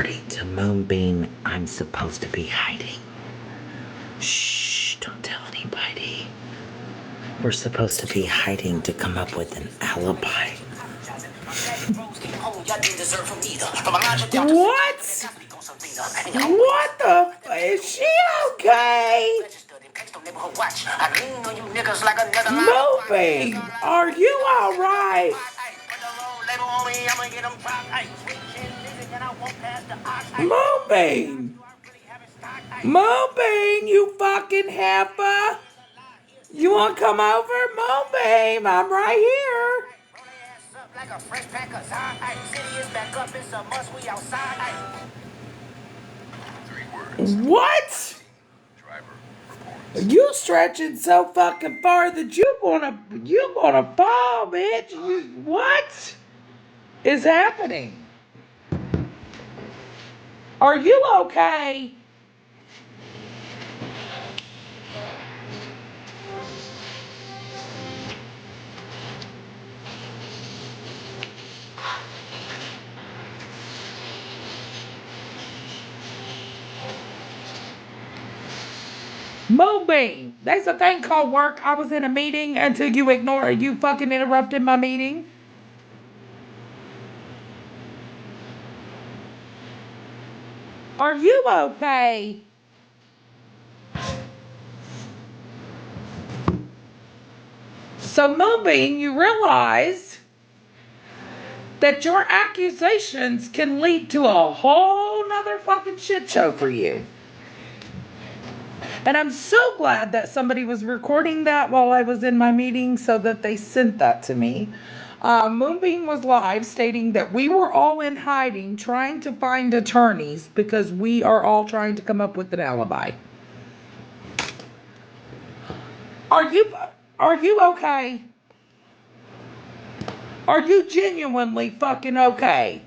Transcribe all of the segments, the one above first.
According to Moonbeam, I'm supposed to be hiding. Shh, don't tell anybody. We're supposed to be hiding to come up with an alibi. What? What the is she okay? Moving. Are you alright? Moving. Moving, you fucking heifer. You want to come over? Moving. I'm right here. What? You stretching so fucking far that you gonna fall, bitch. What is happening? Are you okay? Moonbeam, there's a thing called work. I was in a meeting until you fucking interrupted my meeting. Are you okay? So, Moonbeam, you realize that your accusations can lead to a whole nother fucking shit show for you. And I'm so glad that somebody was recording that while I was in my meeting so that they sent that to me. Moonbeam was live stating that we were all in hiding trying to find attorneys because we are all trying to come up with an alibi. Are you okay? Are you genuinely fucking okay?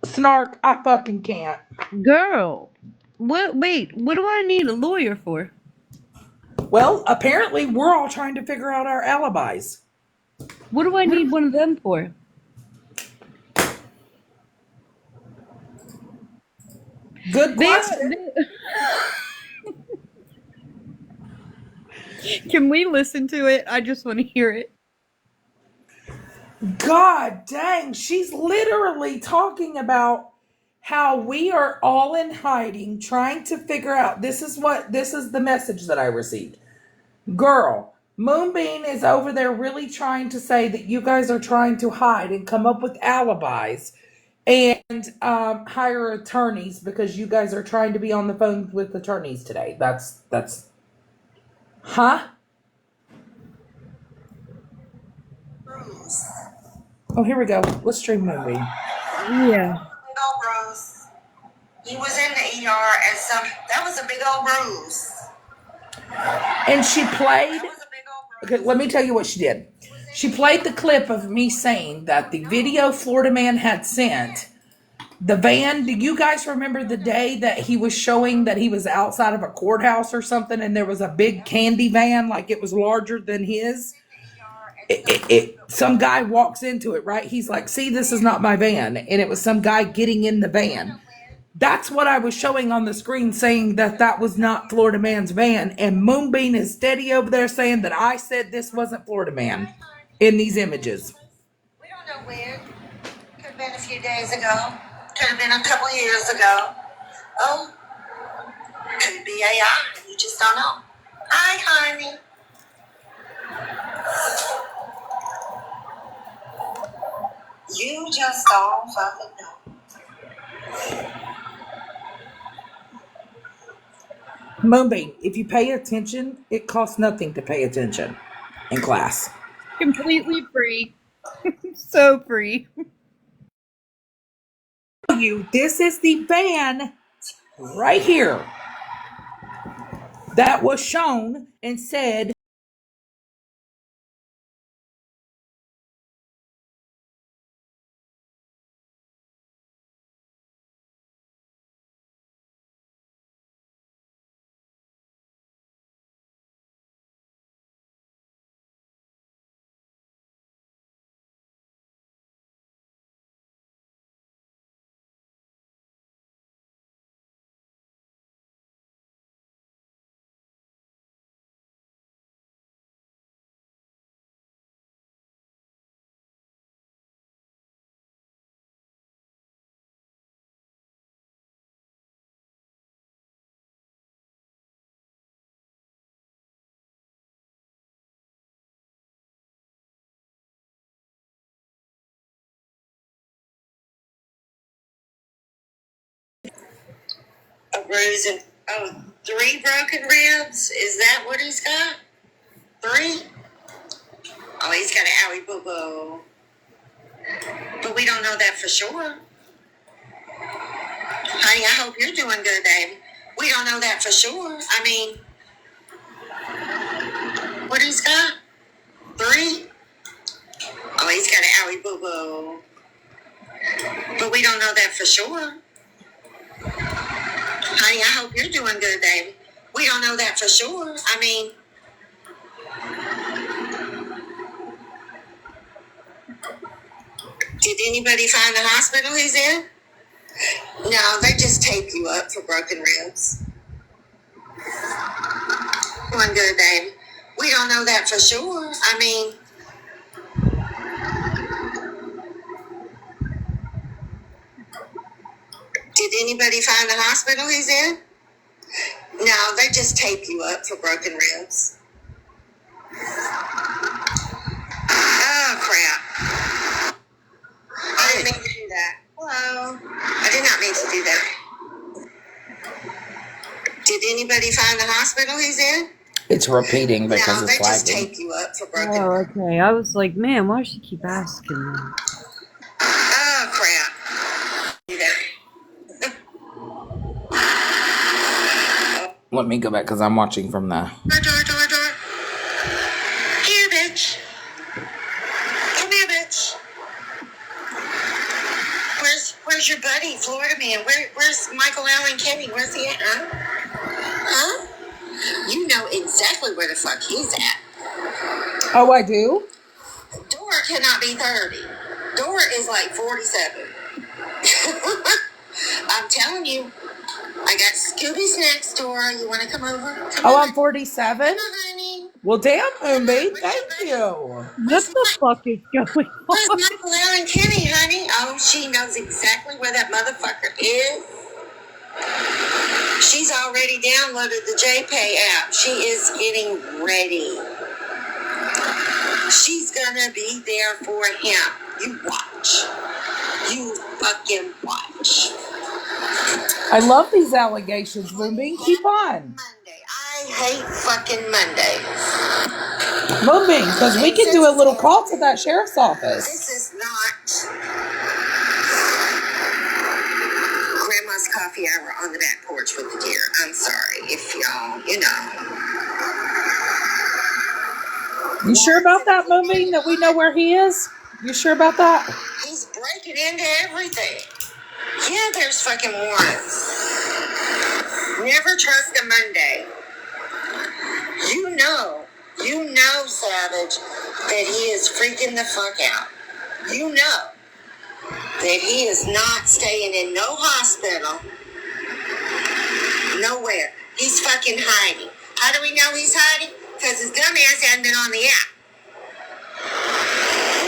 Snark, I fucking can't. Girl, what? Wait, what do I need a lawyer for? Well, apparently we're all trying to figure out our alibis. What do I need one of them for? Good They are. question. Can we listen to it? I just want to hear it. God dang, she's literally talking about how we are all in hiding trying to figure out this is the message that I received. Girl, Moonbeam is over there really trying to say that you guys are trying to hide and come up with alibis and hire attorneys because you guys are trying to be on the phone with attorneys today. That's huh? Oh, here we go. Let's stream Moonbeam. Yeah. Old bruise. He was in the ER and that was a big old bruise. And she played. Okay, let me tell you what she did. She played the clip of me saying that the video Florida man had sent the van. Do you guys remember the day that he was showing that he was outside of a courthouse or something and there was a big candy van, like it was larger than his? Some guy walks into it, right? He's like, see, this is not my van. And it was some guy getting in the van. That's what I was showing on the screen, saying that that was not Florida Man's van. And Moonbeam is steady over there saying that I said this wasn't Florida Man in these images. We don't know when. Could have been a few days ago. Could have been a couple years ago. Oh, could be AI. You just don't know. Hi, honey. You just don't fucking know. Moonbeam, if you pay attention, it costs nothing to pay attention in class. Completely free. So free. This is the van right here that was shown and said A bruise and 3 broken ribs. Is that what he's got? 3? Oh, he's got an owie boo boo. But we don't know that for sure. Honey, I hope you're doing good, baby. We don't know that for sure. I mean, what he's got? 3? Oh, he's got an owie boo boo. But we don't know that for sure. Honey, I hope you're doing good, baby. We don't know that for sure. I mean, did anybody find the hospital he's in? No, they just tape you up for broken ribs. Doing good, baby. We don't know that for sure. I mean, did anybody find the hospital he's in? No, they just tape you up for broken ribs. Oh, crap. I didn't mean to do that. Hello. I did not mean to do that. Did anybody find the hospital he's in? It's repeating because No, they it's just lagging. tape you up for broken Oh, ribs. okay. I was like, man, why does she keep asking that? Oh, crap. Do that. Let me go back because I'm watching from the... Door. Here, bitch. Come here, bitch. Where's your buddy, Florida man? Where's Michael Allen Kenny? Where's he at, huh? Huh? You know exactly where the fuck he's at. Oh, I do? Dora cannot be 30. Dora is like 47. I'm telling you. I got Scooby snacks, Dora. You want to come over? Come Oh, on. I'm 47? Come on, honey. Well, damn, Moonbeam, thank you. What the fuck is going Where's on? Michael Allen Kenny, honey? Oh, she knows exactly where that motherfucker is. She's already downloaded the JPay app. She is getting ready. She's gonna be there for him. You watch. You fucking watch. I love these allegations, Moonbeam. Keep on. Monday. I hate fucking Mondays. Moonbeam, because we can do a little call to that sheriff's office. This is not Grandma's coffee hour on the back porch with the deer. I'm sorry if y'all, You sure about that, Moonbeam, that we know where he is? You sure about that? He's breaking into everything. Yeah, there's fucking warrants. Never trust a Monday. You know, Savage, that he is freaking the fuck out. You know that he is not staying in no hospital. Nowhere. He's fucking hiding. How do we know he's hiding? Because his dumbass hasn't been on the app.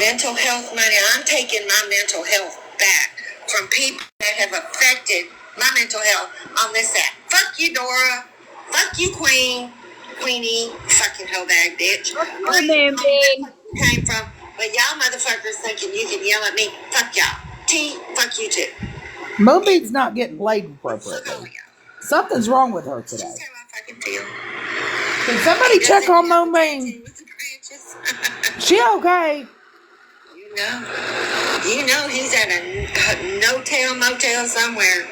Mental health money. I'm taking my mental health back from people that have affected my mental health on this app. Fuck you, Dora. Fuck you, Queenie. Fucking hoe bag, bitch. Where you came from? But y'all motherfuckers thinking you can yell at me. Fuck y'all. T, fuck you too. Moonbeam's not getting played Fuck all appropriately. y'all. Something's wrong with her today. That's how I fucking feel. Can somebody check on Moonbeam? With the branches. She okay? You know he's at a no-tail motel somewhere.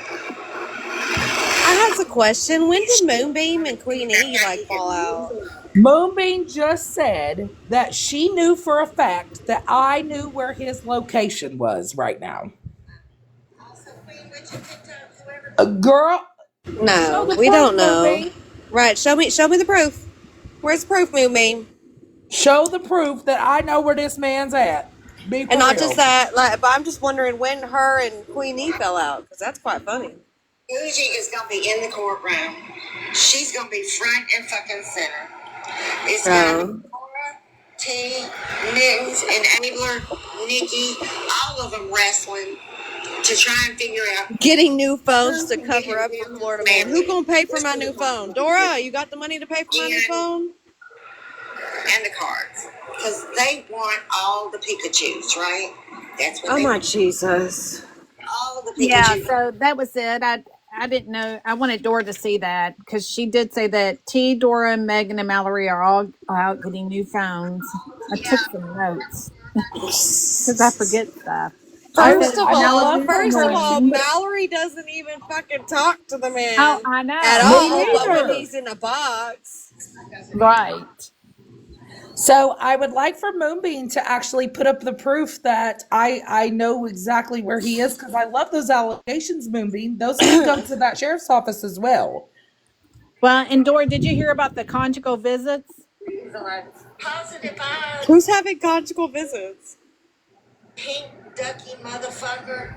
I have a question. When did Moonbeam and Queenie fall out? Moonbeam just said that she knew for a fact that I knew where his location was right now. A girl. No, the we proof, don't know. Moonbeam. Right? Show me the proof. Where's the proof, Moonbeam? Show the proof that I know where this man's at. Be for And not real. just that, but I'm just wondering when her and Queenie fell out, because that's quite funny. Bougie is going to be in the courtroom. She's going to be front and fucking center. It's going to be Dora, T, Mittens, Enabler, Nikki, all of them wrestling to try and figure out. Getting new phones to cover up for Florida man. Who gonna pay for my new phone? Dora, you got the money to pay for my new phone? And the cards. Because they want all the Pikachus, right? That's what Oh they my want. Jesus. All the Pikachus. Yeah, so that was it. I didn't know. I wanted Dora to see that because she did say that T, Dora, Megan, and Mallory are all out getting new phones. I took some notes because I forget stuff. She said First of I all, love Mallory for her. Mallory doesn't even fucking talk to the Oh, man I at know. Me all, but when neither. he's in a box. Right. So I would like for Moonbeam to actually put up the proof that I know exactly where he is because I love those allegations, Moonbeam. Those can go to that sheriff's office as well. Well, and Dora, did you hear about the conjugal visits? Positive eyes, Who's having conjugal visits? pink ducky motherfucker.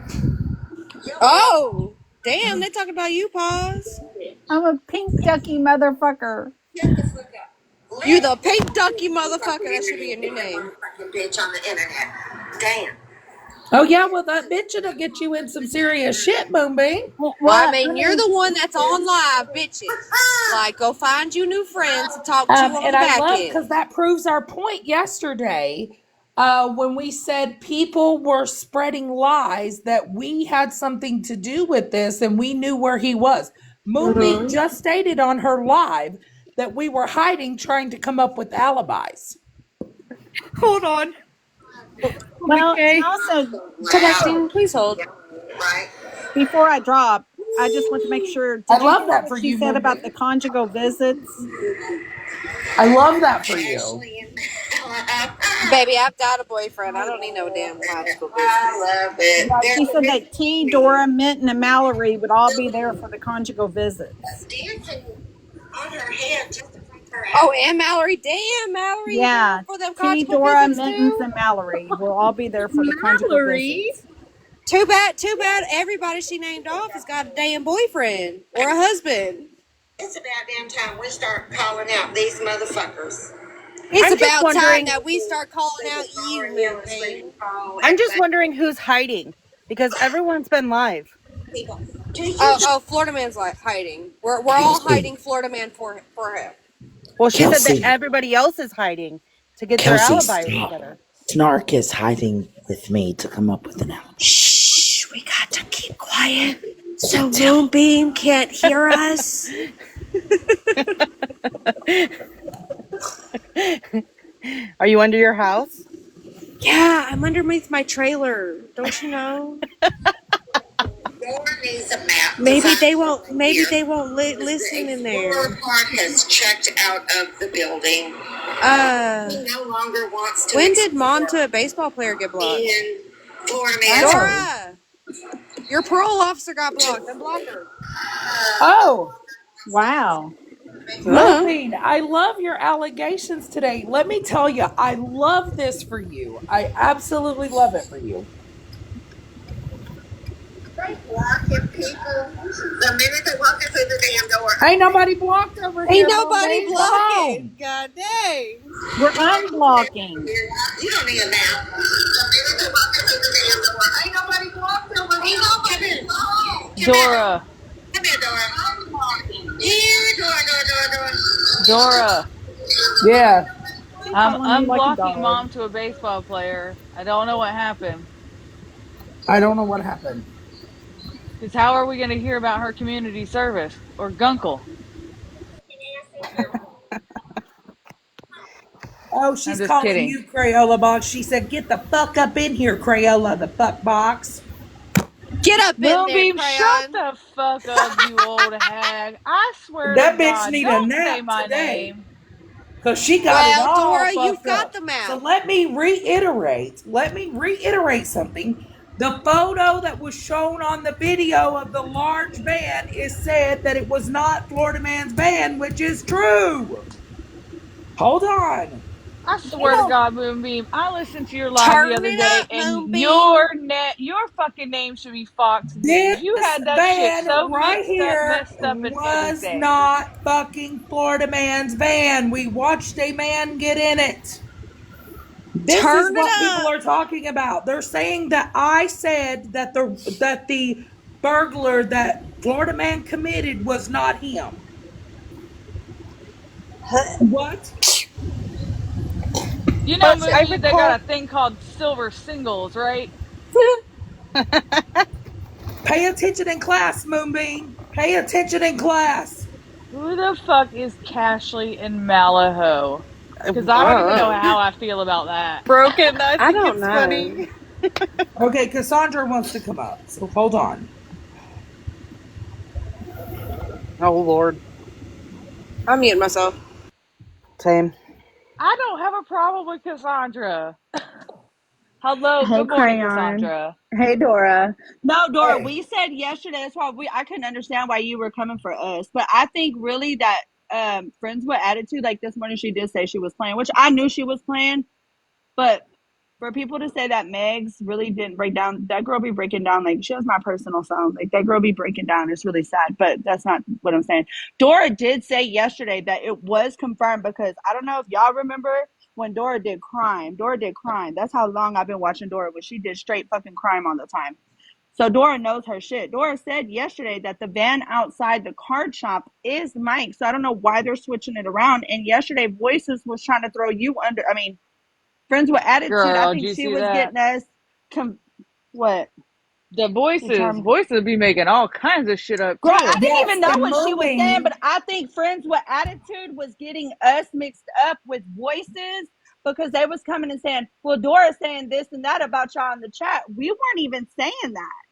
Oh, damn, they talking about you, Pause. I'm a pink ducky motherfucker. Shut the fuck up. You Let the pink ducky motherfucker. That should be a new name. motherfucking bitch on the internet. Damn. Oh yeah, well that bitch will get you in some serious shit, Moonbeam. Well, Well, I I mean, you're mean, the one that's on live, bitches. Like, go find you new friends to talk to on And the I back love because end. that proves our point yesterday when we said people were spreading lies that we had something to do with this and we knew where he was. Moonbeam just stated on her live that we were hiding, trying to come up with alibis. Hold on. well, and Okay. also Connecting, please hold. Right? before I drop, I just want to make sure. I Did you love hear that what for she you, said about the Moonbeam. conjugal visits? I love that for you. Ashley and Baby, I've got a boyfriend. I don't need no damn logical business. I love it. Yeah, she said They're that T, Dora, Minton, and Mallory would all be there for the conjugal visits. dancing on her head just to freak her Oh, out. and Mallory. Damn, Mallory, you going Yeah, for them T, conjugal Dora, visits Mittens, too? and Mallory will all be there for the conjugal Mallory. visits. Too bad everybody she named off has got a damn boyfriend or a husband. It's about damn time we start calling out these motherfuckers. It's I'm just about time wondering. that we start calling out you, Moonbeam. I'm just wondering who's hiding because everyone's been live. People. Do you Oh, Florida Man's like hiding. We're all Kelsey, hiding Florida Man for him. Well, she said that Kelsey, everybody else is hiding to get their Kelsey, alibis stop. together. Snark is hiding with me to come up with an alibi. Shh, we got to keep quiet so Moonbeam can't hear us. Are you under your house? Yeah, I'm underneath my trailer. Don't you know? Dora needs a map. Maybe they won't. Maybe they won't listen in Explorer there. Park has checked out of the building. He no longer wants to. When did Mom to a baseball player get blocked? And Florida Man. Dora, your parole officer got blocked. Unblock her. Oh, Wow. Moonbeam, I love your allegations today. Let me tell you, I love this for you. I absolutely love it for you. They blocking people the minute they walk in through the damn door. Ain't nobody blocked over here. Ain't nobody Moonbeam. Come blocking. on. God dang. We're unblocking. You don't need a map. The minute they walk in through the damn door. Ain't nobody blocked over here. Come in. Come Dora, Come here, Dora. Here, Dora. Dora, Yeah, She's I'm following you like a unblocking dog. mom to a baseball player. I don't know what happened. I don't know what happened. Because how are we going to hear about her community service or Gunkle? Oh, I'm she's just calling kidding. you Crayola Box. She said, "Get the fuck up in here, Crayola, the fuck box." Get up in there, Moonbeam, shut Crayon. the fuck up, you old hag. I swear to That bitch God, need a don't say nap my today name. because she got it Well, all Dora, you've fucked got up. the So map. let me reiterate. Something. The photo that was shown on the video of the large van is said that it was not Florida Man's van, which is true. Hold on. I swear to God, Moonbeam, I listened to your live the Turn other it day, up, and Moonbeam. your fucking name should be Fox News. This You had that shit van so right here messed up, and was everything. not fucking Florida Man's van. We watched a man get in it. This is Turn it what people up. are talking about. They're saying that I said that the burglar that Florida Man committed was not him. What? You know, But I Moonbeam, they recall. got a thing called silver singles, right? Pay attention in class, Moonbeam. Pay attention in class. Who the fuck is Cashley and Malaho? Because I don't even know how I feel about that. Broken. I I think don't it's know. funny. Okay, Cassandra wants to come up, so hold on. Oh Lord. I'm muting myself. Same. I don't have a problem with Cassandra. Hello, Hey, good morning, Crayon. Cassandra. Hey, Dora. No, Dora, Hey. we said yesterday, that's why I couldn't understand why you were coming for us. But I think really that Friends with Attitude, like this morning, she did say she was playing, which I knew she was playing. But for people to say that Megs really didn't break down, that girl be breaking down. Like, she has my personal sound. Like, that girl be breaking down. It's really sad, but that's not what I'm saying. Dora did say yesterday that it was confirmed because I don't know if y'all remember when Dora did crime. Dora did crime. That's how long I've been watching Dora, but she did straight fucking crime all the time. So Dora knows her shit. Dora said yesterday that the van outside the card shop is Mike. So I don't know why they're switching it around. And yesterday, Voices was trying to throw you under. I mean, Friends with Attitude. I Girl, did think you she see was that? getting us. What? The What you voices, talking? voices be making all kinds of shit up Girl, I too. didn't Yes, even know and what she was saying, moving. but I think Friends with Attitude was getting us mixed up with Voices because they was coming and saying, "Well, Dora's saying this and that about y'all in the chat." We weren't even saying that.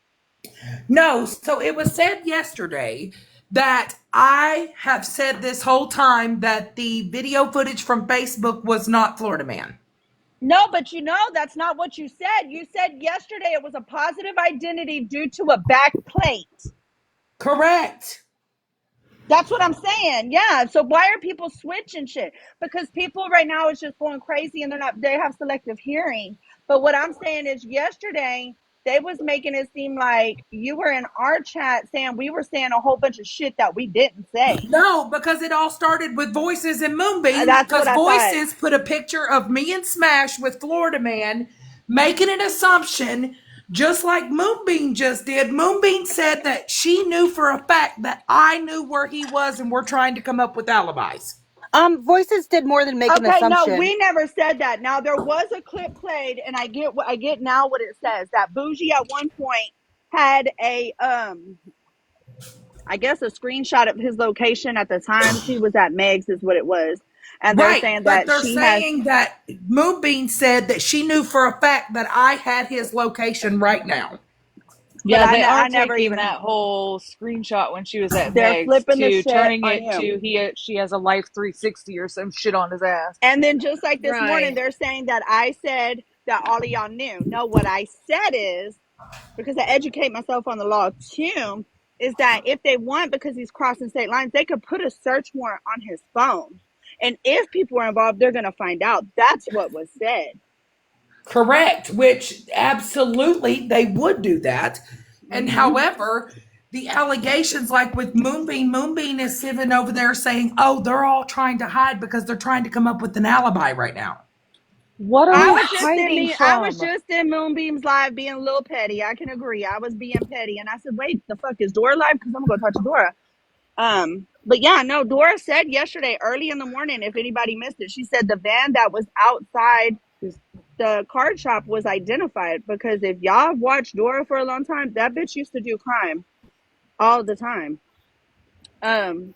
No, so it was said yesterday that I have said this whole time that the video footage from Facebook was not Florida Man. No, but you know that's not what you said. You said yesterday it was a positive identity due to a back plate. Correct. That's what I'm saying. Yeah. So why are people switching shit? Because people right now is just going crazy and they have selective hearing. But what I'm saying is yesterday they was making it seem like you were in our chat saying we were saying a whole bunch of shit that we didn't say. No, because it all started with Voices and Moonbeam. That's what Because I thought. Voices put a picture of me and Smash with Florida Man, making an assumption, just like Moonbeam just did. Moonbeam said that she knew for a fact that I knew where he was, and we're trying to come up with alibis. Voices did more than make an Okay, no, assumption. we never said that. Now there was a clip played, and I get now what it says that Bougie at one point had a I guess a screenshot of his location at the time she was at Meg's is what it was. And they're Right, saying but that they're she has, saying that Moonbeam said that she knew for a fact that I had his location right now. but Yeah, they are I never taking even, that whole screenshot when she was at they're Meg's flipping the to shit turning on it you. to she has a life 360 or some shit on his ass. And then just like this morning, Right. they're saying that I said that all of y'all knew. No, what I said is, because I educate myself on the law too, is that if they want, because he's crossing state lines, they could put a search warrant on his phone. And if people are involved, they're going to find out. That's what was said. Correct, which absolutely they would do that. And Mm-hmm. however, the allegations, like with Moonbeam, Moonbeam is sitting over there saying, oh, they're all trying to hide because they're trying to come up with an alibi right now. What are we hiding I was from? just in Moonbeam's live being a little petty. I can agree. I was being petty, and I said, "Wait, the fuck is Dora live? Because I'm gonna go talk to Dora." But yeah, no. Dora said yesterday, early in the morning, if anybody missed it, she said the van that was outside the card shop was identified because if y'all have watched Dora for a long time, that bitch used to do crime all the time. Um,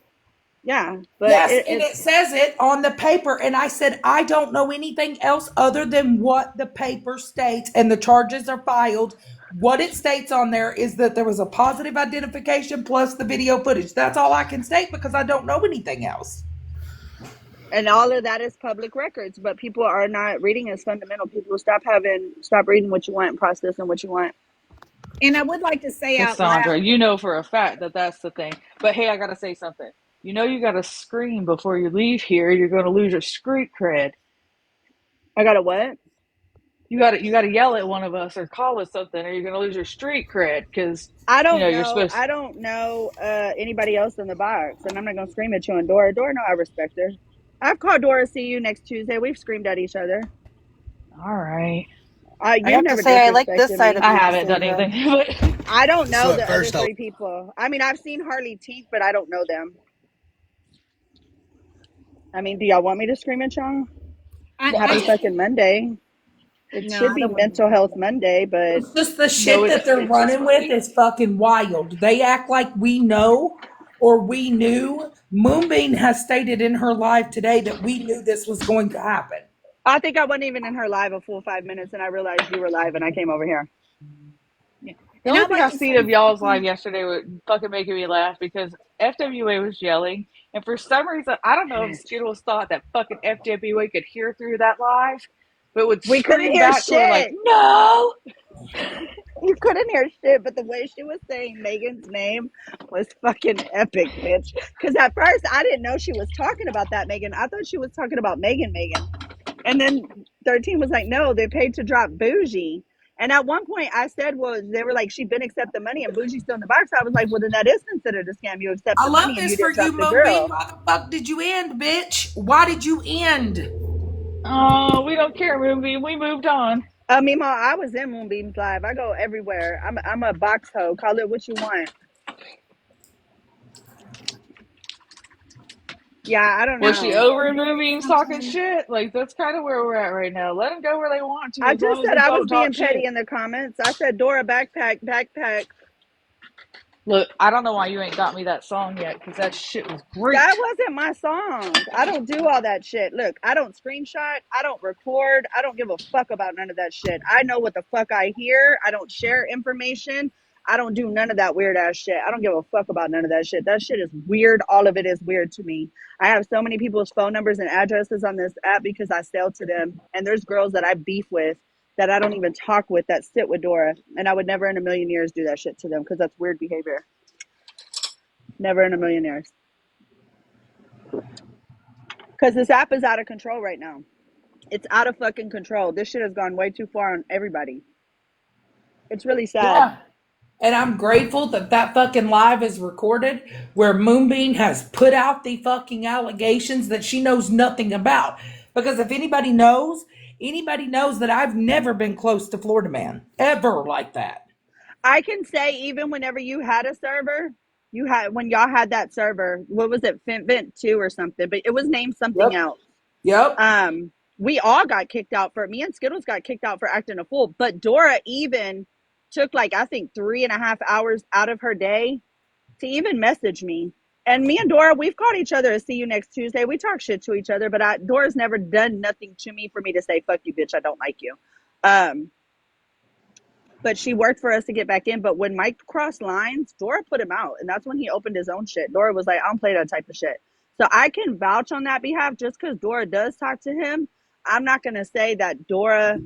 yeah, but Yes, and it's it says it on the paper. And I said, I don't know anything else other than what the paper states, and the charges are filed. What it states on there is that there was a positive identification plus the video footage. That's all I can state because I don't know anything else. and all of that is public records, but people are not reading as fundamental. People stop reading what you want and processing what you want. And I would like to say out Cassandra, loud. you know for a fact that that's the thing. But hey, I gotta say something. You know you gotta scream before you leave here. You're gonna lose your street cred. I got a what? You gotta yell at one of us or call us something, or you're gonna lose your street cred because you're supposed. I don't know anybody else in the box, and I'm not gonna scream at you and Dora. Dora, no, I respect her. I've called Dora. See you next Tuesday. We've screamed at each other. All right, I You've have to never say I like this disrespected side of me. I you, haven't done Cassandra. anything, but I don't know So at the other first I three people. I mean, I've seen Harley Teeth, but I don't know them. I mean, do y'all want me to scream at y'all? I Happy just fucking Monday. It No, should I be don't want to be Mental part of Health that. Monday, but It's just the No, shit that they're it's just running with Monday. is fucking wild. They act like we know or we knew. Moonbeam has stated in her live today that we knew this was going to happen. I think I wasn't even in her live a full 5 minutes, and I realized you were live, and I came over here. Yeah. The And I only thing like I to seen say, of y'all's live yesterday was fucking making me laugh because FWA was yelling, and for some reason, I don't know if Skittles thought that fucking FWA could hear through that live, but would We couldn't scream hear back to her like, shit. "No!" You couldn't hear shit, but the way she was saying Megan's name was fucking epic, bitch. Because at first I didn't know she was talking about that Megan. I thought she was talking about Megan. And then 13 was like, no, they paid to drop Bougie. And at one point I said, well, they were like, she been accept the money and Bougie's still in the box. I was like, well, then that is considered a scam. You accept I the love money and this you for didn't drop you, the Moonbeam. girl. Why the fuck did you end, bitch? Why did you end? Oh, we don't care, movie. We moved on. Mima, I was in Moonbeam's live. I go everywhere. I'm a box hoe. Call it what you want. Yeah, I don't Was she know. over in movies talking shit? Like that's kind of where we're at right now. Let them go where they want to, I as just long as said they I was don't being talk petty shit. in the comments. I said Dora backpack. Look, I don't know why you ain't got me that song yet, because that shit was That great. wasn't my song. I don't do all that shit. Look, I don't screenshot. I don't record. I don't give a fuck about none of that shit. I know what the fuck I hear. I don't share information. I don't do none of that weird ass shit. I don't give a fuck about none of that shit. That shit is weird. All of it is weird to me. I have so many people's phone numbers and addresses on this app because I sell to them. And there's girls that I beef with that I don't even talk with that sit with Dora. And I would never in a million years do that shit to them because that's weird behavior. Never in a million years. Because this app is out of control right now. It's out of fucking control. This shit has gone way too far on everybody. It's really sad. Yeah. And I'm grateful that that fucking live is recorded where Moonbeam has put out the fucking allegations that she knows nothing about. Because if anybody knows that I've never been close to Florida Man. Ever like that. I can say even whenever you had a server, you had when y'all had that server, what was it, Vent 2 or something, but it was named something Yep. else. Yep. We all got kicked out for me and Skittles got kicked out for acting a fool. But Dora even took like I think 3.5 hours out of her day to even message me. And me and Dora, we've called each other a see you next Tuesday. We talk shit to each other, but Dora's never done nothing to me for me to say, fuck you, bitch, I don't like you. But she worked for us to get back in. But when Mike crossed lines, Dora put him out. And that's when he opened his own shit. Dora was like, I don't play that type of shit. So I can vouch on that behalf just because Dora does talk to him. I'm not going to say that Dora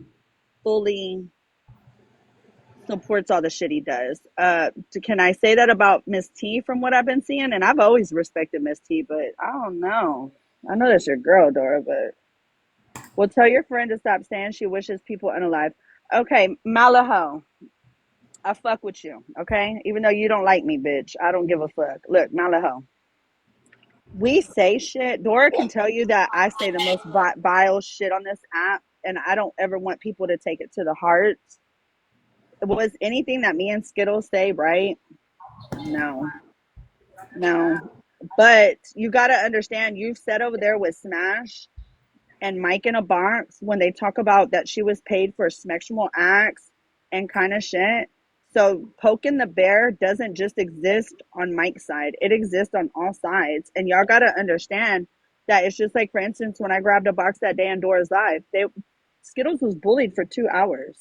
fully supports all the shit he does. Can I say that about Miss T from what I've been seeing? And I've always respected Miss T, but I don't know. I know that's your girl, Dora, but well, tell your friend to stop saying she wishes people unalive. Okay, Malaho, I fuck with you, okay? Even though you don't like me, bitch. I don't give a fuck. Look, Malaho, we say shit. Dora can tell you that I say the most vile shit on this app, and I don't ever want people to take it to the heart. Was anything that me and Skittles say right? No, no. But you got to understand, you've said over there with Smash and Mike in a Box when they talk about that she was paid for sexual acts and kind of shit. So poking the bear doesn't just exist on Mike's side, it exists on all sides. And y'all got to understand that it's just like, for instance, when I grabbed a box that day on Dora's Live, Skittles was bullied for 2 hours.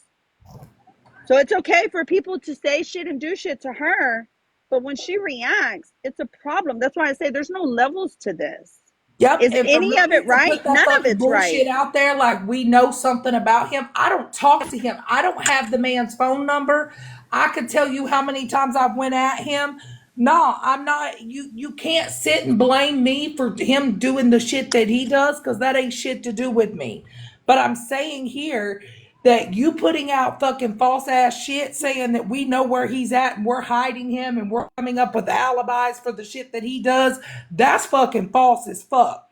So it's okay for people to say shit and do shit to her, but when she reacts, it's a problem. That's why I say there's no levels to this. Yep, Is and for any of it Mooney to right? put that None of fucking it's right. bullshit out there like we know something about him, I don't talk to him. I don't have the man's phone number. I could tell you how many times I've went at him. No, I'm not. You can't sit and blame me for him doing the shit that he does because that ain't shit to do with me. But I'm saying here that you putting out fucking false ass shit saying that we know where he's at and we're hiding him and we're coming up with alibis for the shit that he does, that's fucking false as fuck.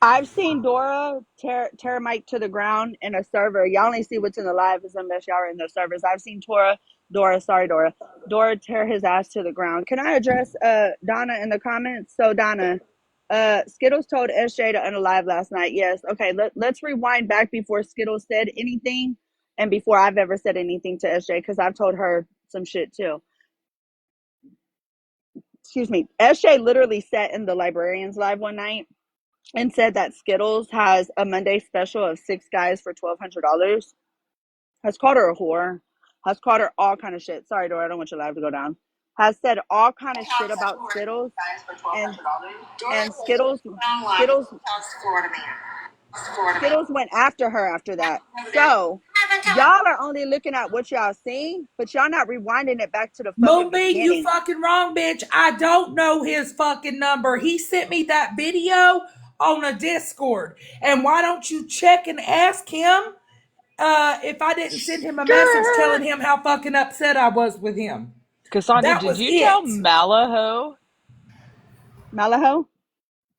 I've seen Dora tear Mike to the ground in a server. Y'all only see what's in the live is unless y'all are in the servers. I've seen Dora tear his ass to the ground. Can I address Donna in the comments? So Donna, Skittles told SJ to unalive last night. Yes. Okay. Let's rewind back before Skittles said anything, and before I've ever said anything to SJ, because I've told her some shit too. Excuse me. SJ literally sat in the librarians live one night and said that Skittles has a Monday special of 6 guys for $1,200. Has called her a whore. Has called her all kind of shit. Sorry, Dora, I don't want your live to go down. Has said all kind of shit about Skittles, and Skittles Skittles went after her after that. So y'all are only looking at what y'all see, but y'all not rewinding it back to the fucking Moonbeam, you beginning. fucking wrong, bitch. I don't know his fucking number. He sent me that video on a Discord. And why don't you check and ask him if I didn't send him a message telling him how fucking upset I was with him? Cassandra, That did was you tell it. Malaho Malaho?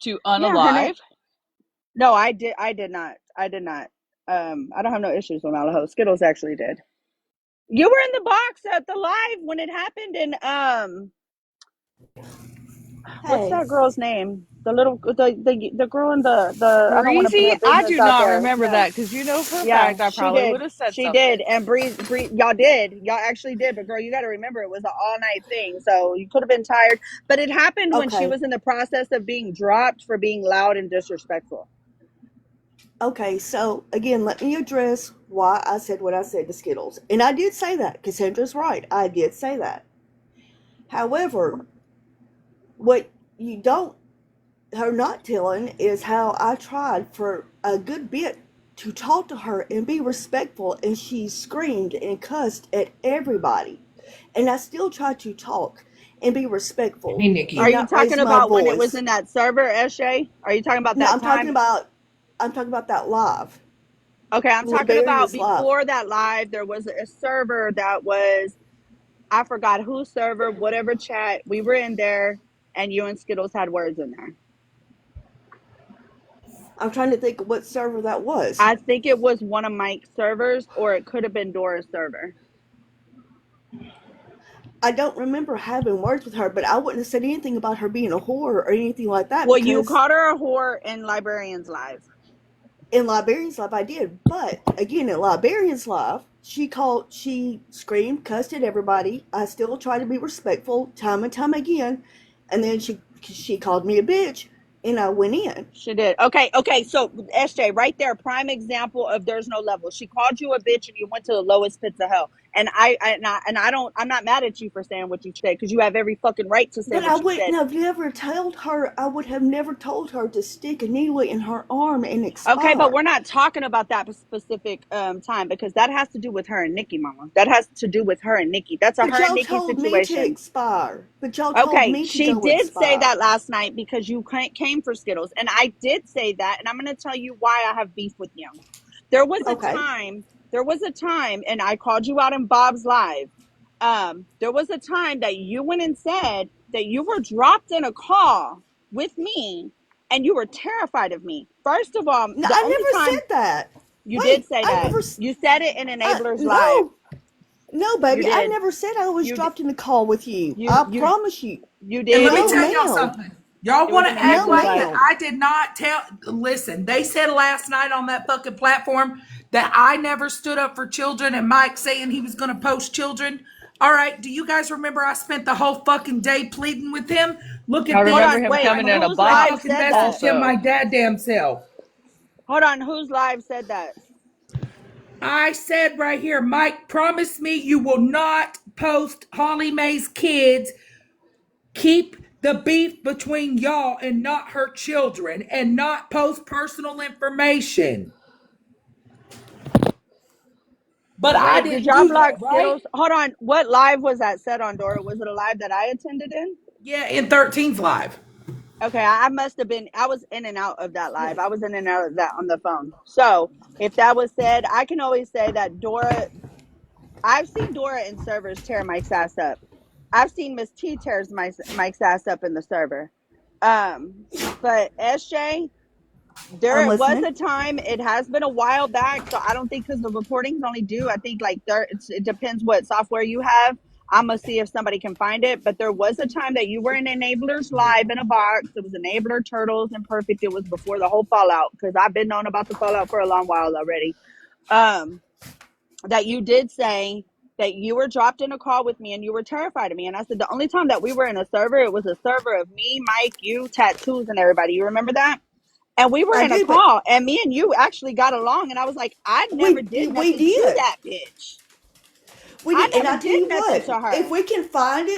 to Yeah, her name. unalive? No, I did. I did not. I did not. I don't have no issues with Malaho. Skittles actually did. You were in the box at the live when it happened, and what's Hey, that girl's name? The girl in the. I don't want to put Breezy? her I business do out not there. remember Yeah, that because you know for a yeah, fact I she probably would did. have said She did, something. and y'all did. Y'all actually did. But girl, you got to remember, it was an all night thing, so you could have been tired. But it happened when she okay, was in the process of being dropped for being loud and disrespectful. okay. So again, let me address why I said what I said to Skittles, and I did say that. Cassandra's right. I did say that. However, what you don't her not telling is how I tried for a good bit to talk to her and be respectful, and she screamed and cussed at everybody, and I still tried to talk and be respectful Hey, Are Nikki. and you not raise talking my about when it was voice. in that server, SJ? Are you talking about No, that time? I'm talking about that live, Okay, I'm talking about Liberia's live. before that live. There was a server that was, I forgot whose server, whatever chat. We were in there, and you and Skittles had words in there. I'm trying to think of what server that was. I think it was one of Mike's servers, or it could have been Dora's server. I don't remember having words with her, but I wouldn't have said anything about her being a whore or anything like that, Well, you because called her a whore in Librarians Live. in Liberian's life I did. But again, in Liberian's life, she screamed, cussed at everybody. I still tried to be respectful time and time again, and then she called me a bitch, and I went in. She did. Okay. So SJ, right there, prime example of there's no level. She called you a bitch, and you went to the lowest pits of hell. And I don't. I'm not mad at you for saying what you said, because you have every fucking right to say But I what you wouldn't said. have never told her. I would have never told her to stick a needle in her arm and Okay, but expire. we're not talking about that specific time, because that has to do with her and Nikki, Mama. That has to do with her and Nikki. That's a But her and y'all Nikki told me to situation. expire. But y'all told Okay, me to she go did say expire. that last night because you came for Skittles, and I did say that, and I'm going to tell you why I have beef with you. There was a Okay. time, and I called you out in Bob's live. There was a time that you went and said that you were dropped in a call with me, and you were terrified of me. First of all, No, the I only never time said that. you did Wait, say I that, never. you said it in Enablers live. No, no, You baby, I did. never said I was You did. dropped in the call with you. You I you promise you. you And did. let me It No, was tell y'all ma'am. something. Y'all it was want in to act No, Enablers like live. that ma'am. I did not tell. Listen, they said last night on that fucking platform that I never stood up for children and Mike saying he was going to post children. All right. Do you guys remember I spent the whole fucking day pleading with him? Look I at Hold these. remember on, him wait. I coming in a Whose I live fucking box said that? messaged him my also. goddamn self. Hold on, whose live said that? I said right here, Mike, promise me you will not post Holly Mae's kids. Keep the beef between y'all and not her children and not post personal information. But I Wait, did didn't y'all do that, block right? Skittles? Hold on, what live was that said on, Dora? Was it a live that I attended in? Yeah, in 13's live. Okay, I must have been. I was in and out of that live. I was in and out of that on the phone. So if that was said, I can always say that Dora. I've seen Dora in servers tear Mike's ass up. I've seen Miss T tears Mike's ass up in the server. But SJ, I'm there was listening. a time. It has been a while back, so I don't think, because the recordings only do, I think, like there. It depends what software you have. I'm gonna see if somebody can find it. But there was a time that you were in Enablers Live in a box. It was Enabler, Turtles, and Perfect. It was before the whole fallout, because I've been knowing about the fallout for a long while already. That you did say that you were dropped in a call with me and you were terrified of me. And I said the only time that we were in a server, it was a server of me, Mike, you, Tattoos, and everybody. You remember that? And we were I in a do, but call, and me and you actually got along. And I was like, I never did we nothing to did. that bitch. We I did, and never I tell did you nothing what, to her. if we can find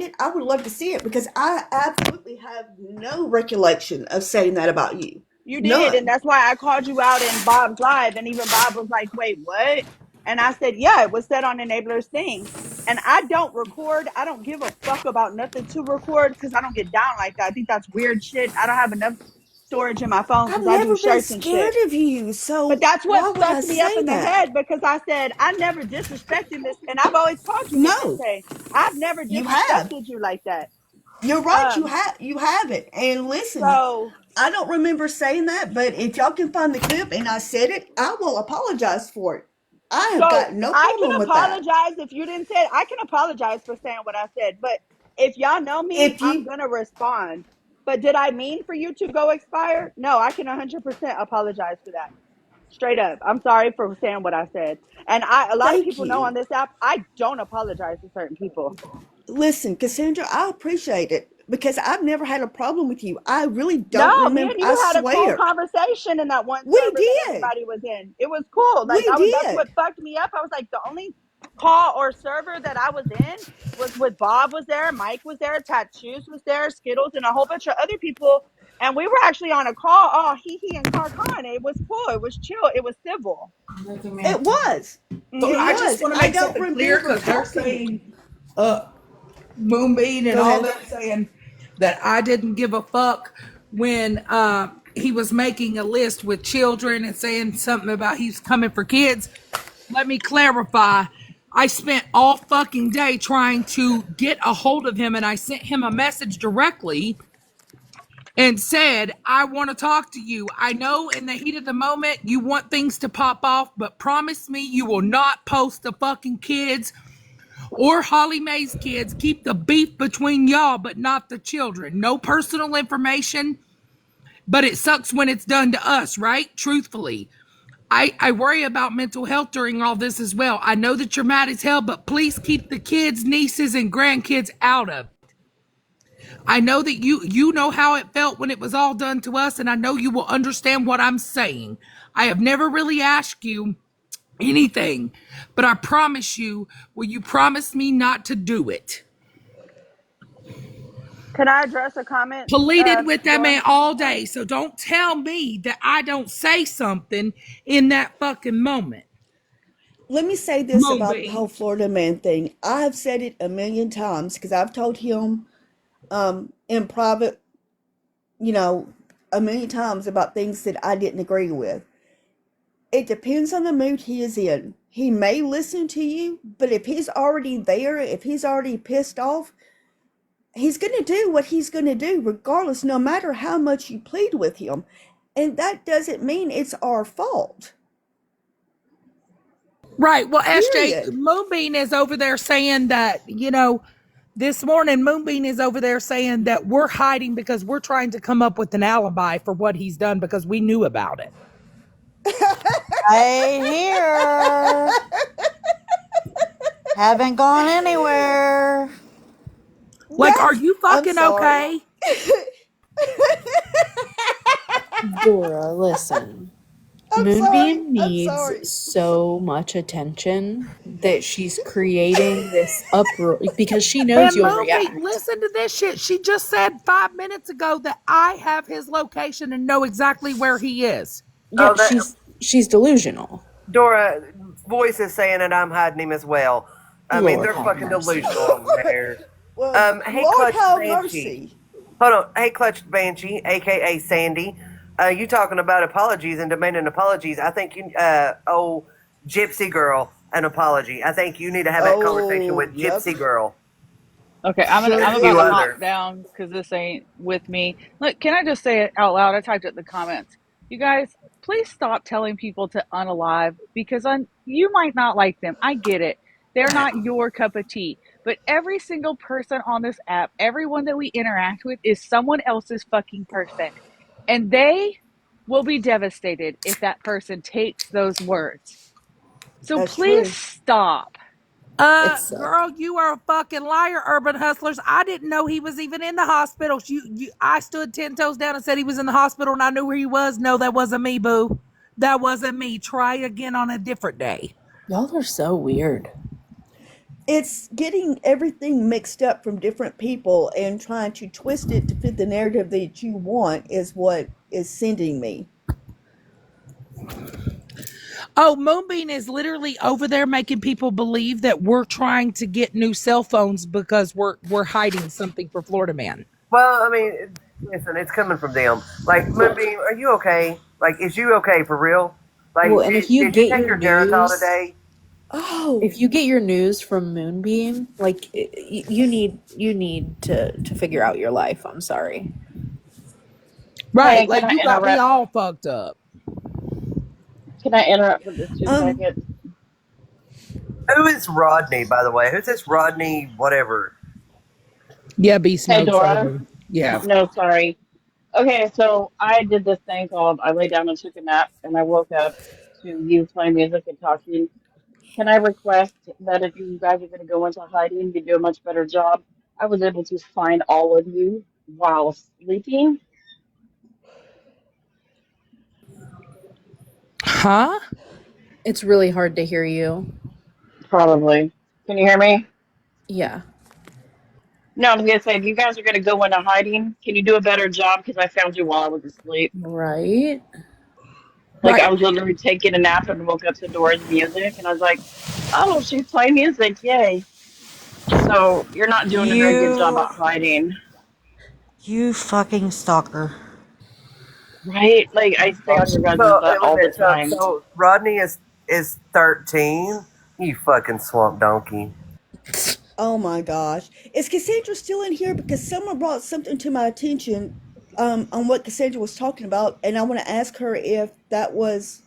it, I would love to see it because I absolutely have no recollection of saying that about you. You did, and None. that's why I called you out in Bob's live, and even Bob was like, "Wait, what?" And I said, "Yeah, it was said on Enabler's thing." And I don't record. I don't give a fuck about nothing to record because I don't get down like that. I think that's weird shit. I don't have enough storage in my phone I've because I do never been shirts and scared shit. of you, But so that's what why would I fucked me up say in the that? head, because I said I never disrespected this, and I've always called you Miss No, Sensei. I've never you have. disrespected you like that. You're right. Um, You have it. And listen, so I don't remember saying that, but if y'all can find the clip and I said it, I will apologize for it. I have So got no I can problem with that. apologize if you didn't say it. I can apologize for saying what I said. But if y'all know me, If I'm you gonna respond. But did I mean for you to go expire? No, I can 100% apologize for that. Straight up. I'm sorry for saying what I said. And a lot of thank people know on you. this app, I don't apologize to certain people. Listen, Cassandra, I appreciate it because I've never had a problem with you. I really don't No, me remember. and I you had a cool swear. conversation in that one We server that did. everybody was in. It was cool. Like We that's what did. fucked me up. I was like, the only call or server that I was in was with Bob was there, Mike was there, Tattoos was there, Skittles, and a whole bunch of other people. And we were actually on a call, oh he and Carcon. It was cool. It was chill. It was civil. It was. So It I just was. want to I make don't something clear remember because they're talking. saying Moonbeam and Go all ahead. them saying that I didn't give a fuck when he was making a list with children and saying something about he's coming for kids. Let me clarify. I spent all fucking day trying to get a hold of him and I sent him a message directly and said, I want to talk to you. I know in the heat of the moment you want things to pop off, but promise me you will not post the fucking kids or Holly Mae's kids. Keep the beef between y'all, but not the children. No personal information, but it sucks when it's done to us, right? Truthfully. I worry about mental health during all this as well. I know that you're mad as hell, but please keep the kids, nieces, and grandkids out of it. I know that you know how it felt when it was all done to us, and I know you will understand what I'm saying. I have never really asked you anything, but I promise you, will you promise me not to do it? Can I address a comment, Pleaded with that Dora? man all day, so don't tell me that I don't say something in that fucking moment. Let me say this about the whole Moonbeam. Florida man thing. I've said it a million times because I've told him in private, you know, a million times about things that I didn't agree with. It depends on the mood he is in. He may listen to you, but if he's already there, if he's already pissed off, he's going to do what he's going to do, regardless, no matter how much you plead with him. And that doesn't mean it's our fault. Right. Well, SJ, Period. Moonbeam is over there saying that, this morning, Moonbeam is over there saying that we're hiding because we're trying to come up with an alibi for what he's done because we knew about it. Right here. Haven't gone anywhere. Like, are That's, you I'm fucking sorry. okay? Dora, listen. I'm sorry. Moonbeam I'm needs sorry. so much attention that she's creating this uproar because she knows And you'll Moonbeam, react. listen to this shit. She just said 5 minutes ago that I have his location and know exactly where he is. Yeah, Oh, that she's delusional. Dora voice is saying that I'm hiding him as well. I mean, Lord they're have fucking mercy. delusional over there. Well, Hey, Lord Clutch have Banshee. mercy. Hold on. Hey, Clutch Banshee, aka Sandy. You talking about apologies and demanding apologies? I think you, oh, Gypsy Girl, an apology. I think you need to have that conversation Oh, with yep. Gypsy Girl Okay, and Sure a I'm about few to do. hop others. down because this ain't with me. Look, can I just say it out loud? I typed it in the comments. You guys, please stop telling people to unalive because you might not like them. I get it. They're not your cup of tea. But every single person on this app, everyone that we interact with is someone else's fucking person. And they will be devastated if that person takes those words. So That's please true. stop. It sucks. Girl, you are a fucking liar, Urban Hustlers. I didn't know he was even in the hospital. I stood 10 toes down and said he was in the hospital and I knew where he was. No, that wasn't me, boo. That wasn't me. Try again on a different day. Y'all are so weird. It's getting everything mixed up from different people and trying to twist it to fit the narrative that you want is what is sending me. Oh, Moonbeam is literally over there making people believe that we're trying to get new cell phones because we're hiding something for Florida Man. Well, I mean, listen, it's coming from them. Like, Moonbeam, are you okay? Like, is you okay for real? Well, Like, and did you take your Geritol today? Oh, if you get your news from Moonbeam, like you need to figure out your life. I'm sorry. Right. Hey, can Like I you got me interrupt? all fucked up. Can I interrupt for just 2 seconds? um, Who is Rodney, by the way? Who's this Rodney, whatever? Yeah, be Hey, smokes Dora. over. Yeah. No, sorry. Okay, so I did this thing called I lay down and took a nap, and I woke up to you playing music and talking. Can I request that if you guys are going to go into hiding, you do a much better job? I was able to find all of you while sleeping. Huh? It's really hard to hear you. Probably. Can you hear me? Yeah. No, I was going to say, if you guys are going to go into hiding, can you do a better job? Because I found you while I was asleep. Right. Like, I Right. was literally taking a nap and woke up to Dora's music, and I was like, oh, she's playing music. Yay. So you're not doing a very good job You, at hiding, you fucking stalker. right? Like, I stay on your guys' So, butt wait a all the minute. So, time. so Rodney is 13. You fucking swamp donkey. oh my gosh. Is Cassandra still in here? Because someone brought something to my attention on what Cassandra was talking about, and I want to ask her if that was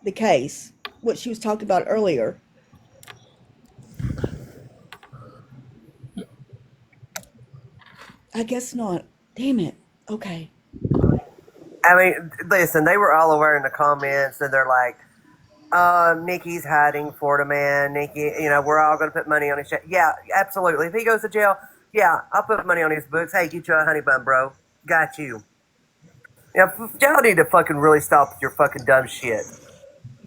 the case, what she was talking about earlier. I guess not. Damn it. Okay. I mean, listen, they were all aware in the comments, and they're like, Nikki's hiding Florida Man. Nikki, we're all going to put money on his check. Yeah, absolutely. If he goes to jail, yeah, I'll put money on his books. Hey, get you a honey bun, bro. Got you. Yeah, y'all need to fucking really stop with your fucking dumb shit.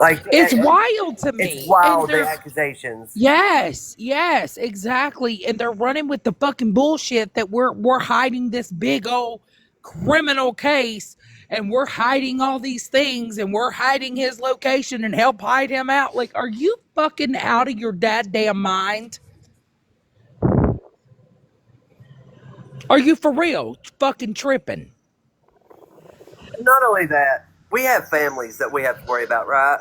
Like, It's wild to it's me. And wild, the there's accusations. yes, exactly. And they're running with the fucking bullshit that we're hiding this big old criminal case and we're hiding all these things and we're hiding his location and help hide him out. Like, are you fucking out of your damn mind? Are you for real? Fucking tripping. Not only that, we have families that we have to worry about, right?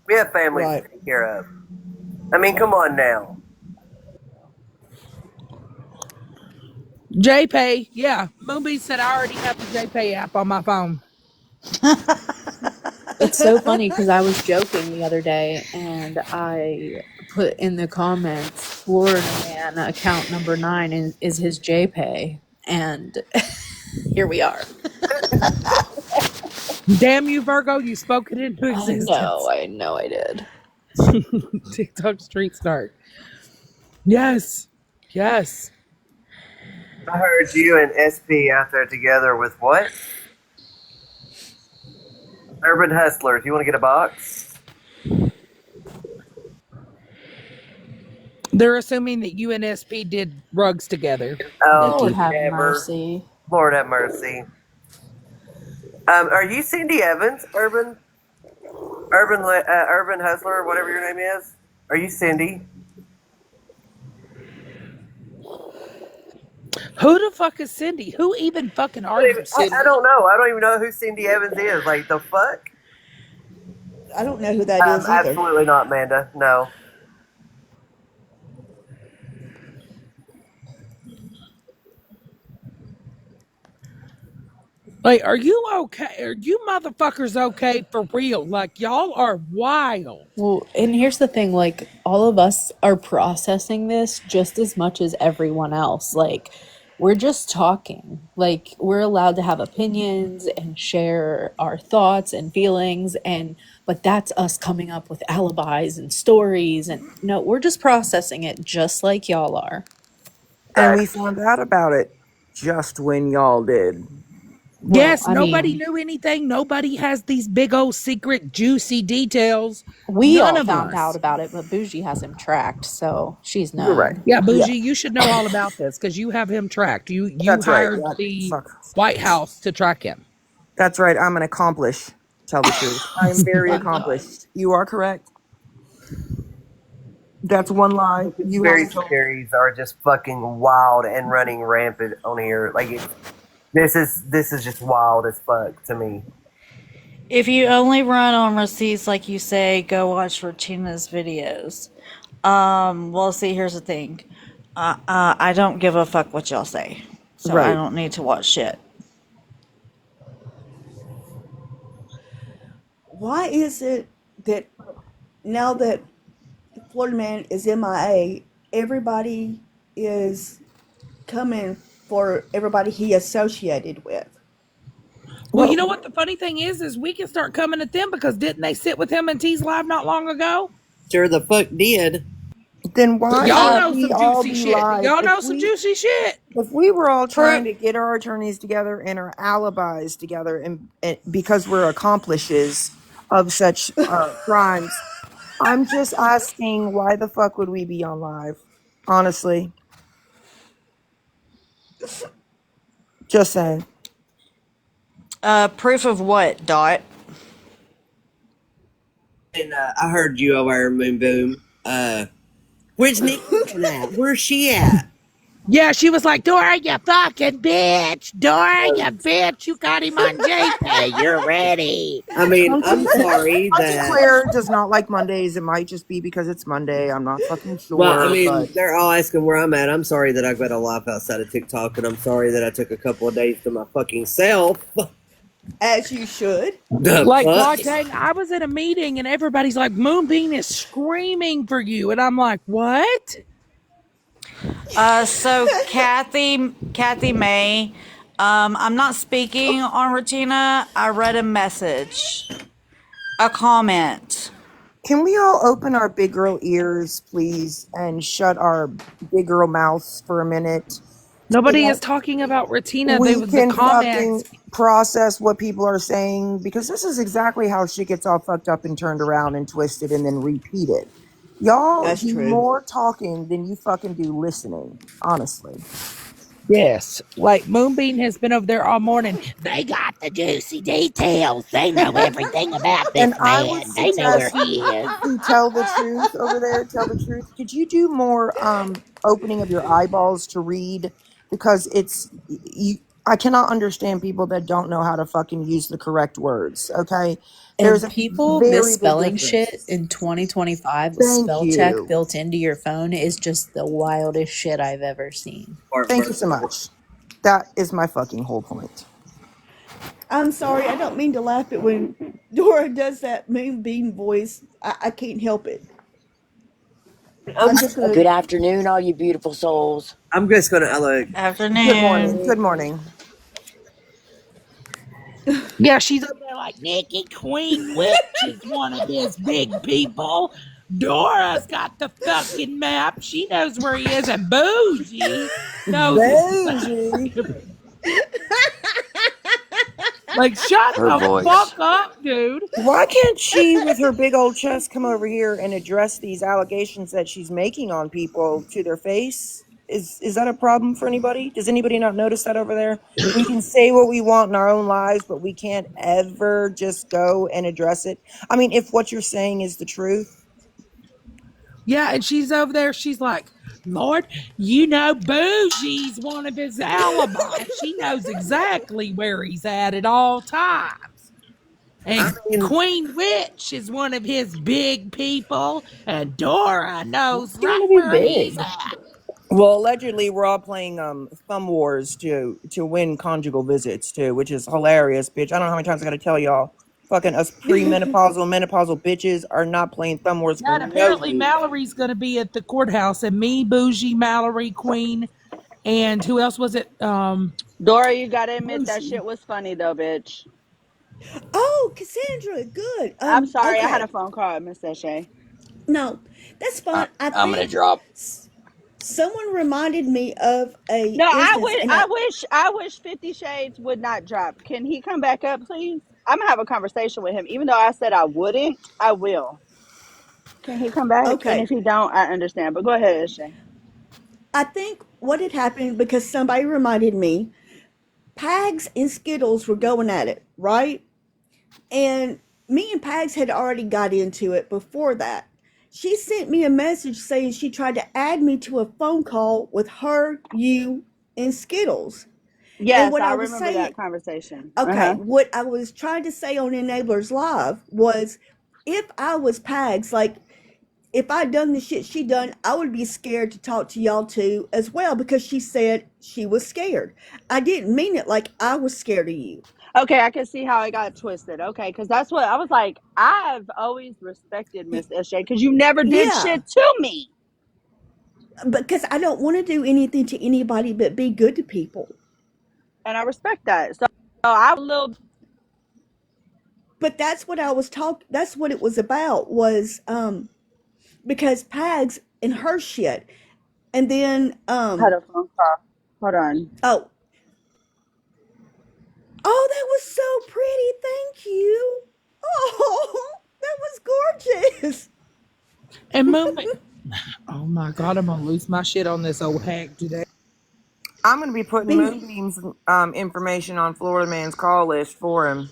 We have families to Right. take care of. I mean, come on now. JPay, yeah. Moonbeam said I already have the JPay app on my phone. It's so funny because I was joking the other day and I put in the comments Florida Man account number 9 is his JPay. And here we are. Damn you, Virgo, you spoke it into existence. I know I did. TikTok street start. Yes. Yes. I heard you and SP out there together with what? Urban Hustlers. You want to get a box? They're assuming that UNSP did rugs together. Lord Oh, have never. mercy. Lord have mercy. Are you Cindy Evans, Urban Hustler, whatever your name is? Are you Cindy? Who the fuck is Cindy? Who even fucking are you, I Cindy? don't know. I don't even know who Cindy Evans is. Like, the fuck? I don't know who that is either. Absolutely not, Amanda. No. Like, are you okay? Are you motherfuckers okay for real? Like, y'all are wild. Well, and here's the thing, like, all of us are processing this just as much as everyone else. Like, we're just talking. Like, we're allowed to have opinions and share our thoughts and feelings, and but that's us coming up with alibis and stories, and no, we're just processing it just like y'all are. And we found out about it just when y'all did. Well, Yes, I nobody mean, knew anything. Nobody has these big old secret, juicy details. we None all of found out us. about it, but Bougie has him tracked, so she's You're right. known. Yeah, Yeah, Bougie, you should know all about this because you have him tracked. You that's right. hired Yeah, the fuck. White House to track him. That's right. I'm an accomplished. Tell the truth. I am very My God. accomplished. You are correct. That's one lie. The You conspiracy haven't told. theories are just fucking wild and running rampant on here. Like this is just wild as fuck to me. If you only run on receipts like you say, go watch Regina's videos. Well, see, here's the thing. I don't give a fuck what y'all say, so I Right. don't need to watch shit. Why is it that now that Florida Man is MIA, everybody is coming for everybody he associated with? Well, you Well, know what the funny thing is we can start coming at them because didn't they sit with him in T's Live not long ago? Sure the fuck did. then why Y'all can't Uh, know we some all juicy be shit. live Y'all know some juicy shit. if we were all for trying to get our attorneys together and our alibis together and because we're accomplices of such crimes? I'm just asking, why the fuck would we be on live? Honestly, just saying. proof of what, Dot? And I heard you over there, Moon Boom. Where's Nikki been at? Where's she at? Yeah, she was like, Dora, you fucking bitch. Dora, you bitch. You got him on JPay. You're ready. I mean, Auntie, I'm sorry Auntie that. Claire does not like Mondays. It might just be because it's Monday. I'm not fucking Well, I sure, mean, but they're all asking where I'm at. I'm sorry that I got a life outside of TikTok, and I'm sorry that I took a couple of days to my fucking self. As you should. The Like, fuck? God dang, I was at a meeting and everybody's like, Moonbeam is screaming for you. And I'm like, what? So Kathy May, I'm not speaking on Regina. I read a message, a comment. can we all open our big girl ears, please, and shut our big girl mouths for a minute so Nobody is that talking about Retina. we The can fucking comments. process what people are saying? Because this is exactly how shit gets all fucked up and turned around and twisted and then repeated. Y'all That's do true. more talking than you fucking do listening, honestly. Yes. Like, Moonbeam has been over there all morning. They got the juicy details. They know everything about And this I would man. They know where suggest, he is. to tell the truth over there, tell the truth. Could you do more opening of your eyeballs to read? Because it's you, I cannot understand people that don't know how to fucking use the correct words. Okay, there's And a people very big misspelling difference. shit in 2025 with Thank spell check you. built into your phone is just the wildest shit I've ever seen. Thank you so much. That is my fucking whole point. I'm sorry, I don't mean to laugh, but when Dora does that Moonbeam voice, I can't help it. I'm just Good gonna. afternoon, all you beautiful souls. I'm just gonna look. Good morning. Afternoon. Good morning. Yeah, she's over there like, Nikki Queen Witch is one of his big people. Dora's got the fucking map. She knows where he is. And Bougie knows Bougie. exactly. Like, shut Her the voice. fuck up, dude. Why can't she, with her big old chest, come over here and address these allegations that she's making on people to their face? Is that a problem for anybody? Does anybody not notice that over there? We can say what we want in our own lives, but we can't ever just go and address it. I mean, if what you're saying is the truth. Yeah, and she's over there. She's like, Lord, you know, Bougie's one of his alibis. She knows exactly where he's at all times. I And mean, Queen Witch is one of his big people. And Dora knows What's right going to be where he's big? at. Well, allegedly, we're all playing thumb wars to win conjugal visits too, which is hilarious, bitch. I don't know how many times I got to tell y'all. Fucking us premenopausal, menopausal bitches are not playing thumb wars Yeah, for and no apparently dude. Mallory's going to be at the courthouse, and me, Bougie, Mallory, Queen, and who else was it? Dora, you gotta admit that Bougie. shit was funny though, bitch. Oh, Cassandra, good. I'm sorry, I had a Okay. phone call, Miss Seshay. No, that's fine. I I'm gonna think drop. someone reminded me of a No, instance, and I wish 50 Shades would not drop. Can he come back up, please? I'm gonna have a conversation with him. Even though I said I wouldn't, I will. Can he come back? And okay. if he don't, I understand. But go ahead, Shay. I think what had happened because somebody reminded me, Pags and Skittles were going at it, right? And me and Pags had already got into it before that. She sent me a message saying she tried to add me to a phone call with her, you, and Skittles. And Yes, what I I was remember that saying, conversation. okay, what I was trying to say on Enablers Live was if I was Pags, like if I'd done the shit she done, I would be scared to talk to y'all too as well because she said she was scared. I didn't mean it like I was scared of you. Okay, I can see how it got twisted. Okay, because that's what I was like. I've always respected Miss SJ because you never did Yeah, shit to me, because I don't want to do anything to anybody but be good to people. and I respect that. So I was a little. But that's what I was talking. That's what it was about. Was because Pags and her shit, and then Had a phone call. Hold on. oh oh that was so pretty. Thank you. Oh, that was gorgeous. And movement. Oh my God, I'm going to lose my shit on this old hack today. I'm gonna be putting Be Moonbeam's information on Florida Man's call list for him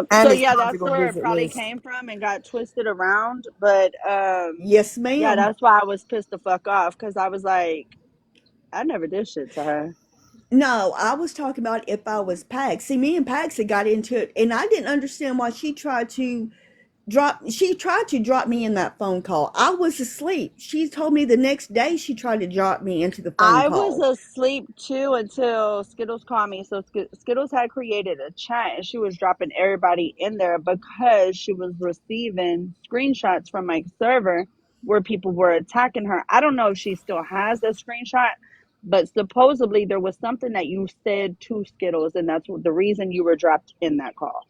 So and his yeah, that's conjugal where it visit probably list. came from and got twisted around. But yes, yeah, ma'am. that's why I was pissed the fuck off because I was like, I never did shit to her. No, I was talking about if I was Pags. See, me and Pags had got into it, and I didn't understand why she tried to drop. She tried to drop me in that phone call. I was asleep. She told me the next day she tried to drop me into the phone I was call. asleep too until Skittles called me. So Skittles had created a chat and she was dropping everybody in there because she was receiving screenshots from my server where people were attacking her. I don't know if she still has the screenshot, but supposedly there was something that you said to Skittles, and that's the reason you were dropped in that call.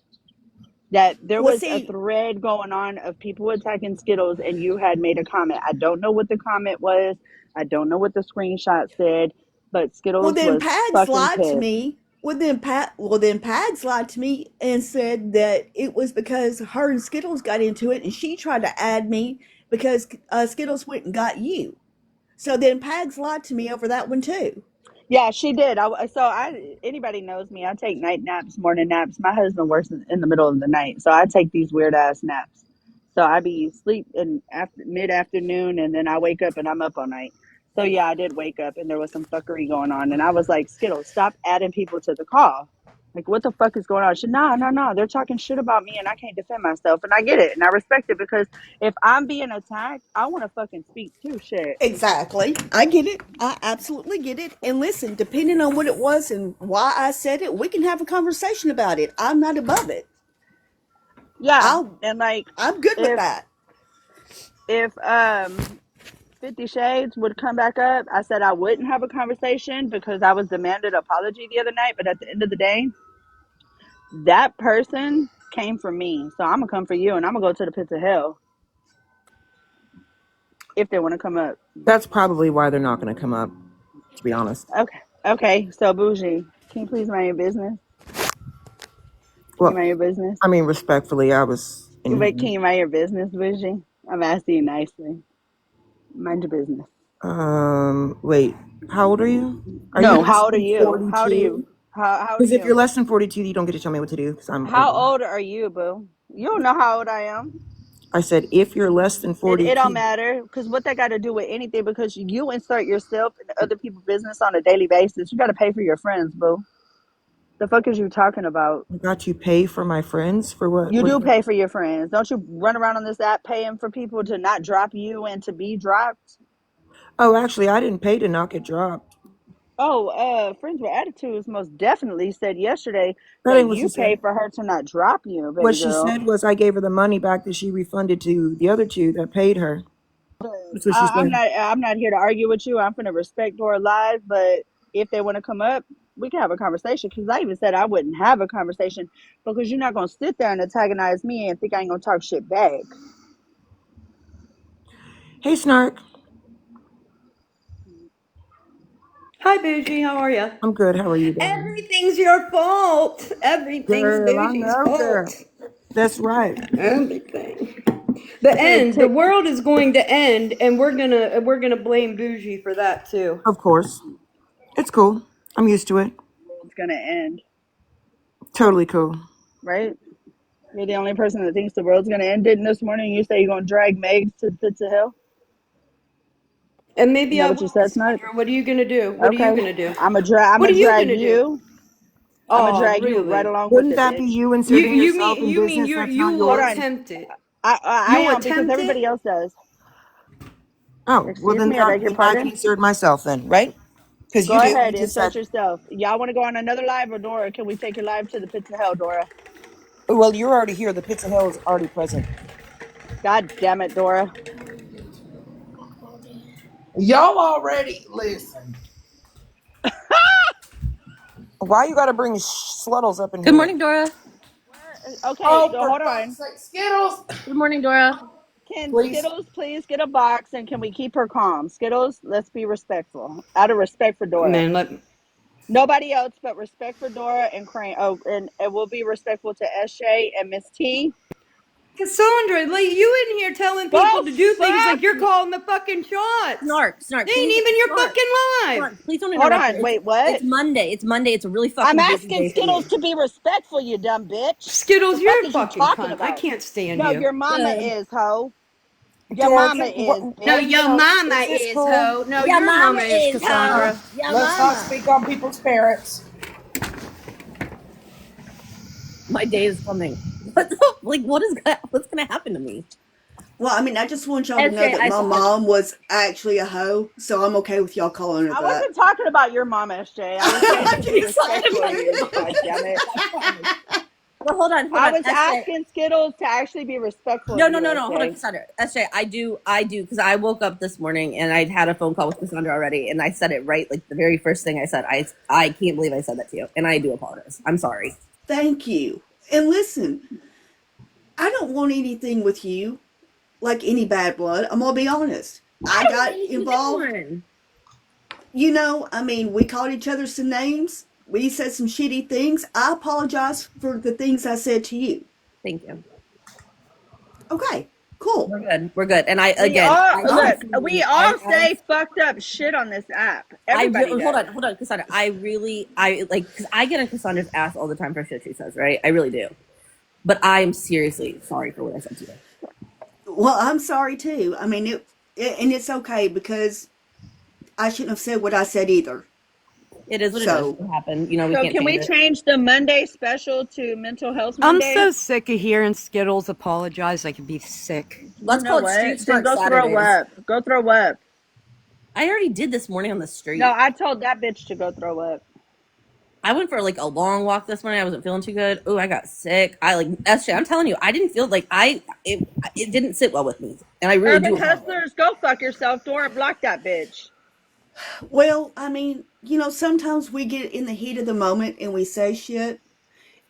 That there Well, was a see, thread going on of people attacking Skittles, and you had made a comment. I don't know what the comment was. I don't know what the screenshot said, but well Skittles then was Pags fucking lied to pissed. me. Well then Pags lied to me and said that it was because her and Skittles got into it, and she tried to add me because Skittles went and got you. So then Pags lied to me over that one too. Yeah, she did. Anybody knows me. I take night naps, morning naps. My husband works in the middle of the night, so I take these weird ass naps. So I be sleep in after mid afternoon, and then I wake up and I'm up all night. So yeah, I did wake up, and there was some fuckery going on, and I was like, Skittles, stop adding people to the call. Like, what the fuck is going on? She, no, no, no. They're talking shit about me, and I can't defend myself, and I get it, and I respect it because if I'm being attacked, I want to fucking speak too. Shit. Exactly. I get it. I absolutely get it. And listen, depending on what it was and why I said it, we can have a conversation about it. I'm not above it. Yeah, I'll and like I'm good with if that. if 50 Shades would come back up, I said I wouldn't have a conversation because I was demanded apology the other night. But at the end of the day, that person came for me. So I'm going to come for you and I'm going to go to the pits of hell if they want to come up. That's probably why they're not gonna come up, to be honest. Okay. Okay. So, Bougie, can you please mind your business? Can you Well, mind your business? I mean, respectfully, I was in Wait, can here. you mind your business, Bougie? I'm asking you nicely. Mind your business. Wait, how old are you? Are you No, less how old are than you? How old are you? 42? How old are Because if you're you? less than 42, you don't get to tell me what to do because I'm How older. old are you, boo? You don't know how old I am. I said, if you're less than It don't 42, matter because what that got to do with anything because you insert yourself in other people's business on a daily basis. You got to pay for your friends, boo. The fuck is you talking about? I got to pay for my friends for what? You What? do pay for your friends. Don't you run around on this app paying for people to not drop you and to be dropped? Oh, actually, I didn't pay to not get dropped. Oh, Friends with Attitudes most definitely said yesterday That that ain't what she you said. paid for her to not drop you, What baby she girl. said was I gave her the money back that she refunded to the other two that paid her. That's what she I'm said. not. I'm not here to argue with you. I'm gonna respect Dora live, but if they want to come up, we can have a conversation. Because I even said I wouldn't have a conversation because you're not gonna sit there and antagonize me and think I ain't gonna talk shit back. Hey, Snark. Hi, Bougie. How are you? I'm good. How are you, darling? Everything's your fault. Everything's Girl, I Bougie's know, girl. fault. That's right. Everything. The Okay, end. The world is going to end, and we're gonna blame Bougie for that too. Of course. It's cool. I'm used to it. world's gonna end, Totally cool. right? You're the only person that thinks the world's gonna end. Didn't this morning you say you're gonna drag Meg to the pits of hell? And Isn't maybe that I what you will, said, Snark? Cassandra. What are you gonna do? What are you Okay, gonna do? I'm What gonna are you drag gonna do? you. I'm gonna Oh, drag you right really? along with Wouldn't it, that be bitch. you You inserting you yourself mean in you mean business you that's you not will Hold yours? on. attempt it? I You'll am because attempt it? everybody else does. Oh, well Excuse then me, I that beg your means I can pardon. insert myself then, right? Because Go you do. You ahead, just said, insert yourself. Y'all want to go on another live or Dora? Can we take your live to the pits of hell, Dora? well, you're already here. The pits of hell is already present. God damn it, Dora. Y'all already listen. Why you got to bring sluddles up in Good here? morning, Dora. Okay, Oh, for hold fuck's on. sake, Skittles! Good morning, Dora. Can Please. Skittles please get a box and can we keep her calm? Skittles, let's be respectful. Out of respect for Dora. Man, Nobody else but respect for Dora and Crane. Oh, and we'll be respectful to SJ and Miss T. Cassandra, like you in here telling Go people to do things fuck. like you're calling the fucking shots. Snark, They ain't please, even your Snark, fucking live. Snark, please don't Hold interrupt her. on. Wait, what? It's Monday. It's Monday. It's a really I'm fucking busy asking day for me. Skittles to be respectful, you dumb bitch. The Skittles, fuck you're a is you fucking talking cunt. I about? can't stand No, you. your mama Good. is, ho. Your Dora, mama can, is, No, bitch. your Dora, mama is this is, cool? ho. No, Your your mama mama is, is, ho. Cassandra. Your Let's not mama. speak on people's parents. My day is coming. What's gonna happen to me? Well, I mean, I just want y'all to know SJ, that I my saw. mom was actually a hoe, so I'm okay with y'all calling her I that. wasn't talking about your mama, SJ. I was saying to I'm be getting so respectful of you. angry. God damn it. I promise. Well, hold I on, was SJ. asking Skittles to actually be respectful No, of no, you, no, no. Hold on, SJ. Cassandra. SJ, I do, because I woke up this morning and I'd had a phone call with Cassandra already, and I said it right, like the very first thing I said. I can't believe I said that to you, and I do apologize. I'm sorry. Thank you. And listen, I don't want anything with you, like any bad blood. I'm gonna be honest. I I don't want got anything with involved. anyone. I mean, we called each other some names. We said some shitty things. I apologize for the things I said to you. Thank you. Okay, cool. We're good. We're good. And I We again, all I Done. look. We sincerely, all say fucked up shit on this app. Everybody does. hold on, Cassandra. I like because I get on Cassandra's ass all the time for shit she says, right? I really do. But I am seriously sorry for what I said to you. Well, I'm sorry too. I mean, and it's okay because I shouldn't have said what I said either. It is what it is. So, It happened. You know, we So can't can change we it. change the Monday special to Mental Health I'm Monday? so sick of hearing Skittles apologize. I could be sick. You Let's know call it Street what? Then Smart go throw Saturdays. up. Go throw up. I already did this morning on the No, street. I told that bitch to go throw up. I went for like a long walk this morning. I wasn't feeling too good. Oh, I got sick. I like SJ. I'm telling you, I didn't feel like it didn't sit well with me, and I really Urban do apologize. Hustlers, go fuck yourself. Dora, block that bitch. well, I mean, sometimes we get in the heat of the moment and we say shit.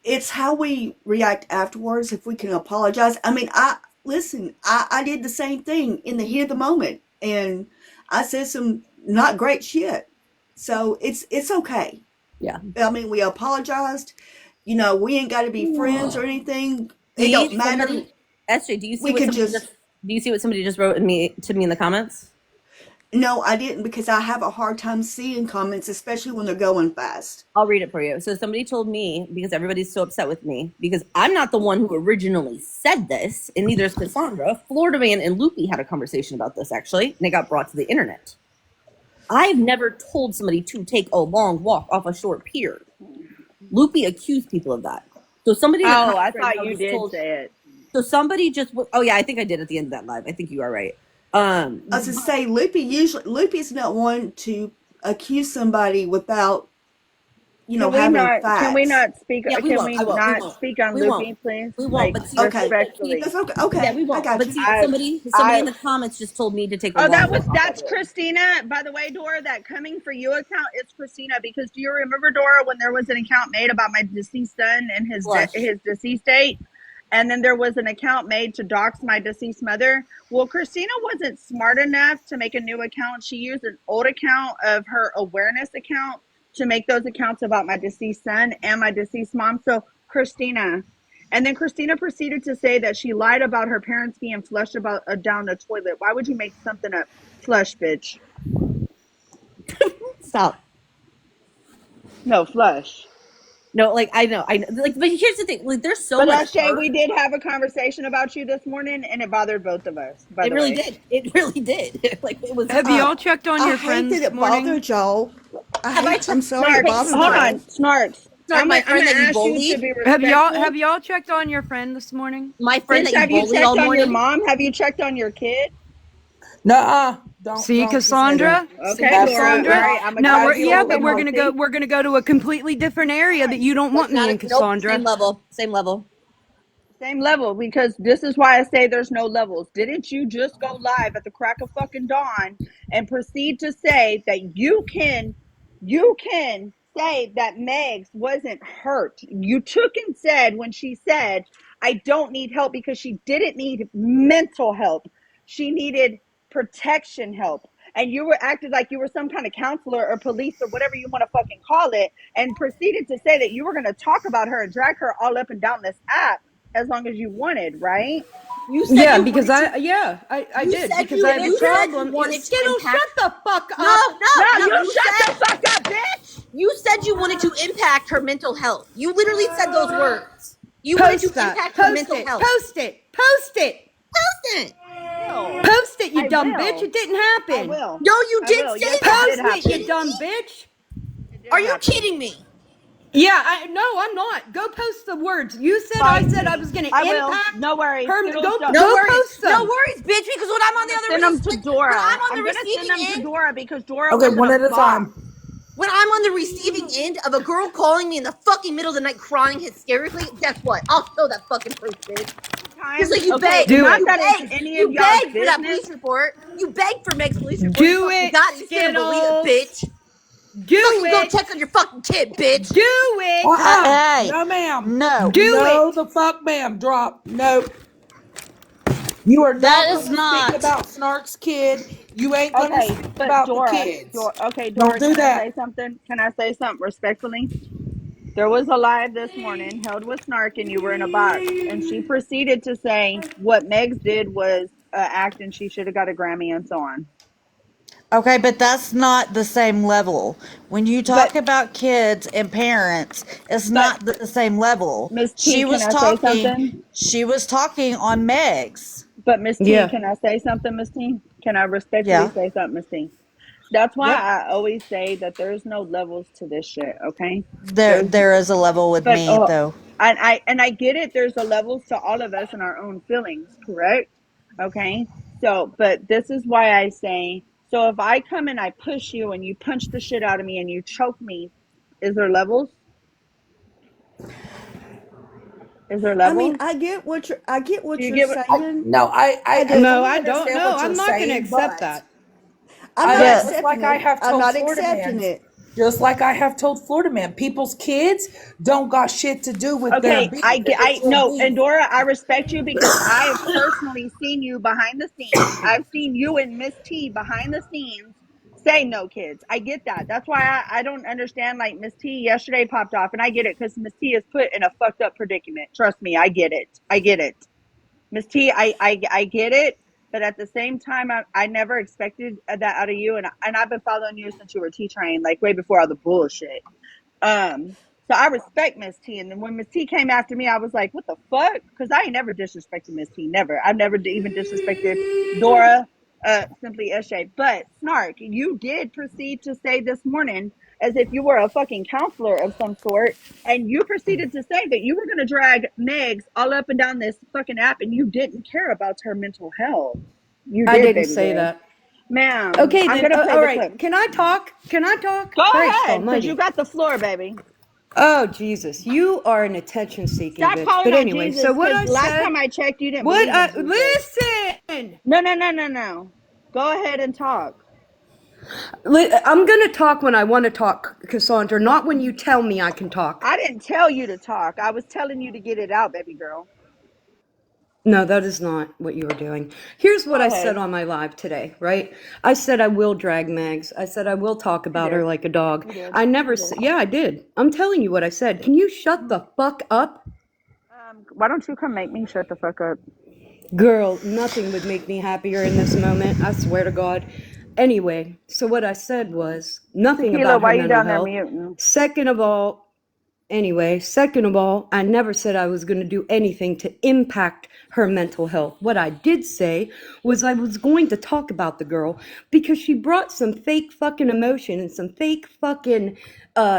It's how we react afterwards if we can apologize. I mean, I did the same thing in the heat of the moment and I said some not great shit. So it's okay. Yeah. I mean, we apologized. We ain't got to be friends or anything. It don't See matter. somebody, SJ. Do you see We what could somebody just just? Do you see what somebody just wrote to me in the comments? No, I didn't because I have a hard time seeing comments, especially when they're going fast. I'll read it for you. So somebody told me because everybody's so upset with me because I'm not the one who originally said this, and neither is Cassandra. Florida Man and Loopy had a conversation about this actually, and it got brought to the internet. I've never told somebody to take a long walk off a short pier. Loopy accused people of that. So somebody in the Oh, I comments right thought now you just did told. say it. So somebody just. Oh yeah, I think I did at the end of that live. I think you are right. As I say, Loopy's not one to accuse somebody without, having Can we facts. not speak? Yeah, we Can won't. we I won't. We not won't. speak on We won't. Loopy, please? We won't. Like But see, Okay, see, that's respectfully. okay. yeah, Okay, we I won't. got But you. see, I somebody I in the comments just told me to take a Oh, long walk off that's of it. Christina. By the way, Dora, that coming for you account is Christina, because do you remember, Dora, when there was an account made about my deceased son and Flush. his deceased date, and then there was an account made to dox my deceased mother? Well, Christina wasn't smart enough to make a new account. She used an old account of her awareness account to make those accounts about my deceased son and my deceased mom. So Christina, and then Christina proceeded to say that she lied about her parents being flushed about down the toilet. Why would you make something up? Flush, bitch. Stop. No, flush. No, like I know. Like, but here's the thing. Like, there's so But much Shay, hurt. we did have a conversation about you this morning, and it bothered both of us. By It the really way, did. It really did. Like it was. Have you all checked on I your hate friend that this it morning? bothered y'all. Have I I'm checked? sorry it Snarks, Hey, bothered hold Snark. y'all. on, Snarks. Snark, my I'm friend gonna that you ask you to bullied. be Have y'all respectful. have y'all checked on your friend this morning? My friend Bitch, that you have you bullied all checked on your morning. mom? Have you checked on your kid? Nuh-uh. See, Don't, Cassandra. Cassandra? See, Okay, Dora. All Cassandra? right, Absolutely I'm gonna Now keep we're you yeah, but open, not. Horsey. we're gonna go to a completely different area that you don't That's want me not in, a nope. Same Cassandra. level. Same level. Same level, because this is why I say there's no levels. Didn't you just go live at the crack of fucking dawn and proceed to say that you can say that Megs wasn't hurt? You took and said, when she said, I don't need help, because she didn't need mental help. She needed protection help. And you were acted like you were some kind of counselor or police or whatever you want to fucking call it, and proceeded to say that you were going to talk about her and drag her all up and down this app as long as you wanted, right? You said Yeah, you because wanted to. I You did said because I have a you said you problem. wanted to Skittle, shut impact. the fuck No, up. No, no, no. you You shut the said fuck up, bitch. you said you wanted to impact her mental health. You literally said those words. You wanted to Post that. impact her Post mental it. health. Post it. Post it. Listen. Will. Post it, you I dumb bitch. will. It didn't I happen. will. No, you I did will. say Yes, it that. did Post Are you it, you happen. kidding dumb me? bitch. It did Are you happen. kidding me? Yeah, no, I'm not. Go post the words. You said I Fine. said I was gonna I will. impact No worries. her. Skittles, don't. No Go worries. post No them. worries, bitch, because when I'm I'm on the gonna other send them to when Dora. I'm on I'm the gonna send receiving them to end, Dora because Dora Okay, wasn't one a at a bot. time. when I'm on the receiving end of a girl calling me in the fucking middle of the night crying hysterically, guess what? I'll show that fucking proof, bitch. Just Times. like you Okay, begged. Do not it. You that it's begged. any of You y'all's begged for that business. police report. You begged for Meg's police report. You Do fucking it, got it. You still didn't believe it, Skittles. bitch. Do Fucking go it. check on your fucking kid, bitch. Do it. Hey, No, ma'am. no, Do No, it. the fuck, ma'am. Drop. Nope. You are that not is going to speak not. about Snark's kid. You ain't going to Okay, speak but about the Dora, kids. okay, Don't Dora, do can I that. say something? Can I say something respectfully? There was a live this morning held with Snark, and you were in a box, and she proceeded to say what Megs did was act, and she should have got a Grammy and so on. Okay, but that's not the same level. When you But talk about kids and parents, it's but not the same level. Miss T, can I say something? She was talking on Meg's. But Miss T, Yeah. can I say something, Miss T? Can I respectfully Yeah. say something, Miss T? That's why Yep. I always say that there's no levels to this shit. Okay, there's There is a level with but me though. I get it. There's a levels to all of us and our own feelings, correct? Okay, so but this is why I say, so if I come and I push you and you punch the shit out of me and you choke me, is there levels? Is there I mean, levels? I get Do what you you're get what? saying. No, I I do. No, fully I don't. understand No, what you're I'm not going to saying, accept but that. I'm not just like accepting I it. have I'm told not Florida accepting man, it. just like I have told Florida man, people's kids don't got shit to do with their Okay, beef I and get. it's I your no, beef. and Dora, I respect you because I have personally seen you behind the scenes. I've seen you and Miss T behind the scenes say no kids. I get that. That's why I don't understand. Like Miss T yesterday popped off, and I get it because Miss T is put in a fucked up predicament. Trust me, I get it. I get it. Miss T, I get it. But at the same time, I never expected that out of you, and I've been following you since you were T trained, like way before all the bullshit. Um, so I respect Miss T. And then when Miss T came after me, I was like, what the fuck? Because I ain't never disrespected Miss T. Never. I've never even disrespected Dora, simply SJ. But Snark, you did proceed to say this morning as if you were a fucking counselor of some sort. And you proceeded to say that you were going to drag Megs all up and down this fucking app and you didn't care about her mental health. You I did, didn't baby say girl. that. Ma'am, Okay, I'm then. gonna play All the right. clip. Can I talk? Can I talk? Go Christ ahead, because you almighty. got the floor, baby. Oh, Jesus. You are an attention seeking Stop bitch. calling But on anyway, so Jesus, what because I last said, time I checked, you didn't believe in Jesus. listen. No. Go ahead and talk. I'm going to talk when I want to talk, Cassandra, not when you tell me I can talk. I didn't tell you to talk. I was telling you to get it out, baby girl. No, that is not what you were doing. Here's what Go I said ahead. on my live today, right? I said I will drag Megs. I said I will talk You about her did. like a dog. You did. I never You did. said, yeah, I did. I'm telling you what I said. Can you shut the fuck up? Why don't you come make me shut the fuck up? Girl, nothing would make me happier in this moment. I swear to God. Anyway, so what I said was nothing Tequila, about her why you mental down there health. muting? Second of all, I never said I was going to do anything to impact her mental health. What I did say was I was going to talk about the girl because she brought some fake fucking emotion and some fake fucking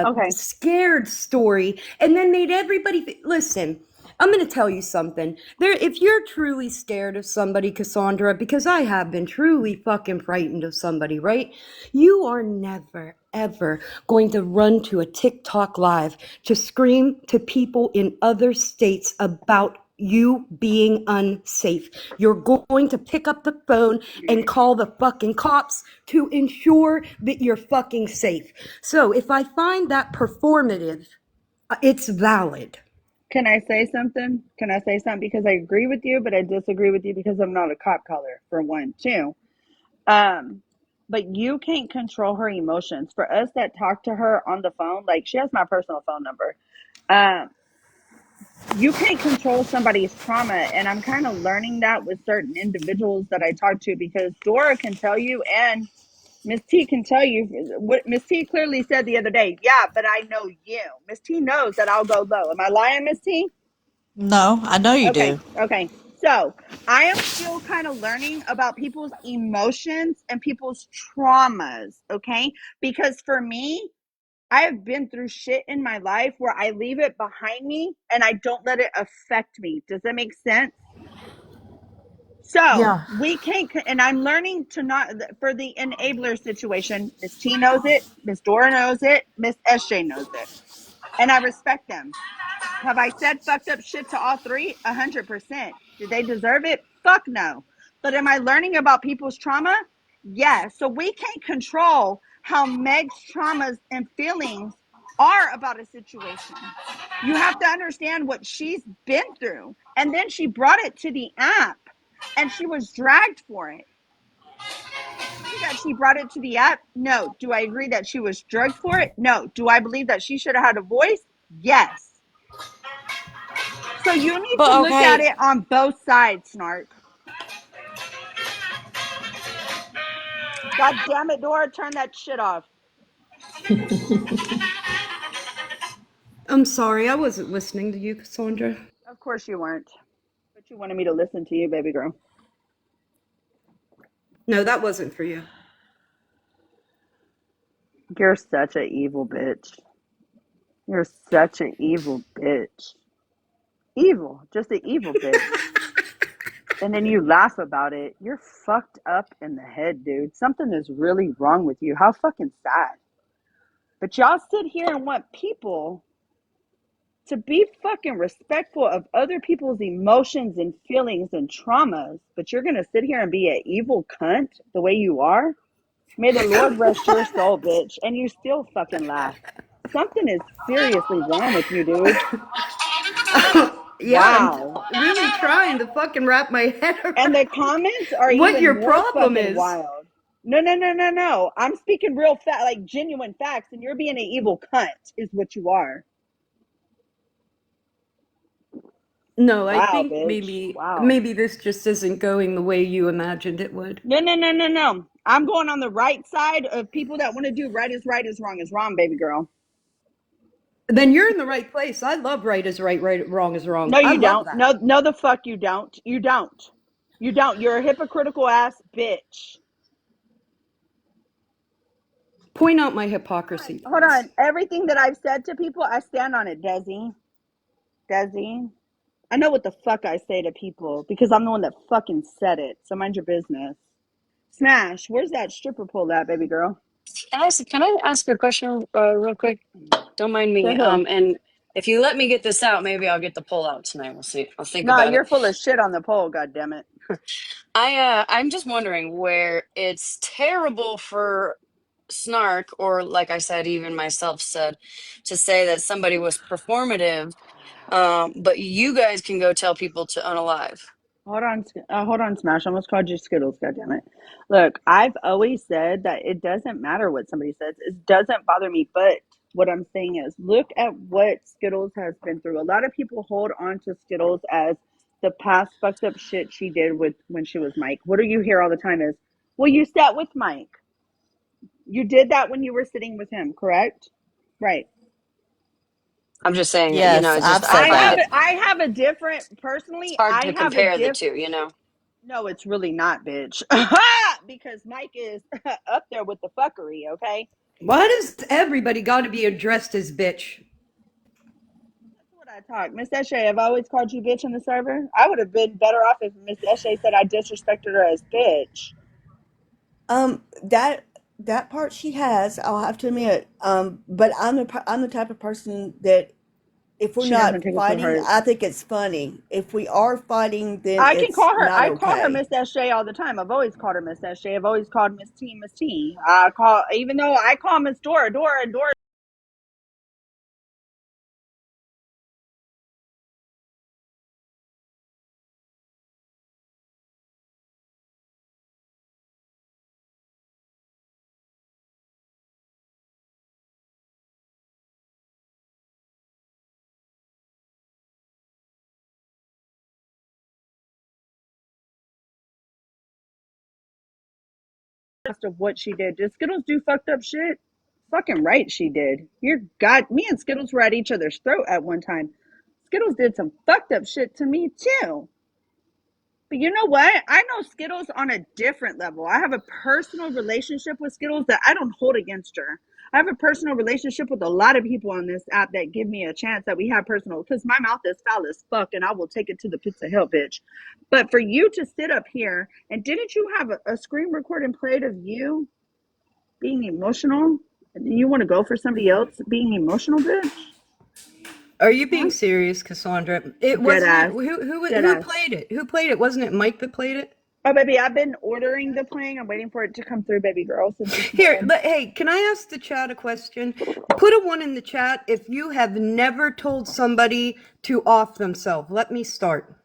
Okay. scared story and then made everybody listen. I'm going to tell you something. If you're truly scared of somebody, Cassandra, because I have been truly fucking frightened of somebody, right? You are never, ever going to run to a TikTok live to scream to people in other states about you being unsafe. You're going to pick up the phone and call the fucking cops to ensure that you're fucking safe. So if I find that performative, it's valid. Can I say something? Can I say something? Because I agree with you, but I disagree with you because I'm not a cop caller, for one. Two, um, but you can't control her emotions. For us that talk to her on the phone, like she has my personal phone number. Um, you can't control somebody's trauma. And I'm kind of learning that with certain individuals that I talk to because Dora can tell you and Miss T can tell you what Miss T clearly said the other day. Yeah, but I know you. Miss T knows that I'll go low. Am I lying, Miss T? No, I know you Okay, do. okay. So I am still kind of learning about people's emotions and people's traumas, okay? Because for me, I have been through shit in my life where I leave it behind me and I don't let it affect me. Does that make sense? So Yeah. we can't, and I'm learning to not, for the enabler situation, Miss T knows it, Miss Dora knows it, Miss SJ knows it, and I respect them. Have I said fucked up shit to all three? 100%. Did they deserve it? Fuck no. But am I learning about people's trauma? Yes. So we can't control how Meg's traumas and feelings are about a situation. You have to understand what she's been through. And then she brought it to the app and she was dragged for it. Do I agree that she brought it to the app? No. Do I agree that she was drugged for it? No. Do I believe that she should have had a voice? Yes. So you need to But look at okay, it on both sides, Snark. God damn it, Dora, turn that shit off. I'm sorry, I wasn't listening to you, Cassandra. Of course you weren't. But you wanted me to listen to you, baby girl. No, that wasn't for you. You're such an evil bitch. You're such an evil bitch. Evil. Just an evil bitch. And then you laugh about it. You're fucked up in the head, dude. Something is really wrong with you. How fucking sad. But y'all sit here and want people to be fucking respectful of other people's emotions and feelings and traumas, but you're gonna sit here and be an evil cunt the way you are? May the Lord rest your soul, bitch. And you still fucking laugh. Something is seriously wrong with you, dude. Yeah, I'm Wow. really trying to fucking wrap my head And the around comments are what even your more problem fucking is. wild. No. I'm speaking real fat, like genuine facts, and you're being an evil cunt, is what you are. No, I Wow, think bitch. maybe Wow. maybe this just isn't going the way you imagined it would. No. I'm going on the right side of people that want to do right is wrong, baby girl. Then you're in the right place. I love right is right, wrong is wrong. No, I you love don't. that. No, the fuck you don't. You don't. You don't. You're a hypocritical ass bitch. Point out my hypocrisy, Hold please. on. Everything that I've said to people, I stand on it, Desi. Desi. I know what the fuck I say to people because I'm the one that fucking said it. So mind your business. Smash, where's that stripper pole at, baby girl? Can I ask a question real quick? Don't mind To me. who? And if you let me get this out, maybe I'll get the poll out tonight. We'll see. I'll think Nah, about it. you're full of shit on the pole, goddammit. I'm just wondering where it's terrible for Snark, or like I said, even myself said, to say that somebody was performative, but you guys can go tell people to unalive. Hold on, Smash. I almost called you Skittles. Goddammit. Look, I've always said that it doesn't matter what somebody says. It doesn't bother me. But what I'm saying is, look at what Skittles has been through. A lot of people hold on to Skittles as the past fucked up shit she did with when she was Mike. What do you hear all the time is, well, you sat with Mike. You did that when you were sitting with him, correct? Right. I'm just saying, Yes, it's I've just I said find it that. I have a different it's personally. hard I to have a compare the diff. two. No, it's really not, bitch. Because Mike is up there with the fuckery. Okay. Why does everybody got to be addressed as bitch? That's what I talk. Miss Eshe, I've always called you bitch on the server. I would have been better off if Miss Eshe said I disrespected her as bitch. That part she has, I'll have to admit. But I'm the type of person that if we're She doesn't not take it to fighting, heart. I think it's funny. If we are fighting, then I can it's call her. not I call her okay. Miss Eshe all the time. I've always called her Miss Eshe. I've always called Miss T Miss T. I call even though I call Miss Dora Dora and Dora. Of what she did. Did Skittles do fucked up shit? Fucking right she did. You're God. Me and Skittles were at each other's throat at one time. Skittles did some fucked up shit to me too. But you know what? I know Skittles on a different level. I have a personal relationship with Skittles that I don't hold against her. I have a personal relationship with a lot of people on this app that give me a chance that we have personal because my mouth is foul as fuck and I will take it to the pits of hell, bitch. But for you to sit up here and didn't you have a screen recording played of you being emotional? And you want to go for somebody else being emotional, bitch? Are you being Huh? serious, Cassandra? It Dead wasn't it. ass. Dead Who ass. played it? Who played it? Wasn't it Mike that played it? Oh, baby, I've been ordering the playing. I'm waiting for it to come through, baby girl, since this Here, morning. but hey, can I ask the chat a question? Put a one in the chat if you have never told somebody to off themselves. Let me start.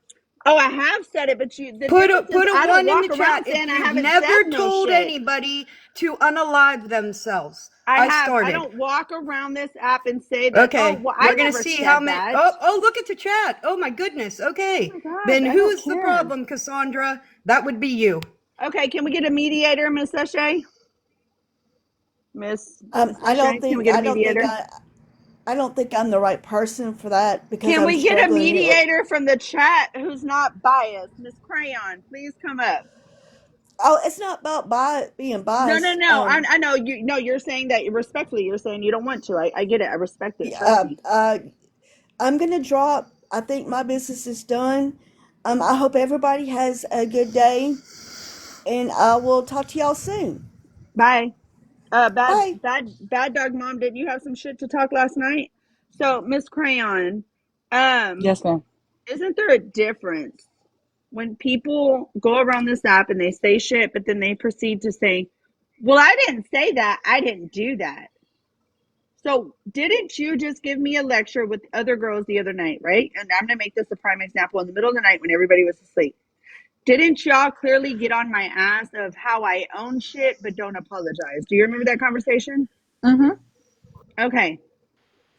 Oh, I have said it, but the Put a difference is put a I don't one in the walk chat around if saying I you've haven't said never no told shit. anybody to unalive themselves. I I have. I started. don't walk around this app and say that, oh, Okay, well, I we're gonna never see how said many. that. Oh, look at the chat. Oh my goodness. Oh Okay, my God, then I who don't is the care. problem, Cassandra? That would be you. Okay, can we get a mediator, Miss Seshay? Miss I don't Seshay, can we think get a I don't think mediator? I don't think I'm the right person for that because Can I'm we get a struggling with. mediator from the chat who's not biased? Miss Crayon, please come up. Oh, it's not about being No, no, biased. no. I know you. No, you're saying that respectfully. You're saying you don't want to. I get it. I respect it. Yeah, Trust me. I'm gonna drop. I think my business is done. I hope everybody has a good day, and I will talk to y'all soon. Bye. Bye. Bad dog mom. Didn't you have some shit to talk last night? So, Miss Crayon, Yes, ma'am. isn't there a difference when people go around this app and they say shit, but then they proceed to say, "Well, I didn't say that. I didn't do that." So, didn't you just give me a lecture with other girls the other night, right? And I'm gonna make this a prime example in the middle of the night when everybody was asleep. Didn't y'all clearly get on my ass of how I own shit but don't apologize? Do you remember that conversation? Mm-hmm. Okay.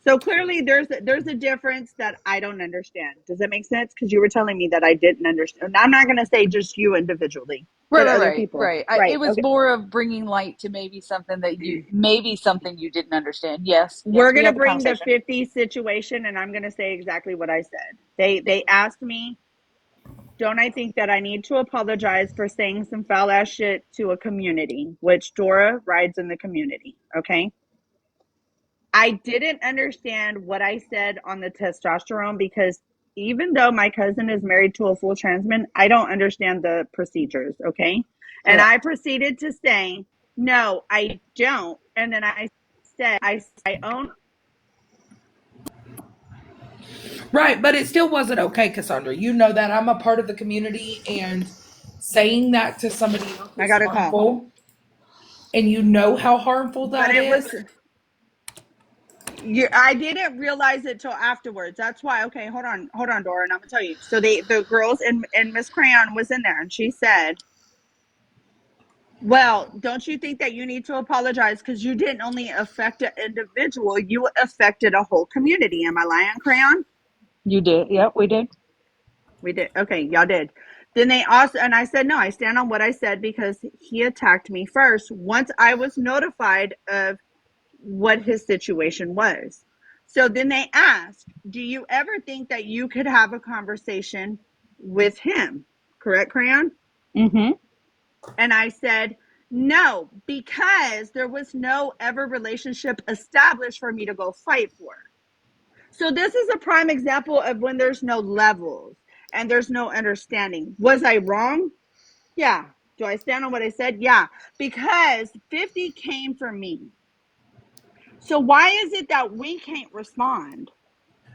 So clearly there's a difference that I don't understand. Does that make sense? Because you were telling me that I didn't understand. I'm not going to say just you individually, Right, but right, other right, people. right. It Right. was Okay. more of bringing light to maybe something you didn't understand. Yes, yes, We're we going to had the bring the conversation. 50 situation and I'm going to say exactly what I said. They asked me, don't I think that I need to apologize for saying some foul ass shit to a community, which Dora rides in the community. Okay. I didn't understand what I said on the testosterone because even though my cousin is married to a full trans man, I don't understand the procedures, okay? And Correct. I proceeded to say, no, I don't. And then I said, I own. Right, but it still wasn't okay, Cassandra. You know that I'm a part of the community, and saying that to somebody else I is got a call. harmful, and you know how harmful But that it is. was, I didn't realize it till afterwards. That's why. Okay, hold on, Dora, and I'm gonna tell you. So the girls and Miss Crayon was in there, and she said, well, don't you think that you need to apologize because you didn't only affect an individual, you affected a whole community? Am I lying, Crayon? You did. Yep, we did. We did. Okay, y'all did. Then they also, and I said, no, I stand on what I said because he attacked me first once I was notified of what his situation was. So then they asked, do you ever think that you could have a conversation with him? Correct, Crayon? Mm-hmm. And I said, no, because there was no ever relationship established for me to go fight for. So this is a prime example of when there's no levels and there's no understanding. Was I wrong? Yeah. Do I stand on what I said? Yeah. Because 50 came for me. So why is it that we can't respond?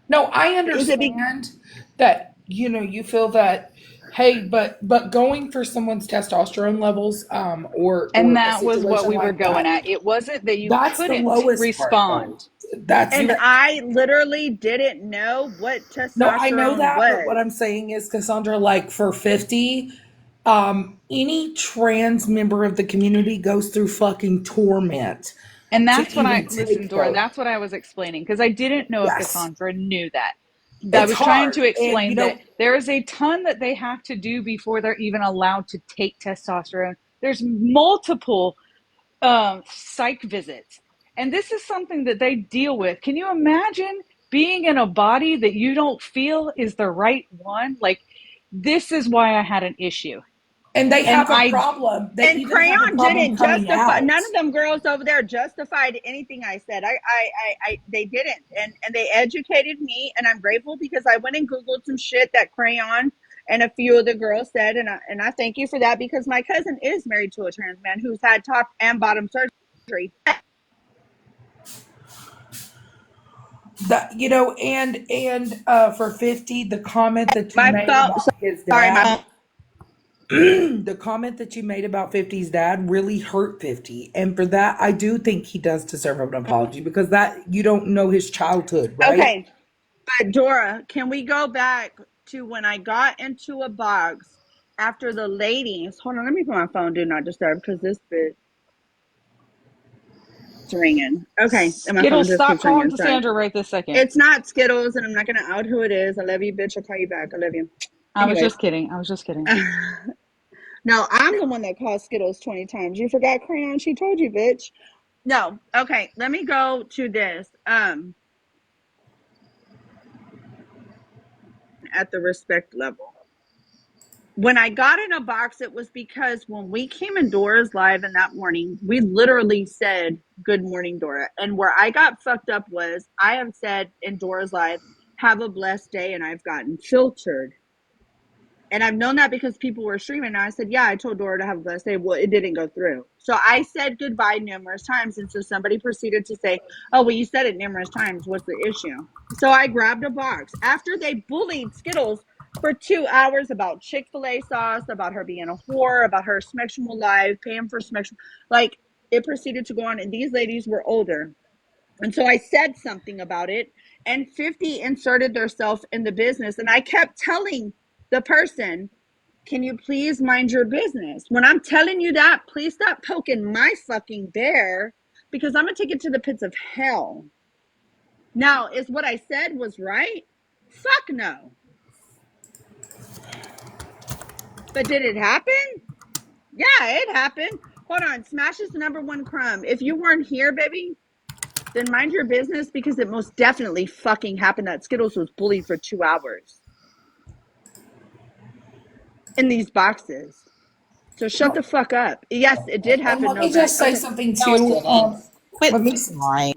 No, I Is it be- understand that you feel that, hey, but going for someone's testosterone levels, And or a that was what situation we were like going that, at. It wasn't that you that's the couldn't lowest part, though. respond. That's and You that. I literally didn't know what No, I know testosterone that, but what was. I'm saying is, Cassandra, like for 50, any trans member of the community goes through fucking torment And to that's what I even listen, take Dora. those. That's what I was explaining because I didn't know if Yes, Cassandra knew that. I it's was trying hard, to and explain that there is a ton that they have to do before they're even allowed to take testosterone. There's multiple psych visits, and this is something that they deal with. Can you imagine being in a body that you don't feel is the right one? Like, this is why I had an issue, they and have a I problem. They And even have a Crayon problem didn't coming justify. None out. of them girls over there justified anything I said. They didn't, and they educated me, and I'm grateful because I went and googled some shit that Crayon and a few of the girls said, and I thank you for that because my cousin is married to a trans man who's had top and bottom surgery. That for 50, the comment that you My made phone. about his Sorry, dad, my. the comment that you made about 50's dad really hurt 50, and for that I do think he does deserve an apology, because that you don't know his childhood, right? Okay, but Dora, can we go back to when I got into a box after the ladies? Hold on, let me put my phone do not disturb because this bitch ringing. Okay, and my phone Skittles, just stop keeps calling ringing. Sorry. Cassandra right this second. It's not Skittles, and I'm not gonna out who it is. I love you, bitch. I'll call you back. I love you. I was Anyways, just kidding. I was just kidding. no, I'm the one that called Skittles 20 times. You forgot, Crayon? She told you, bitch. No, okay. Let me go to this. At the respect level. When I got in a box, it was because when we came in Dora's live in that morning, we literally said, "Good morning, Dora." And where I got fucked up was I have said in Dora's live, "Have a blessed day," and I've gotten filtered. And I've known that because people were streaming. And I said, yeah, I told Dora to have a blessed day. Well, it didn't go through. So I said goodbye numerous times. And so somebody proceeded to say, oh, well, you said it numerous times. What's the issue? So I grabbed a box after they bullied Skittles for 2 hours about Chick-fil-A sauce, about her being a whore, about her Smexual live, paying for Smexual. Like, it proceeded to go on. And these ladies were older. And so I said something about it, and 50 inserted themselves in the business. And I kept telling the person, can you please mind your business? When I'm telling you that, please stop poking my fucking bear because I'm going to take it to the pits of hell. Now, is what I said was right? Fuck no. But did it happen? Yeah, it happened. Hold on. Smash is the number one crumb. If you weren't here, baby, then mind your business because it most definitely fucking happened that Skittles was bullied for 2 hours in these boxes. So shut the fuck up. Yes, it did And happen. let No, me but just say okay. something No, it too. didn't. Quit Let me lying.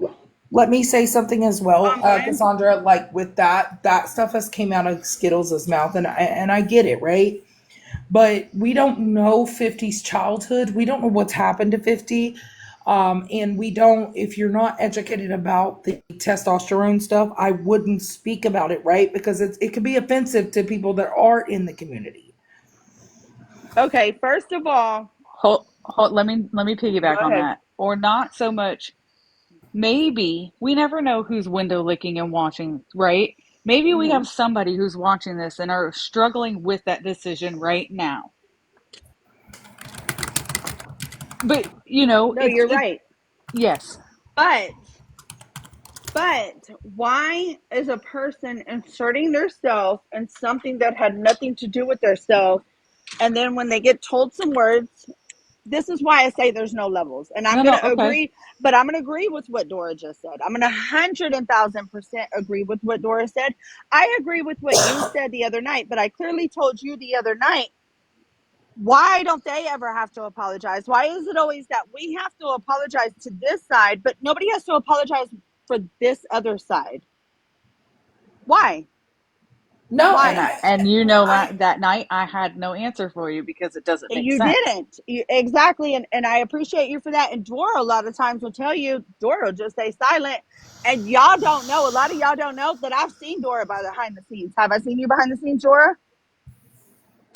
Let me say something as well, Online. Cassandra. Like with that stuff has came out of Skittles' mouth, and I get it, right? But we don't know 50's childhood. We don't know what's happened to 50. And we don't, if you're not educated about the testosterone stuff, I wouldn't speak about it, right? Because it can be offensive to people that are in the community. Okay, first of all, Let me go piggyback on ahead. that. Or not so much. Maybe we never know who's window licking and watching, right? Maybe we Hmm. have somebody who's watching this and are struggling with that decision right now. But No, it's you're right. yes. But why is a person inserting themselves in something that had nothing to do with themselves, and then when they get told some words, this is why I say there's no levels. And I'm No, going no, to okay. agree, but I'm going to agree with what Dora just said. I'm going to 100,000% agree with what Dora said. I agree with what you said the other night, but I clearly told you the other night, why don't they ever have to apologize? Why is it always that we have to apologize to this side, but nobody has to apologize for this other side? Why? No, And Why? that night I had no answer for you because it doesn't make You sense. didn't. Exactly. And I appreciate you for that. And Dora, a lot of times, will tell you, Dora will just stay silent. And y'all don't know, a lot of y'all don't know that I've seen Dora behind the scenes. Have I seen you behind the scenes, Dora?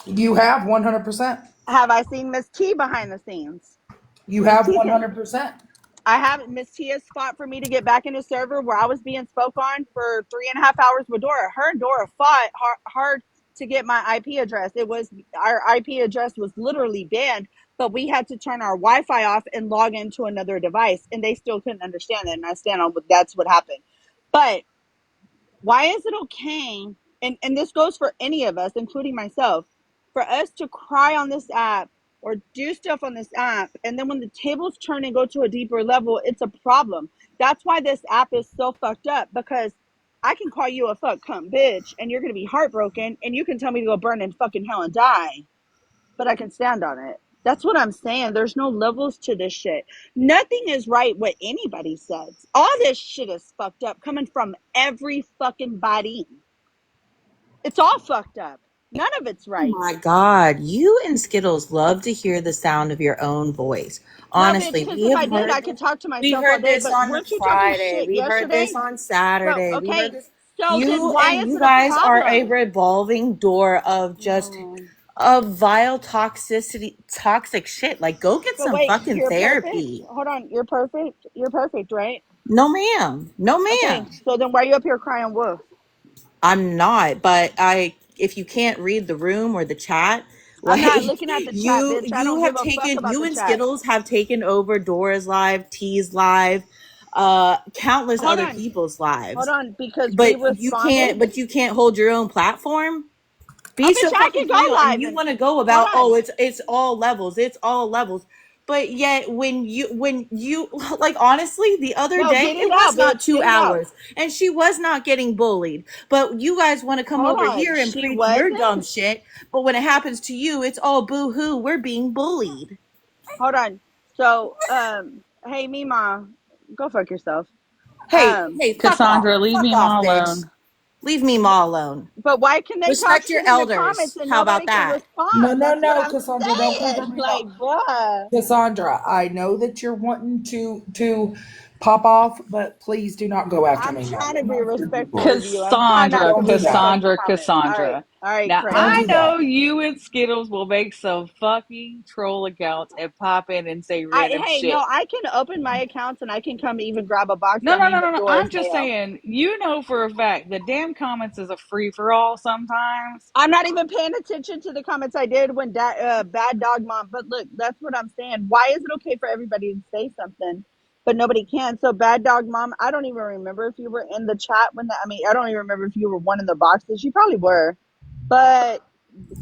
you have 100%. Have I seen Miss T behind the scenes? You Miss have T can. 100%. I haven't. Miss Tia's fought for me to get back in the server where I was being spoke on for 3.5 hours with Dora. Her and Dora fought hard to get my IP address. It was our IP address was literally banned, but we had to turn our Wi-Fi off and log into another device, and they still couldn't understand it. And I stand on that's what happened. But why is it okay, and this goes for any of us, including myself, for us to cry on this app or do stuff on this app, and then when the tables turn and go to a deeper level, it's a problem. That's why this app is so fucked up, because I can call you a fuck cunt bitch and you're gonna be heartbroken, and you can tell me to go burn in fucking hell and die, but I can stand on it. That's what I'm saying. There's no levels to this shit. Nothing is right what anybody says. All this shit is fucked up coming from every fucking body. It's all fucked up. None of it's Oh right. my God. You and Skittles love to hear the sound of your own voice. No, bitch, Honestly, because if I did, I could talk to we myself all heard day. this But on weren't you talking Friday. shit We heard this yesterday? on Bro, Saturday. We heard okay. this. So then You why and is you it a guys are a problem? revolving door of just of vile toxicity, toxic shit. Like, go get But some wait, fucking you're perfect. therapy. Hold on, you're perfect. You're perfect, right? No, ma'am. No, Okay, ma'am. so then why are you up here crying wolf? I'm not, but if you can't read the room or the chat, I'm not like looking at the chat, bitch. I don't give a fuck about you the and chat. Skittles have taken over Dora's live, T's live, countless Hold other on, people's hold lives. on, because we responded. But you can't hold your own platform. Oh, Be bitch, so I fucking can for go real. And live you and want to go hold about, on. oh, it's all levels. It's all levels. But yet when you like, honestly, the other No, day get it it was out, not bitch. two Get it out. hours and she was not getting bullied. But you guys want to come Hold over on. here and She preach your dumb wasn't. shit. But when it happens to you, it's all boo hoo. We're being bullied. Hold on. So, hey, Mima, go fuck yourself. Um, Hey, Cassandra, leave fuck me off, ma bitch. alone. Leave me ma alone. but why can they talk Respect your shit in the comments elders. and How about nobody can that? No, respond? no, That's what no, I'm Cassandra, don't come for saying. me. Like, bruh. Cassandra, I know that you're wanting to pop off, but please do not go after I'm me, trying to ma'am. be respectful of you. I'm trying not Cassandra, to Don't do read your that. fucking Cassandra, comments. Cassandra. All right, Now Don't I do crazy. that. know you and Skittles will make some fucking troll accounts and pop in and say random Hey, no, shit. I can open my accounts and I can come even grab a box. No, I no, mean, no, no, with no. Dora's I'm just mail. saying, you know for a fact the damn comments is a free for all sometimes. I'm not even paying attention to the comments I did when Bad Dog Mom. But look, that's what I'm saying. Why is it okay for everybody to say something, but nobody can? So Bad Dog Mom, I don't even remember if you were in the chat when that. I mean, I don't even remember if you were one of the boxes. You probably were, but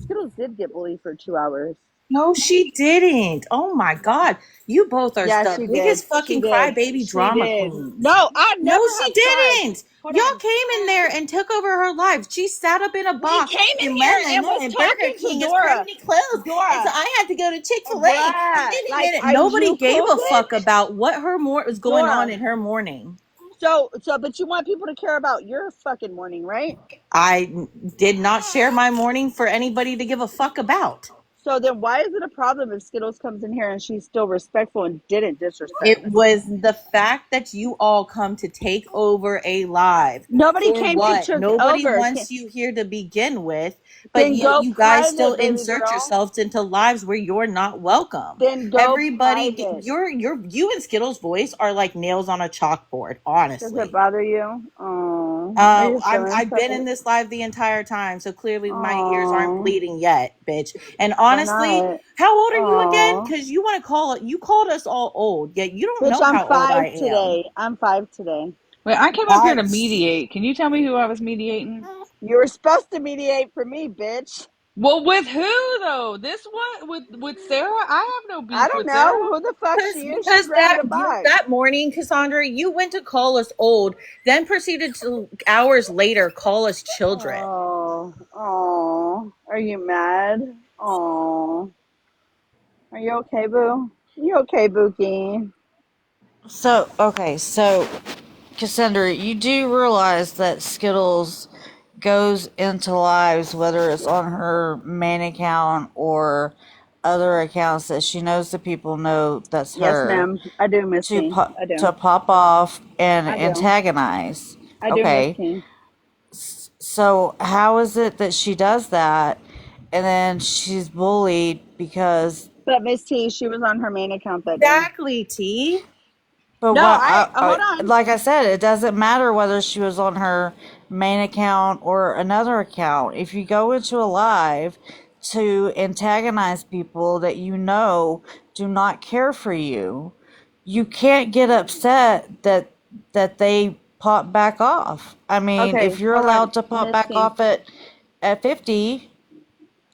Skittles did get bullied for 2 hours. No, she didn't. Oh my God. You both are Yeah, the she did. biggest She fucking did. crybaby She drama did. queens. No, I No, never she have cried. didn't. Hold Y'all on. came in there and took over her life. She sat up in a We box came in and here then and was and Burger talking to King is Dora. permanently closed. And so Dora, I had to go to Chick-fil-A. bruh, like, Nobody you gave cool, a fuck bitch? about what her was going on Dora, in her morning. But you want people to care about your fucking morning, right? I did not share my morning for anybody to give a fuck about. So then why is it a problem if Skittles comes in here and she's still respectful and didn't disrespect? It was the fact that you all come to take over a live. Nobody For came to what? took Nobody over. wants you here to begin with, but Then yet go you guys still private, baby insert girl. yourselves into lives where you're not welcome. Then go Everybody, private. you and Skittles' voice are like nails on a chalkboard, Does it honestly. bother you? Oh, are you feeling I've been in something? this live the entire time, so clearly my ears aren't Oh, bleeding yet, bitch. And they're honestly, not. how old are you again? Oh, Because you want to call it, you called us all old, yet you don't bitch, know I'm how old I 5 am. today. I'm 5 today. Wait, I came up here to That's mediate. Can you tell me who I was mediating? You were supposed to mediate for me, bitch. Well, with who though? This one with Sarah? I have no I beef don't with Sarah. know who the fuck she is. She because grabbed a box. that morning, Cassandra, you went to call us old, then proceeded to hours later call us children. Oh, are you mad? Oh, are you okay, boo? You okay, Bookie? So, okay, so Cassandra, you do realize that Skittles goes into lives, whether it's on her main account or other accounts that she knows the people know that's Yes, her, ma'am. I do, Miss to King. I do. to pop off and I do. antagonize. I do, Miss Okay, King. so how is it that she does that, and then she's bullied because But Miss T, she was on her main account that day. Exactly, T. But No, what? hold on. Like I said, it doesn't matter whether she was on her main account or another account. If you go into a live to antagonize people that you know do not care for you, you can't get upset that they pop back off. I mean, Okay, if you're hold on, allowed to pop Miss back King. off at 50,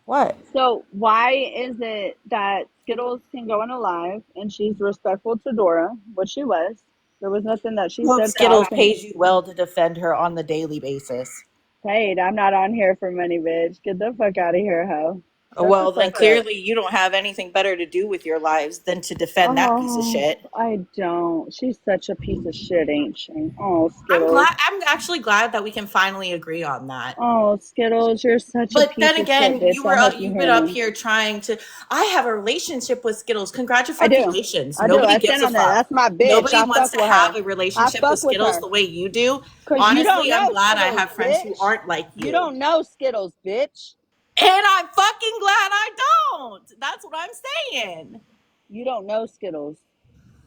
what? So why is it that Skittles can go on a live and she's respectful to Dora, which she was? There was nothing that she Hope said foul. Skittles pays you well to defend her on the daily basis. Paid. I'm not on here for money, bitch. Get the fuck out of here, ho. Shut the Well, then fuck up. clearly you don't have anything better to do with your lives than to defend that piece of Oh, shit. I don't. She's such a piece of shit, ain't she? Oh, Skittles. I'm actually glad that we can finally agree on that. Oh, Skittles, you're such a But piece then of shit, again, bitch. I hope you you've hear been up me. here trying to. I have a relationship with Skittles. I do. Congratulations. I do. Nobody I gives stand a on that. fuck. That's my bitch. Nobody I wants fuck to with have her. a I relationship with fuck with Skittles her. the way you do. Cause you don't Honestly, I'm know glad I Skittles, have friends who bitch. aren't like You you. don't know Skittles, bitch. And I'm fucking glad I don't. That's what I'm saying. You don't know Skittles.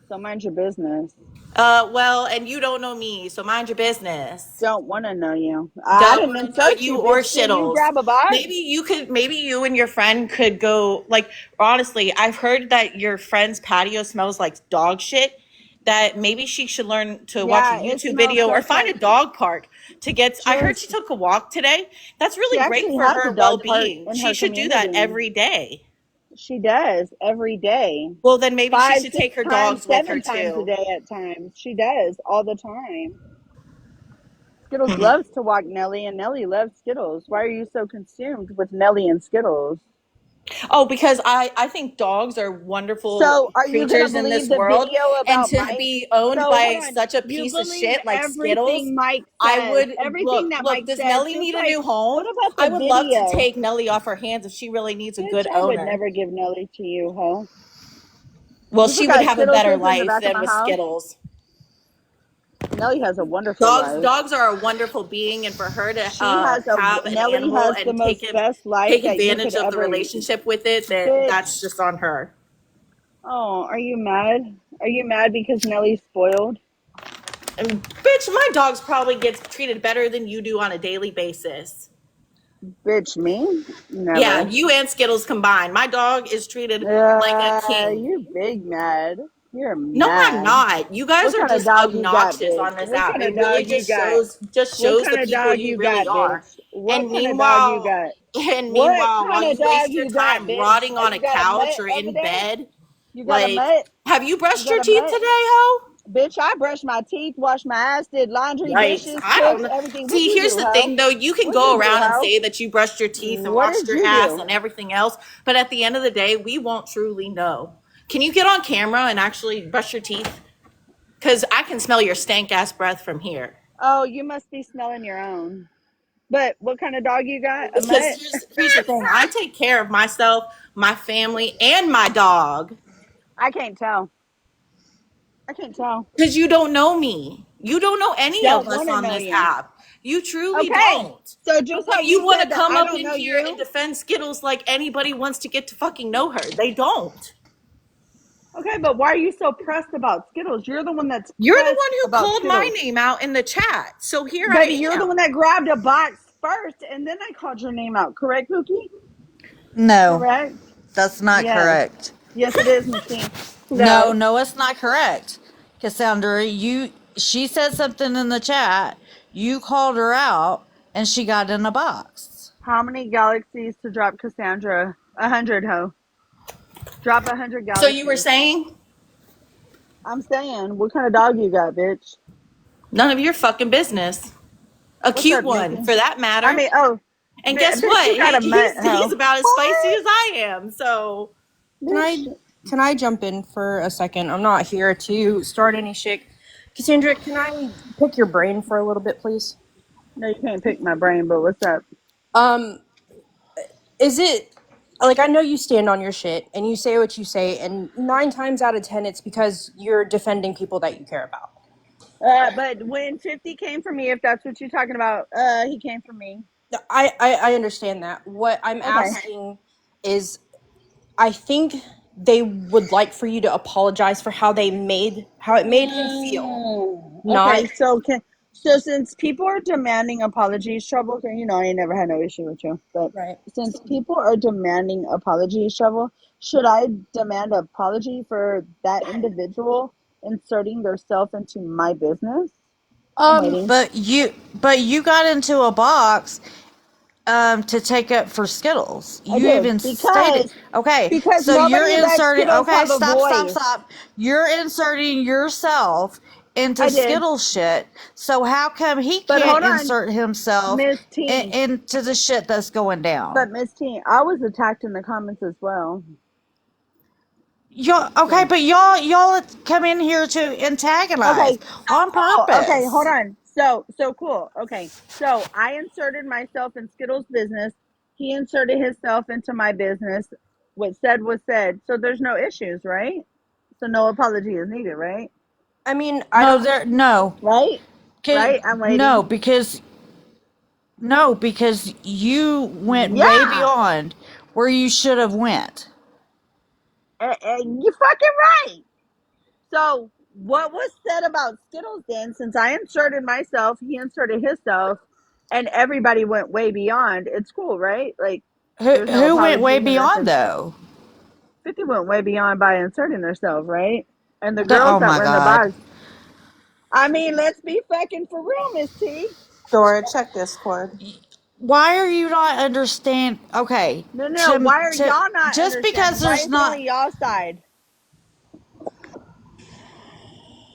So mind your business. Well, and you don't know me, so mind your business. Don't want to know you. I Don't didn't want to know insert you you, or bitch. Can you shittles. grab a box? Maybe you and your friend could go, like, honestly, I've heard that your friend's patio smells like dog shit. That maybe she should learn to watch a Yeah, it YouTube smells video or just find like a dog park to get. I heard cheers. she took a walk today. That's She really great actually for has a her well dog park being. in She her should do that community. every day. She does every day. Well, then maybe she Five, should take six her times, dogs with her 7 times a too. day at times. She does all the time. Skittles loves to walk Nelly, and Nelly loves Skittles. Why are you so consumed with Nelly and Skittles? Oh, because I think dogs are wonderful So, are you gonna creatures in believe this the world, video and about to Mike? be owned So, hold by on. such a You piece of believe shit like Skittles, everything Mike I says. would Everything that look. Mike Does says. Nellie Just need a like, new home? what about I the would love to video? take Nellie off her hands if she really needs a Bitch, good I would owner. never give Nelly to you, ho. Well, You she would forgot have a Skittles better lives in the life back of than my with house? Skittles. Nelly has a wonderful life. Dogs are a wonderful being, and for her to have an Nelly animal has the and most best life take that you could advantage of the ever, relationship with it, that's bitch. just on her. Oh, are you mad? Are you mad because Nelly's spoiled? And bitch, my dogs probably gets treated better than you do on a daily basis. Bitch, me? Yeah, Never. you and Skittles combined. My dog is treated like a king. You're big mad. You're No, I'm mad. not. You guys What are kind of just dog you got, obnoxious bitch? on this What app. kind of It really dog you just got? What shows kind the of people dog you you really got, are. bitch? What kind of dog you got? And What meanwhile, kind while of you dog waste your you got, time bitch? rotting on a You got a mutt couch or over in there? bed, You got a like, mutt? have you You brushed got your a teeth mutt? today, ho? Bitch, I brushed my teeth, washed my ass, did laundry, Yikes. dishes, I don't cooked, know. everything. What See, you here's do, the ho? thing though. You can What go you do, around and ho? say that you brushed your teeth and What washed did your you ass do? and everything else, but at the end of the day, we won't truly know. Can you get on camera and actually brush your teeth? Because I can smell your stank ass breath from here. Oh, you must be smelling your own. But what kind of dog you got? A Because mutt? here's the thing. I take care of myself, my family, and my dog. I can't tell. I can't tell. Because you don't know me. You don't know any of Don't us want to on know this you. app. You truly Okay. don't. So But just how when you you want to said that come I up don't in know here and you. defend Skittles like anybody wants to get to fucking know her, they don't. Okay, but why are you so pressed about Skittles? You're the one that's You're the pressed one who about called my Skittles. name out in the chat. So here But I you're the am. one that grabbed a box first, and then I called your name out. Correct, Pookie? No, Correct? that's not Yes. correct. Yes, it is, Miss T. No, No. no, it's not correct. Cassandra, she said something in the chat. You called her out, and she got in a box. How many galaxies to drop Cassandra? 100, ho. Drop 100 So you were galaxies. saying I'm saying, what kind of dog you got, bitch? none of your fucking business. A What's cute up, one, Nikki? for that I matter. mean, oh, And guess bitch, what? you got a mutt, He's ho. about as spicy as I am. So Bitch. Can I jump in for a second? I'm not here to start any shit. Cassandra, can I pick your brain for a little bit, please? No, you can't pick my brain, but what's up? Um, is it like, I know you stand on your shit and you say what you say, and 9 times out of 10, it's because you're defending people that you care about. But when 50 came for me, if that's what you're talking about, he came for me. I understand that. What I'm Okay. asking is, I think they would like for you to apologize for how it made him feel. Not Okay, so since people are demanding apologies, Trouble, I ain't never had no issue with you, but right. since people are demanding apologies, Trouble, should I demand an apology for that individual inserting their self into my business? I'm waiting. But you got into a box to take up for Skittles. I You did even stated, because okay, so you're nobody let inserting, Skittles okay, have a stop, voice. stop. You're inserting yourself into I did, Skittles shit. So how come he but can't hold on, insert himself Miss T. into the shit that's going down? But Miss T, I was attacked in the comments as well. Y'all, okay, So but y'all come in here to antagonize okay, so on cool. Okay, hold purpose. on. So cool. Okay, so I inserted myself in Skittles' business. He inserted himself into my business. What said was said. So there's no issues, right? So no apology is needed, right? I mean, I No, don't. there, no, Right? Right? I'm no, waiting. because no, because you went way Yeah, beyond where you should have went. you fucking right. So what was said about Skittles then? Since I inserted myself, he inserted himself, and everybody went way beyond. It's cool, right? Like there's no Who went way apologies or beyond nothing. though? 50 went way beyond by inserting themselves, right? And the girls Oh that my were in the god. box. I mean, let's be fucking for real, Miss T. Dora, check Discord. Why are you not understand? Okay, No. to Why are to y'all not just because understanding? Why there's is it not only y'all side?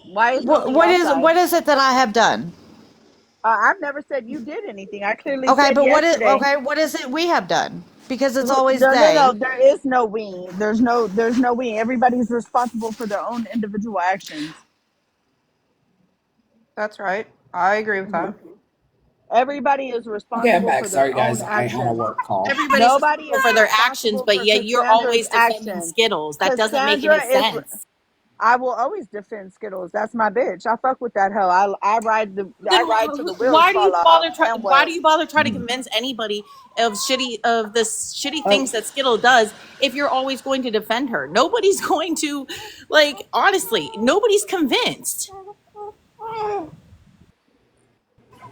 Why is it what only y'all side? what is it that I have done? I've never said you did anything. I clearly Okay, said but yesterday. what is it we have done? Because it's always No. they. There is no we. There's no we. Everybody's responsible for their own individual actions. That's right. I agree with that. Everybody is Okay, I'm responsible back. for their Sorry, own guys. I had a actions. work call. Everybody's Nobody responsible is for their actions, responsible but for yet you're Cassandra's always defending actions. Skittles. That doesn't make any Cassandra is. sense. I will always defend Skittles. That's my bitch. I fuck with that hoe. I ride the. Then I ride till the wheels why do you fall off. bother? And Why what? do you bother trying to convince anybody of the shitty Oh, things that Skittle does if you're always going to defend her? Nobody's going to, like, honestly, nobody's convinced.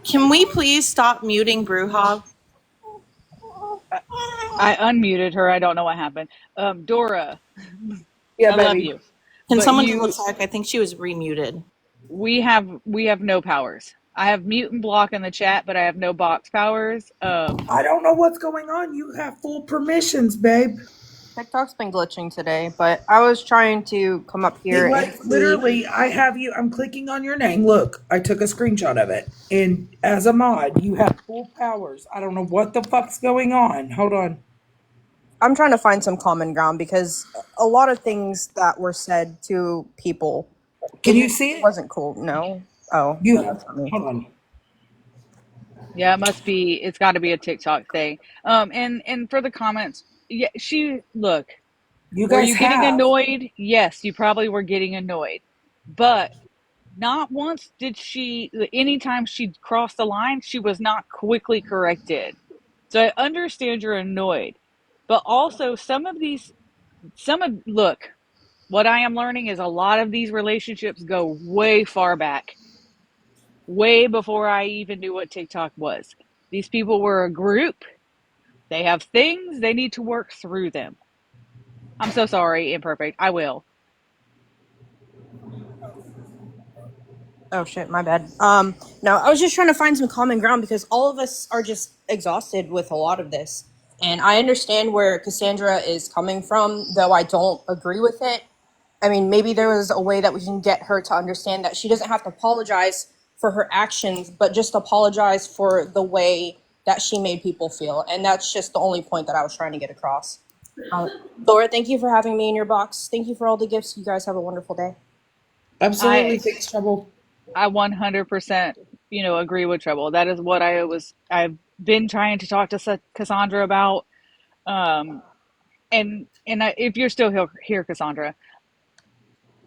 Can we please stop muting Brewhog? I unmuted her. I don't know what happened. Dora, Yeah, I love baby. you, Can but someone double check? I think she was remuted. we have no powers. I have mute and block in the chat, but I have no box powers. I don't know what's going on. You have full permissions, babe. TikTok's been glitching today, but I was trying to come up here and Like see. literally, I have you. I'm clicking on your name. Look, I took a screenshot of it, and as a mod, you have full powers. I don't know what the fuck's going on. Hold on. I'm trying to find some common ground because a lot of things that were said to people. Can you see It it? wasn't cool. No. Oh, no, You that's not me. hold on. Yeah, it must be. It's got to be a TikTok thing. And for the comments, yeah, look. You Were guys you getting have. annoyed? Yes, you probably were getting annoyed, but not once did she. Anytime she crossed the line, she was not quickly corrected. So I understand you're annoyed, but also look. What I am learning is a lot of these relationships go way far back, way before I even knew what TikTok was. These people were a group. They have things, they need to work through them. I'm so sorry, imperfect. I will. Oh shit, my bad. No, I was just trying to find some common ground because all of us are just exhausted with a lot of this. And I understand where Cassandra is coming from, though I don't agree with it. I mean, maybe there was a way that we can get her to understand that she doesn't have to apologize for her actions, but just apologize for the way that she made people feel. And that's just the only point that I was trying to get across. Laura, thank you for having me in your box. Thank you for all the gifts. You guys have a wonderful day. Absolutely, I thanks, Trouble. I 100%, agree with Trouble. That is what I've been trying to talk to Cassandra about. Um, if you're still here, Cassandra,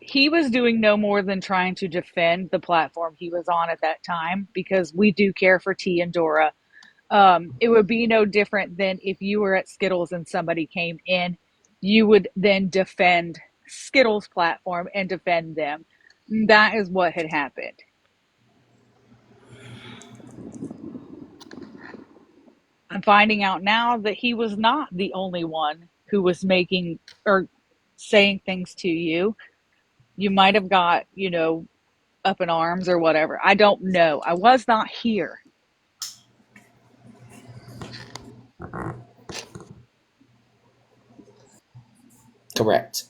he was doing no more than trying to defend the platform he was on at that time because we do care for T and Dora. It would be no different than if you were at Skittles and somebody came in, you would then defend Skittles' platform and defend them. That is what had happened. I'm finding out now that he was not the only one who was making or saying things to you. You might have got, up in arms or whatever. I don't know. I was not here. Correct.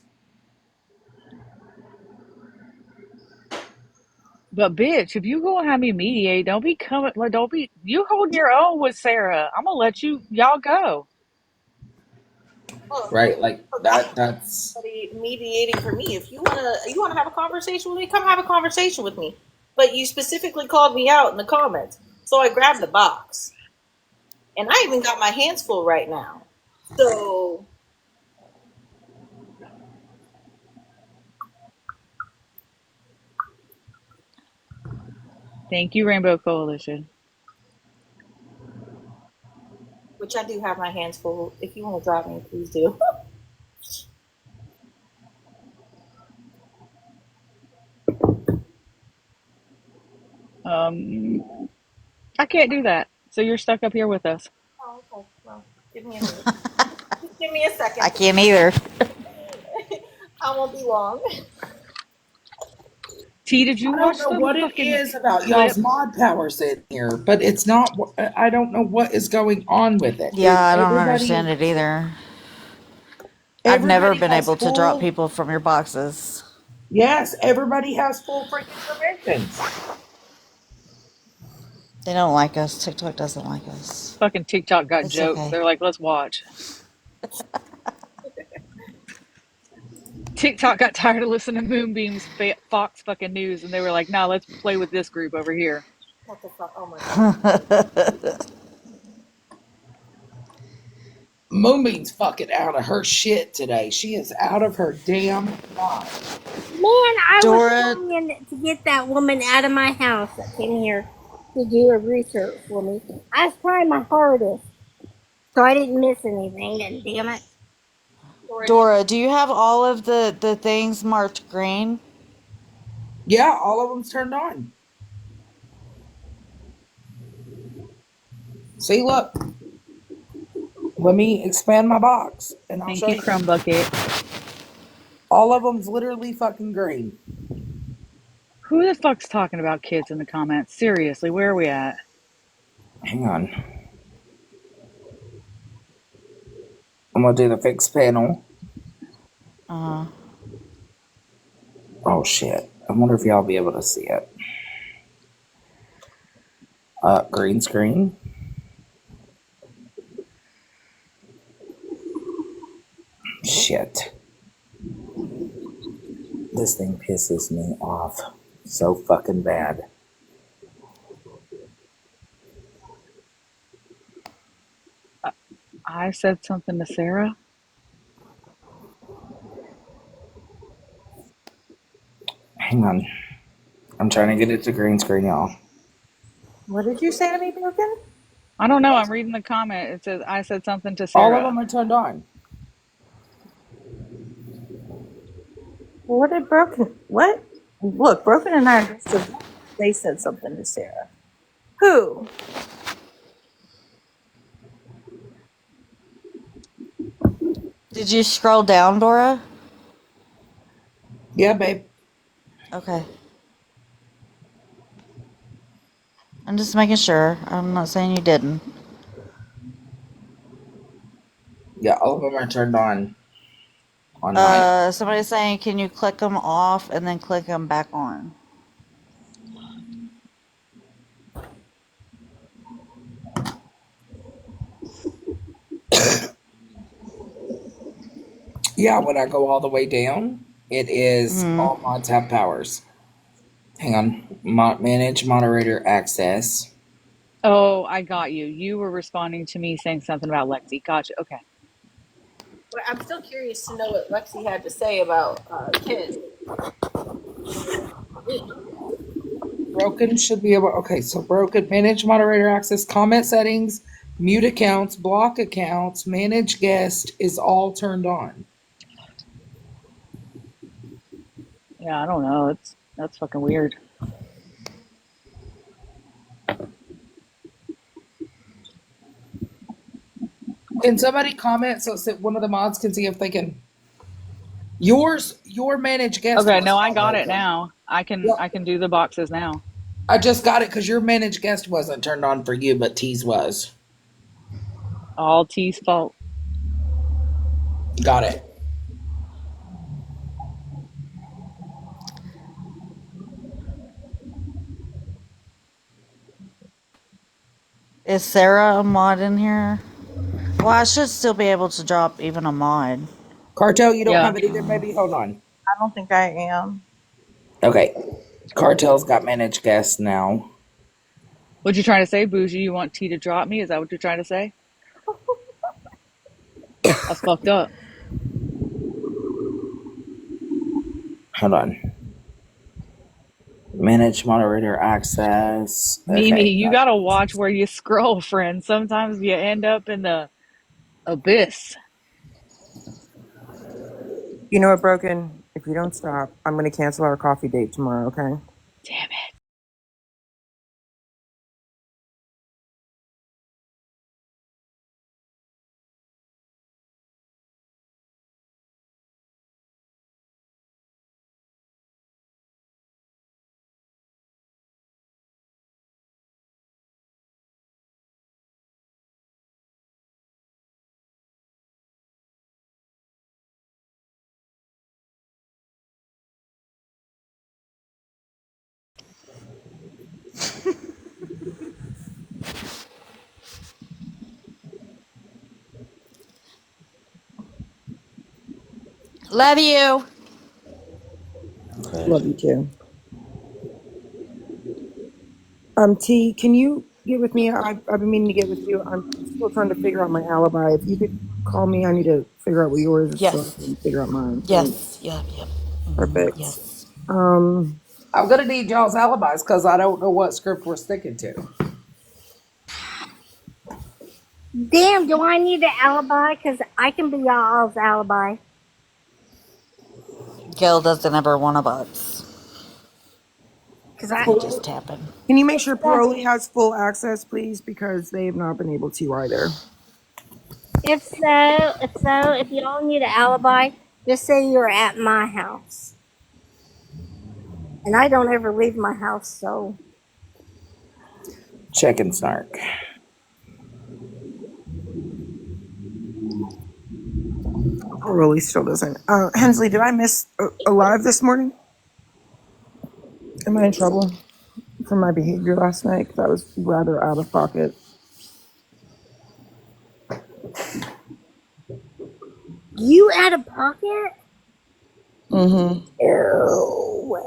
But bitch, if you gonna have me mediate, don't be you holding your own with Sarah. I'm gonna let y'all go. Well, Right, like I that. have That's somebody mediating for me. If you wanna have a conversation with me, come have a conversation with me. But you specifically called me out in the comments, so I grabbed the box, and I even got my hands full right now. So Thank you, Rainbow Coalition. which I do have my hands full. If you want to drop me, please do. I can't do that. So you're stuck up here with us. Oh, okay. Well, give me a minute. Just give me a I second. can't either. I won't be long. T, did you I don't watch know the what it fucking is about y'all's clip? mod powers in here, but it's not. I don't know what is going on with it. Yeah, I don't understand Everybody, it either. I've never everybody been has able to drop full. people from your boxes. Yes, everybody has full freaking permissions. They don't like us. TikTok doesn't like us. Fucking TikTok got It's jokes. okay. They're like, let's watch. TikTok got tired of listening to Moonbeam's Fox fucking news, and they were like, "Nah, let's play with this group over here." What the fuck? Oh my god. Moonbeam's fucking out of her shit today. She is out of her damn mind. Man, I was Dora, trying to get that woman out of my house that came here to do a research for me. I was trying my hardest, so I didn't miss anything, and damn it. Dora, do you have all of the things marked green? Yeah, all of them's turned on. See, look. Let me expand my box, and I'll Thank show you, you. Crumb Bucket. All of them's literally fucking green. Who the fuck's talking about kids in the comments? Seriously, where are we at? Hang on. I'm gonna do the fixed panel. Uh, Oh shit. I wonder if y'all be able to see it. Green screen. Shit. This thing pisses me off so fucking bad. I said something to Sarah. Hang on. I'm trying to get it to green screen, y'all. What did you say to me, Broken? I don't know. I'm reading the comment. It says I said something to All of Sarah. them are turned on. What did Broken? What? Look, Broken and I just said they said something to Sarah. Who? Did you scroll down, Dora? Yeah, babe. Okay. I'm just making sure. I'm not saying you didn't. Yeah, all of them are turned on mine. Somebody's saying, can you click them off and then click them back on? Yeah, when I go all the way down, it is all mods have powers. Hang on. Manage moderator access. Oh, I got you. You were responding to me saying something about Lexi. Gotcha. Okay. Well, I'm still curious to know what Lexi had to say about Ken. Broken should be able. Okay, so broken. Manage moderator access, comment settings, mute accounts, block accounts, manage guest is all turned on. Yeah, I don't know. That's fucking weird. Can somebody comment so that one of the mods can see if they can? Your manage guest Okay, was no, I not got it broken. now. I Yep. can do the boxes now. I just got it because your managed guest wasn't turned on for you, but T's was. All T's fault. Got it. Is Sarah a mod in here? Well, I should still be able to drop even a mod. Cartel, you don't Yeah. have it either, baby? Hold on. I don't think I am. Okay. Cartel's got managed guests now. What you trying to say, Bougie? You want T to drop me? Is that what you're trying to say? That's fucked up. Hold on. Manage moderator access. Mimi, Okay. you gotta watch where you scroll, friend. Sometimes you end up in the abyss. You know what, Broken? If you don't stop, I'm going to cancel our coffee date tomorrow, okay? Damn it. Love you. Okay. Love you too. T, can you get with me? I've been meaning to get with you. I'm still trying to figure out my alibi. If you could call me, I need to figure out what yours is so I Yes. can figure out mine. Thanks. Yes. Yep. Yep. Perfect. Yes. I'm going to need y'all's alibis because I don't know what script we're sticking to. Damn, do I need an alibi? Because I can be y'all's alibi. Gil doesn't ever want a box. Because I. It just happened. Can you make sure Parolee has full access, please? Because they have not been able to either. If y'all need an alibi, just say you're at my house. And I don't ever leave my house, so. Check and snark. Parolee still doesn't. Hensley, did I miss a live this morning? Am I in trouble for my behavior last night? 'Cause I was rather out of pocket. You out of pocket? Mm-hmm. Ew.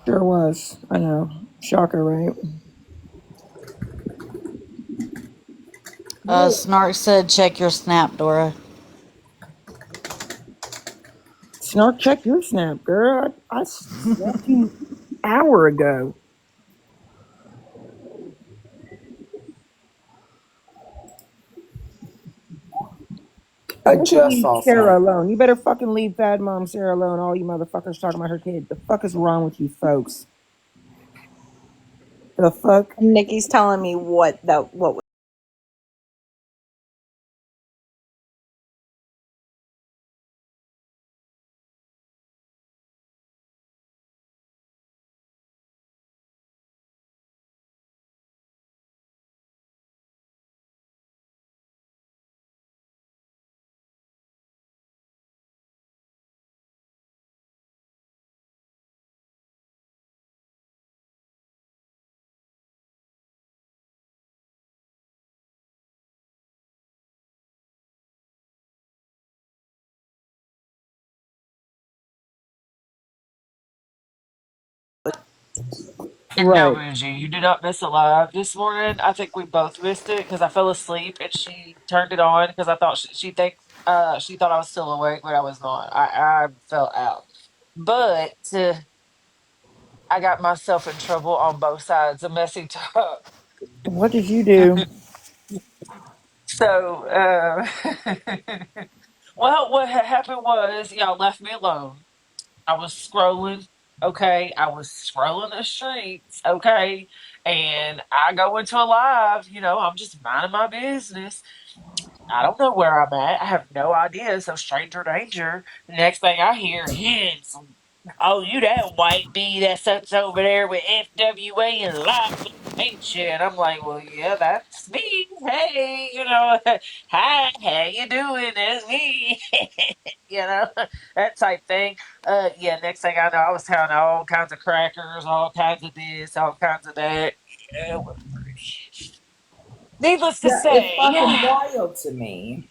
Sure was. I know. Shocker, right? Snark said, check your snap, Dora. Snark, check your snap, girl. I snapped you an hour ago. I You better just leave saw Sarah Snap. alone. You better fucking leave Bad Mom Sarah alone. All you motherfuckers talking about her kid. The fuck is wrong with you folks? The fuck? Nikki's telling me what And no, Right. Bougie, you did not miss a live this morning. I think we both missed it because I fell asleep and she turned it on because I thought she thought I was still awake, but I was not. I fell out, but I got myself in trouble on both sides of messing up. What did you do? So, well, what had happened was y'all left me alone. I was scrolling. Okay, I was scrolling the streets. Okay, and I go into a live. I'm just minding my business. I don't know where I'm at. I have no idea. So stranger danger. The next thing I hear, hints. Oh, you that white bee that sits over there with FWA and live, ain't you? And I'm like, well, yeah, that's me. Hey, hi, how you doing? That's me. you know, that type thing. Yeah. Next thing I know, I was telling all kinds of crackers, all kinds of this, all kinds of that. Yeah, it was pretty. Needless to Yeah, it's say, fucking wild to me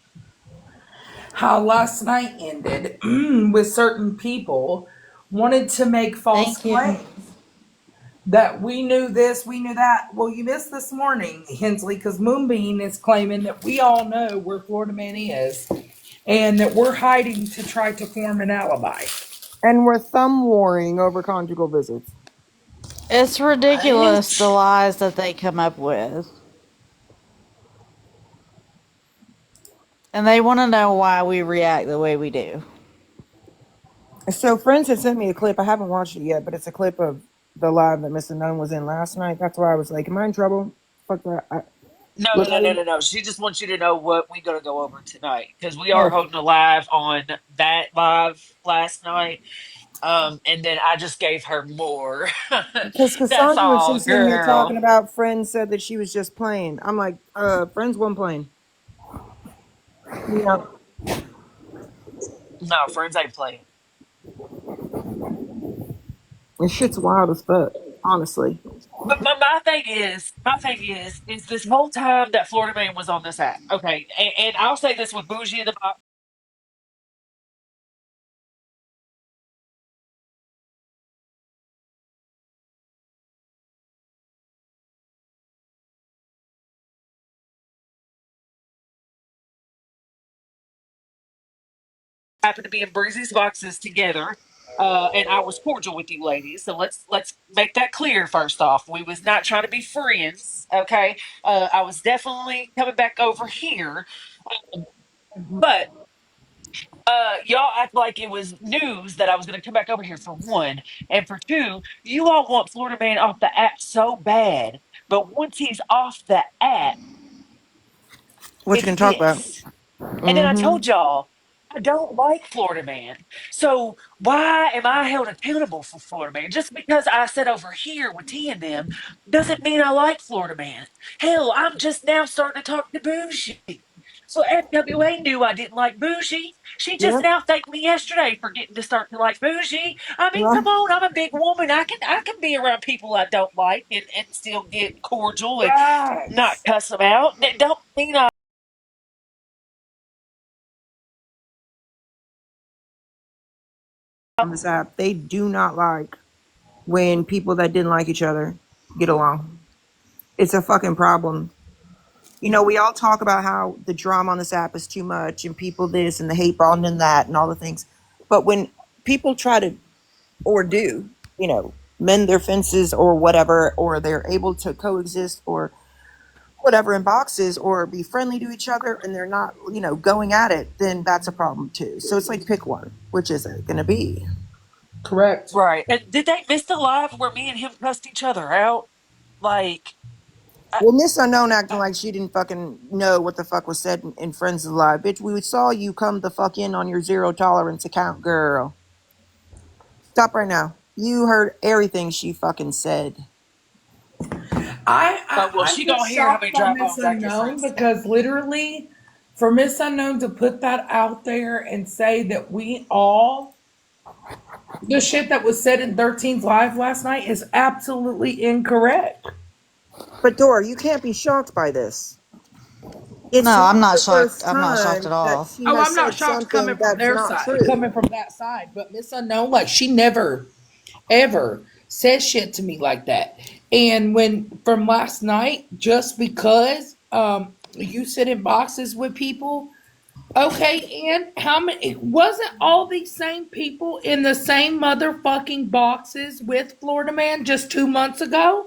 how last night ended with certain people wanted to make false Thank you. claims that we knew this, we knew that. Well, you missed this morning, Hensley, because Moonbeam is claiming that we all know where Florida Man is and that we're hiding to try to form an alibi. And we're thumb warring over conjugal visits. It's ridiculous the what? lies that they come up with. And they want to know why we react the way we do. So friends had sent me a clip. I haven't watched it yet, but it's a clip of the live that Mr. Nunn was in last night. That's why I was like, am I in trouble? Fuck that. No, no, Look, no, no, no, no. She just wants you to know what we're going to go over tonight because we are okay. holding a live on that live last night. And then I just gave her more. Because That's Cassandra was all, just in here talking girl. about friends said that she was just playing. I'm like, friends wasn't playing. Yeah. No, friends ain't playing. This shit's wild as fuck, honestly. But my thing is this whole time that Florida Man was on this app. Okay, and I'll say this with Bougie in the box. Happened to be in Breezy's boxes together. And I was cordial with you ladies. So let's make that clear first off. We was not trying to be friends, okay? I was definitely coming back over here. But y'all act like it was news that I was gonna come back over here for one. And for two, you all want Florida Man off the app so bad. But once he's off the app, What you it's gonna talk about? this. And then I Mm-hmm. told y'all, I don't like Florida Man. So why am I held accountable for Florida Man? Just because I sit over here with T and them doesn't mean I like Florida Man. Hell, I'm just now starting to talk to Bougie. So FWA knew I didn't like Bougie. She just Yep. now thanked me yesterday for getting to start to like Bougie. I mean, come Right. on, I'm a big woman. I can be around people I don't like and still get cordial and not Facts. cuss them out. That don't mean I on this app, they do not like when people that didn't like each other get along. It's a fucking problem. You know, we all talk about how the drama on this app is too much and people this and the hate bond and that and all the things. But when people try to or do, you know, mend their fences or whatever, or they're able to coexist or whatever in boxes or be friendly to each other and they're not, you know, going at it, then that's a problem too. So it's like pick one. Which is it going to be? Correct. Right. And did they miss the live where me and him cussed each other out? Like, I, Well, Miss Unknown acting like she didn't fucking know what the fuck was said in Friends Alive. Bitch, we saw you come the fuck in on your zero tolerance account, girl. Stop right now. You heard everything she fucking said. well, I'm she just gonna hear how shocked many by dry Miss bones acting Unknown friends. because literally, for Miss Unknown to put that out there and say that we all the shit that was said in 13's live last night is absolutely incorrect. But Dora, you can't be shocked by this. No, It's I'm not not the shocked. first I'm not shocked time at that all. she Oh, has I'm not said shocked coming something from that's their not side, true. coming from that side, but Miss Unknown, like she never ever says shit to me like that. And when from last night, just because you sit in boxes with people, okay, and how many wasn't all these same people in the same motherfucking boxes with Florida Man just 2 months ago?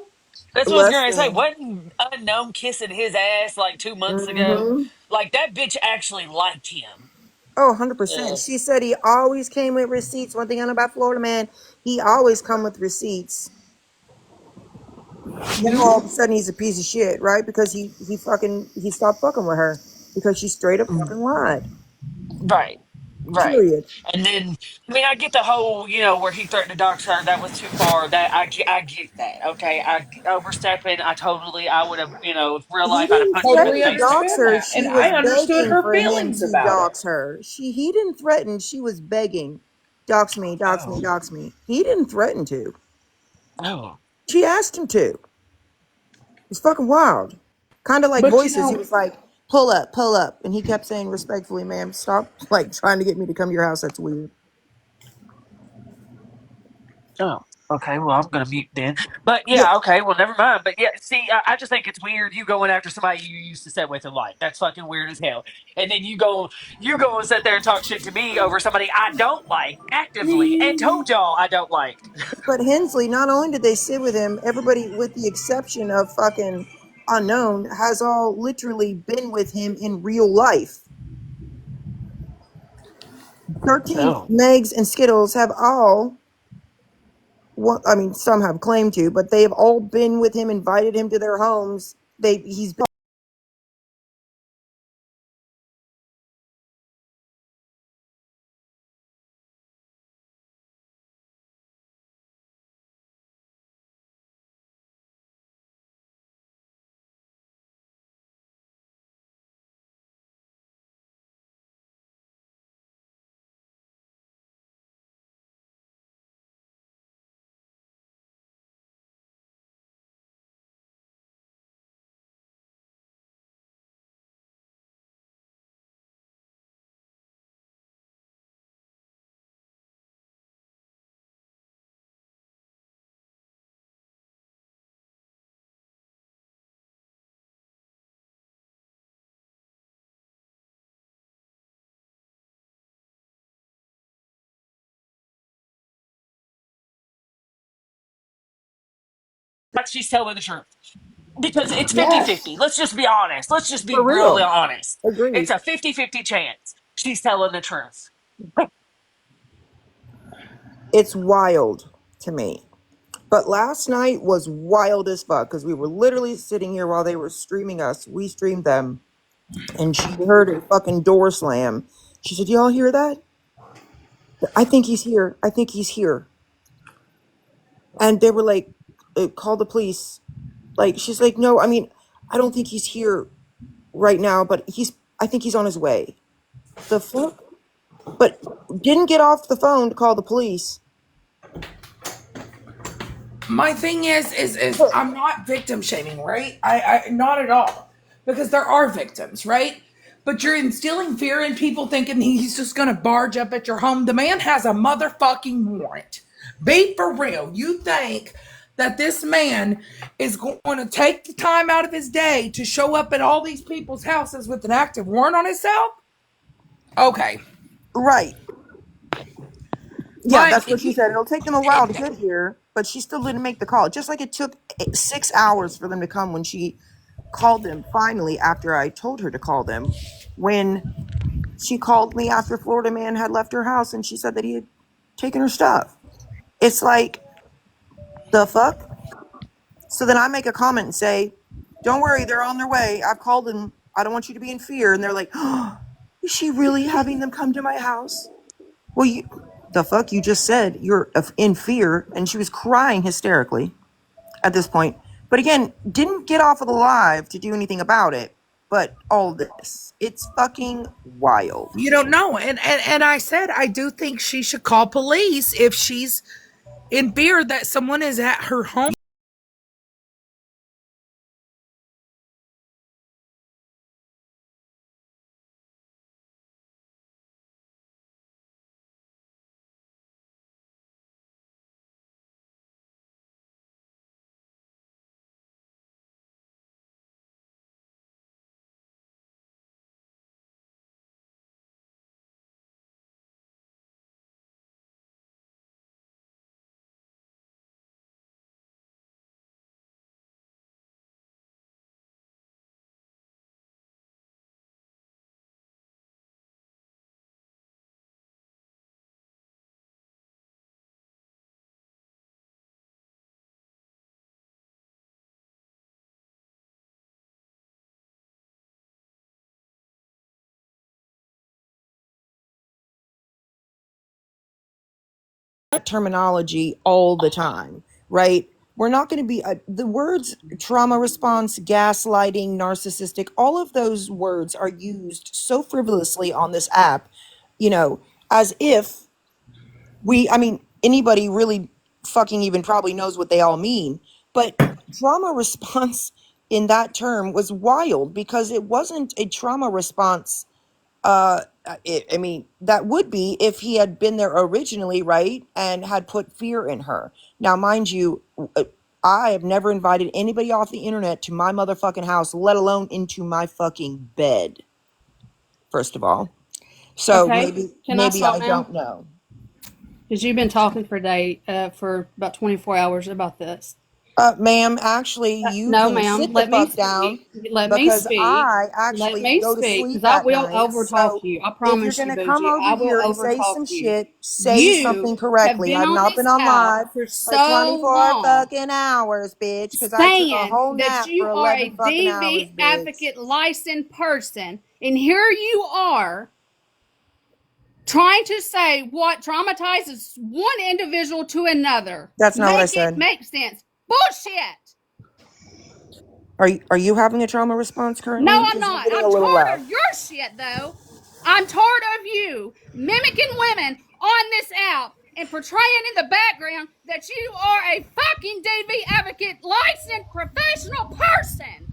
That's what I was gonna say. Listen. Wasn't Unknown kissing his ass like 2 months ago? Mm-hmm. Like that bitch actually liked him. Oh, 100%. Ugh. She said he always came with receipts. One thing I know about Florida Man, he always come with receipts. Now all of a sudden he's a piece of shit, right? Because he stopped fucking with her because she straight up fucking lied. Right. Right. Period. And then, I mean, I get the whole, where he threatened to dox her. That was too far. I get that. Okay. Overstepping. I would have, if real He life, I'd have didn't punched him in the Totally threaten to face too. dox understand her. that. And She I was understood begging her for him feelings to about it. dox her. He didn't threaten. She was begging, dox me, dox me, Oh. dox me. He didn't threaten to. Oh. She asked him to. It's fucking wild. Kind of like But voices. He was like, pull up. And he kept saying respectfully, ma'am, stop like trying to get me to come to your house. That's weird. Oh, okay. Well, I'm gonna mute then. But Yeah, yeah, okay. Well, never mind. But yeah, see, I just think it's weird you going after somebody you used to sit with in life. That's fucking weird as hell. And then you go and sit there and talk shit to me over somebody I don't like actively, and told y'all I don't like. but Hensley, not only did they sit with him, everybody, with the exception of fucking Unknown, has all literally been with him in real life. 13 Oh, Megs and Skittles have all, well, I mean, some have claimed to, but they have all been with him, invited him to their homes. He's been. but she's telling the truth because it's 50-50. Yes. Let's just be honest. Let's just be For really real. honest. Agreed. It's a 50-50 chance she's telling the truth. It's wild to me. But last night was wild as fuck because we were literally sitting here while they were streaming us. We streamed them, and she heard a fucking door slam. She said, "Y'all hear that? I think he's here. I think he's here." And they were like, "Call the police." Like, she's like, "No, I mean, I don't think he's here right now, but I think he's on his way." The fuck? But didn't get off the phone to call the police. My thing is I'm not victim shaming, right? I not at all. Because there are victims, right? But you're instilling fear in people thinking he's just going to barge up at your home. The man has a motherfucking warrant. Be for real. You think that this man is going to take the time out of his day to show up at all these people's houses with an active warrant on himself? Okay. Right. Yeah, But that's what she said. It'll take them a while to get here, but she still didn't make the call. Just like it took 6 hours for them to come when she called them finally after I told her to call them. When she called me after Florida man had left her house and she said that he had taken her stuff. It's like, the fuck? So then I make a comment and say, don't worry, they're on their way. I've called them. I don't want you to be in fear. And they're like, oh, is she really having them come to my house? Well, the fuck? You just said you're in fear. And she was crying hysterically at this point. But again, didn't get off of the live to do anything about it. But all this, it's fucking wild. You don't know. And I said, I do think she should call police if she's in fear that someone is at her home. Terminology all the time, right? We're not going to be the words trauma response, gaslighting, narcissistic, all of those words are used so frivolously on this app, as if anybody really fucking even probably knows what they all mean. But trauma response in that term was wild because it wasn't a trauma response. That would be if he had been there originally, right, and had put fear in her. Now, mind you, I have never invited anybody off the internet to my motherfucking house, let alone into my fucking bed, first of all. So Okay, can I maybe stop I now? don't know. Because you've been talking for about 24 hours about this. Ma'am, actually, you No, can ma'am. sit the Let me fuck down speak. Let me because speak. I Let actually me go to speak, sleep because I at will night. overtalk So you. I if you're promise you, gonna come Bougie. over I will here and say overtalk some you. shit, say You something have correctly. been I've on not this been on app live for for so 24 long fucking hours, bitch, because I took a saying whole that nap for you are a 11 fucking hours, DV bitch. advocate licensed person, and here you are trying to say what traumatizes one individual to another. That's not what I Make it said. make sense. Bullshit. Are you having a trauma response No, currently? I'm Because you're not. getting a I'm little tired loud. of your shit, though. I'm tired of you mimicking women on this app and portraying in the background that you are a fucking DV advocate, licensed professional person.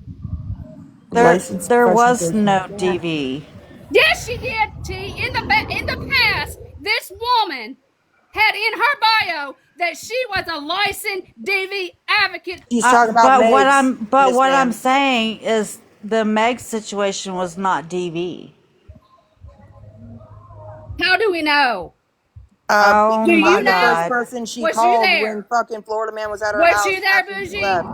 Licensed There professional was person. no DV. Yes, she did. T. In the past, this woman had in her bio that she was a licensed DV advocate. She's talking about Megs, But Miss what I'm Ma'am. saying is the Meg situation was not DV. How do we know? Oh Do Because you I'm my the first know? god. person she Was you called when there? fucking Florida man was at her Was house you there, after she Bougie? left.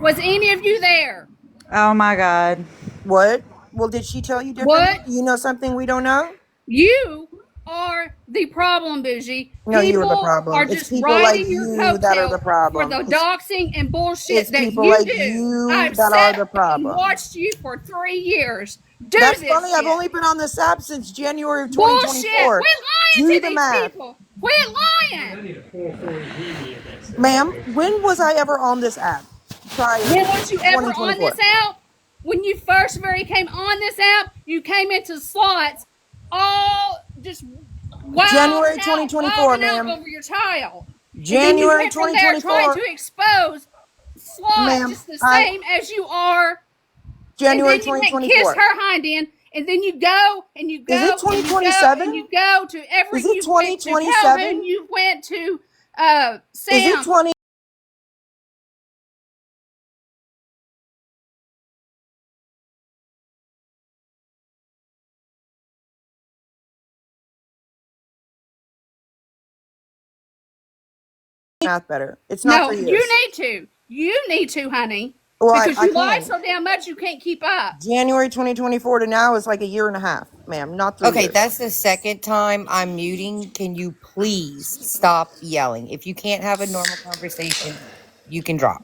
Was any of you there? Oh my god. What? Well, did she tell you differently? What? Do you know something we don't know? You are the problem, Bougie. No, you are the People are problem. It's just people like riding your you that are the coattails for problem. the doxing and It's bullshit that people you like do. you I've that are the sat and problem. watched you for 3 years do That's funny. this I've shit. only been on this app since January of Bullshit. 2024. Quit lying Do to the these math. people. Quit lying. Ma'am, when was I ever on this app prior When to was you ever on this 2024? app? When you first very came on this app, you came into slots all just January wilding 2024, out ma'am. over your child. And then you January went from there trying to 2024, expose Slot ma'am. just the same as you are. And January then you went and kissed 2024. her hind end and then you go and you Is it go and you go and 2027? you go to Is every it you went to Calhoun, 2027? you went to Is it Sam. 20? Math better. It's not No, 3 years. you need to, honey, Well, because I you lie can. so damn much you can't keep up. January 2024 to now is like a year and a half, ma'am, not 3 Okay, years. that's the second time I'm muting. Can you please stop yelling? If you can't have a normal conversation, you can drop.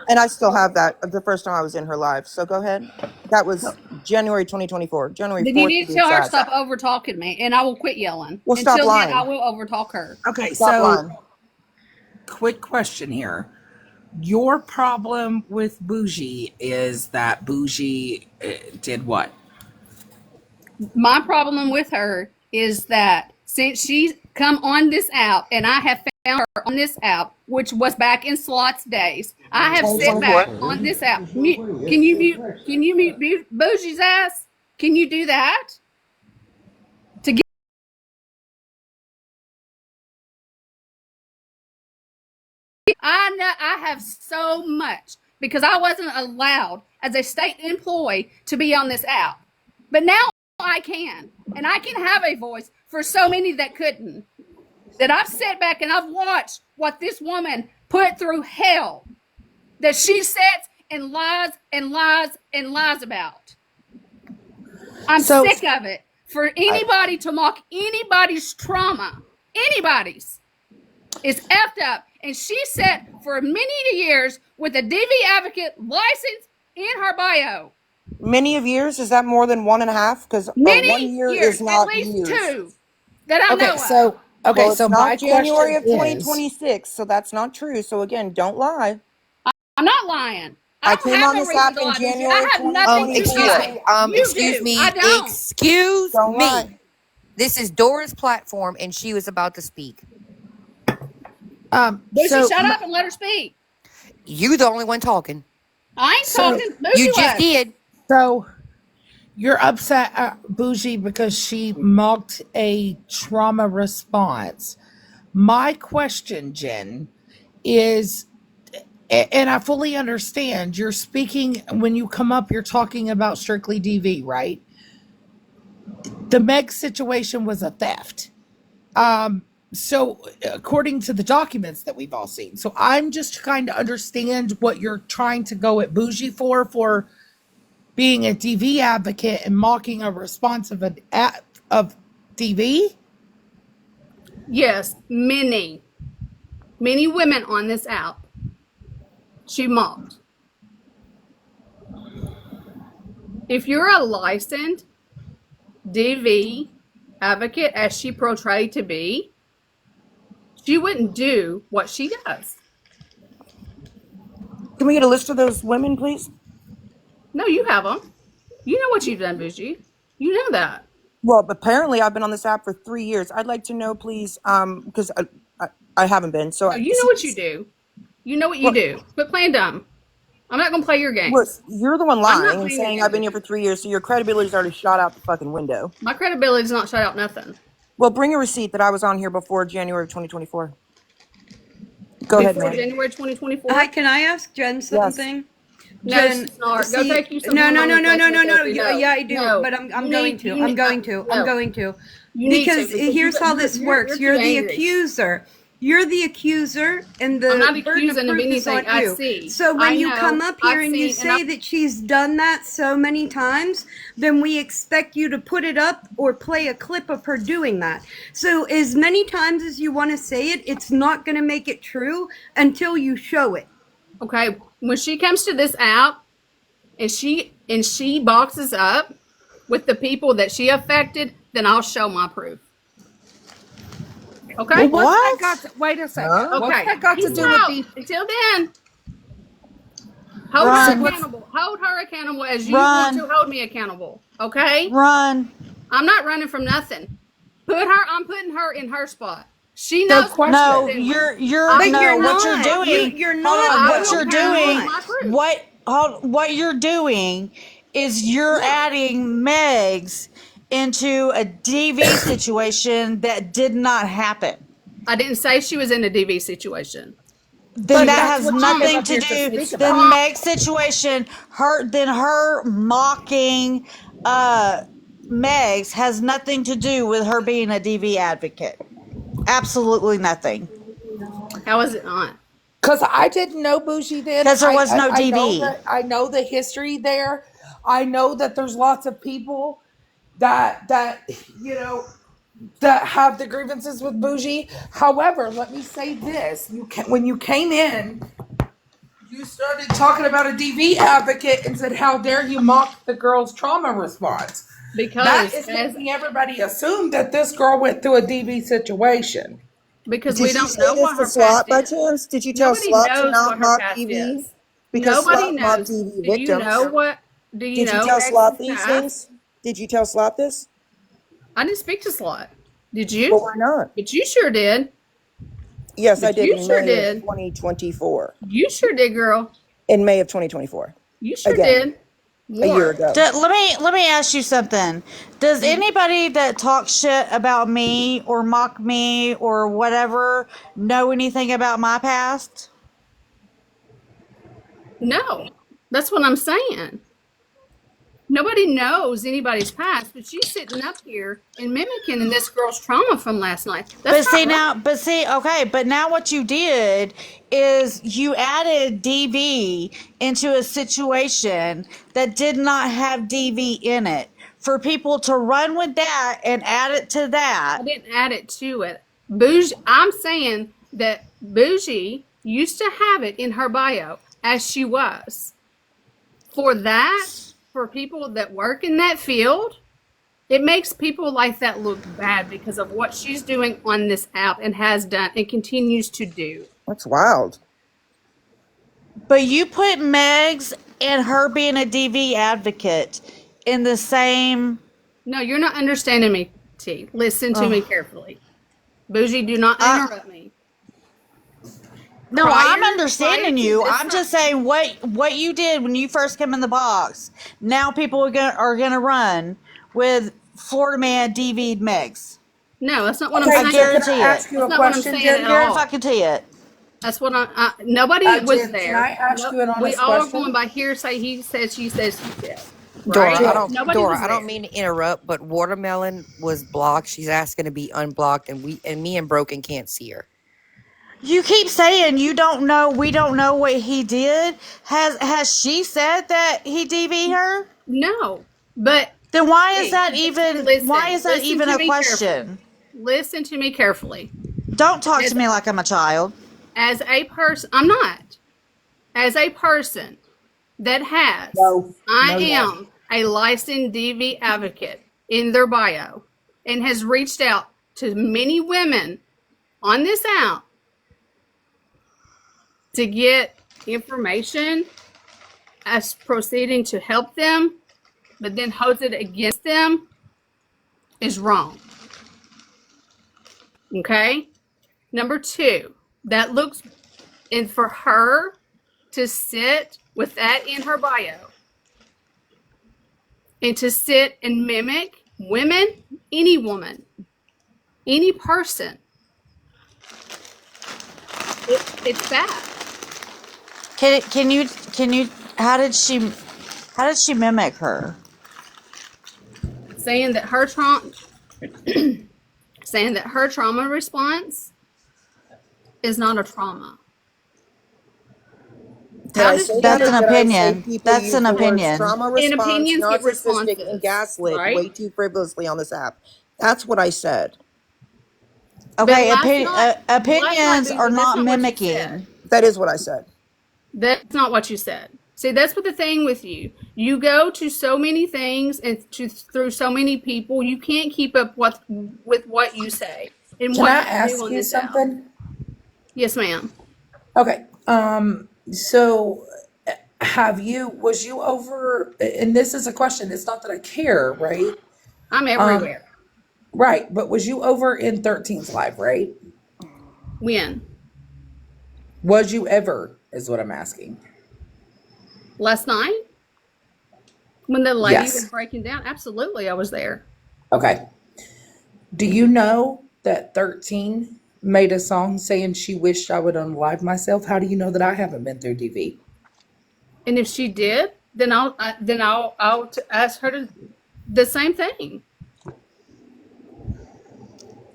And I still have that of the first time I was in her live. So go ahead. That was January 2024, January Then you 4th to need to be tell her to exact. stop over talking me, and I will quit yelling. Well, stop Until then, I lying. will overtalk her. Okay, Stop so lying. quick question here. Your problem with Bougie is that Bougie did what? My problem with her is that since she's come on this app, and I have found her on this app, which was back in Slot's days, I have sit 2024. back on this app. Can you mute? Can you mute Bougie's ass? Can you do that? To get I know I have so much because I wasn't allowed as a state employee to be on this app. But now I can. And I can have a voice for so many that couldn't. That I've sat back and I've watched what this woman put through hell. That she sits and lies and lies and lies about. I'm sick of it. For anybody to mock anybody's trauma, anybody's, is effed up. And she sat for many years with a DV advocate license in her bio. Many of years? Is that more than 1.5? Because 1 year years, is not at least years. 2 that I know of. Well, it's so not my January question of 2026, so that's not true. So again, don't lie. I'm not lying. I I don't came have on no this reason app to in lie, Bougie. January I of have nothing to 2024. hide. You Excuse do. me, I don't. excuse Don't me. lie. This is Dora's platform, and she was about to speak. Bougie, shut up and let her speak. You the only one talking. I ain't talking. Bougie You just was. did. So you're upset, Bougie, because she mocked a trauma response. My question, Jen, is, and I fully understand you're speaking when you come up, you're talking about strictly DV, right? The Meg situation was a theft. So according to the documents that we've all seen. So I'm just trying to understand what you're trying to go at Bougie for being a DV advocate and mocking a response of DV. Yes, many women on this app she mocked. If you're a licensed DV advocate, as she portrayed to be, she wouldn't do what she does. Can we get a list of those women, please? No, you have them. You know what you've done, Bougie. You know that. Well, apparently I've been on this app for 3 years. I'd like to know, please, because I haven't been. So No, you know what you do. You know what you do. Quit playing dumb. I'm not gonna play your Look, games. you're the one I'm not lying and playing your saying games I've been with here you. for 3 years, so your credibility's already shot out the fucking window. My credibility's not shut out nothing. Well, bring a receipt that I was on here before January of 2024. Go ahead, Before man. January 2024. Hi, can I ask Jen something? No, Jen, snark. Go see, take you some no, no, no, hormone no, no, no, replacement no. therapy. No, Yeah, I do, no. but I'm You going need, to. you I'm need, going to. I'm no. going to. You need to Because here's how this works. You're too the angry. accuser. You're the accuser, and I'm not the burden of accusing of proof is anything. on I you. see. So when I you know. come up here I've and you seen, and say that she's done that so many times, then we expect you to put it up or play a clip of her doing that. So as many times as you want to say it, it's not going to make it true until you show it. Okay, when she comes to this app and she boxes up with the people that she affected, then I'll show my proof. Okay. Well, what's that got to, wait a second. Huh? What's Okay. that got to Peace do with out. the Until then, hold her Run. accountable. Hold her accountable as you want Run. to hold me accountable. Okay. Run. I'm not running from nothing. I'm putting her in her spot. She so knows what she's No, question? doing. you're I But no, you're will what prove you're my not. point. doing. You're Hold not, on, I though. what will you're You're prove doing. not. my proof. What what you're doing is you're adding Megs into a DV situation that did not happen. I didn't say she was in a DV situation. Then that that's has what you came nothing up to here to do. speak Then about. Meg's situation, her mocking Meg's has nothing to do with her being a DV advocate. Absolutely nothing. How is it not? Because I didn't know Bougie then. Because there was no I know DV. that I know the history there. I know that there's lots of people that you know that have the grievances with Bougie. However, let me say this: when you came in, you started talking about a DV advocate and said, "How dare you mock the girl's trauma response?" That Because is as making everybody assume that this girl went through a DV situation. because we Did you don't say know this what to her past Slot by is. chance? Did you tell Nobody Slot to knows not what her mock past DV? is. Because Nobody Slot mocked knows. DV Do you know victims. what? Do you Did you know tell Slot X's these past? things? Did you tell Slot this? I didn't speak to Slot. Did Well, you? why not? But you sure did. Yes, I But did you in sure May of did. 2024. You sure did, girl. In May of 2024. You sure Again, did. a year More. ago. Let me ask you something. Does anybody that talks shit about me or mock me or whatever know anything about my past? No. That's what I'm saying. Nobody knows anybody's past, but she's sitting up here and mimicking this girl's trauma from last night. That's not right. Okay, but now what you did is you added DV into a situation that did not have DV in it. For people to run with that and add it to that. I didn't add it to it. Bougie, I'm saying that Bougie used to have it in her bio as she was. For that, for people that work in that field, it makes people like that look bad because of what she's doing on this app and has done and continues to do. That's wild. But you put Megs and her being a DV advocate in the same. No, you're not understanding me, T. Listen to me carefully. Bougie, do not interrupt me. No, I'm understanding you. This I'm just saying what you did when you first came in the box. Now people are gonna run with Florida Man DV'd Megs. No, that's not what Okay, I'm saying. I guarantee can I it. ask you That's a not what I'm question, saying Jen? at all. Guarantee it. That's what nobody was Jen, can there. I ask No, you an we honest all are going question? by hearsay. He says, she says, he said. Dora, Right? Jen, Nobody Dora, was I don't there. mean to interrupt, but Watermelon was blocked. She's asking to be unblocked, and me and Broken can't see her. You keep saying you don't know. We don't know what he did. Has she said that he DV'd her? No, but Then why is hey, that even? Why listen, is that listen even to a me carefully. question? Listen to me carefully. Don't talk As, to me like I'm a child. as a person, I'm not. As a person that has, no, I no, no. am a licensed DV advocate in their bio and has reached out to many women on this app to get information as proceeding to help them, but then holds it against them is wrong. Okay? Number two, that looks, and for her to sit with that in her bio and to sit and mimic women, any woman, any person, it's bad. Can you? How did she mimic her? Saying that her trauma, saying that her trauma response is not a trauma. Did How I does say she that, That's or an know? did I say opinion. people That's use an the words opinion. trauma And response, opinions get narcissistic, and responses, gaslit way right? too frivolously on this app? That's what I said. But Okay, last night, opinions are Bougie, that's not not what you said. mimicking. That is what I said. That's not what you said. See, that's what the thing with you. You go to so many things and through so many people, you can't keep up with what you say and Can I what you do ask on you this app. something? Yes, ma'am. Okay. So was you over, and this is a question, it's not that I care, right? I'm Um, everywhere. right, but was you over in 13's live, right? When? Was you ever, is what I'm asking. Last night when the lady was Yes. breaking down, absolutely, I was there. Okay. Do you know that 13 made a song saying she wished I would unalive myself? How do you know that I haven't been through DV? And if she did, then I'll ask her to the same thing.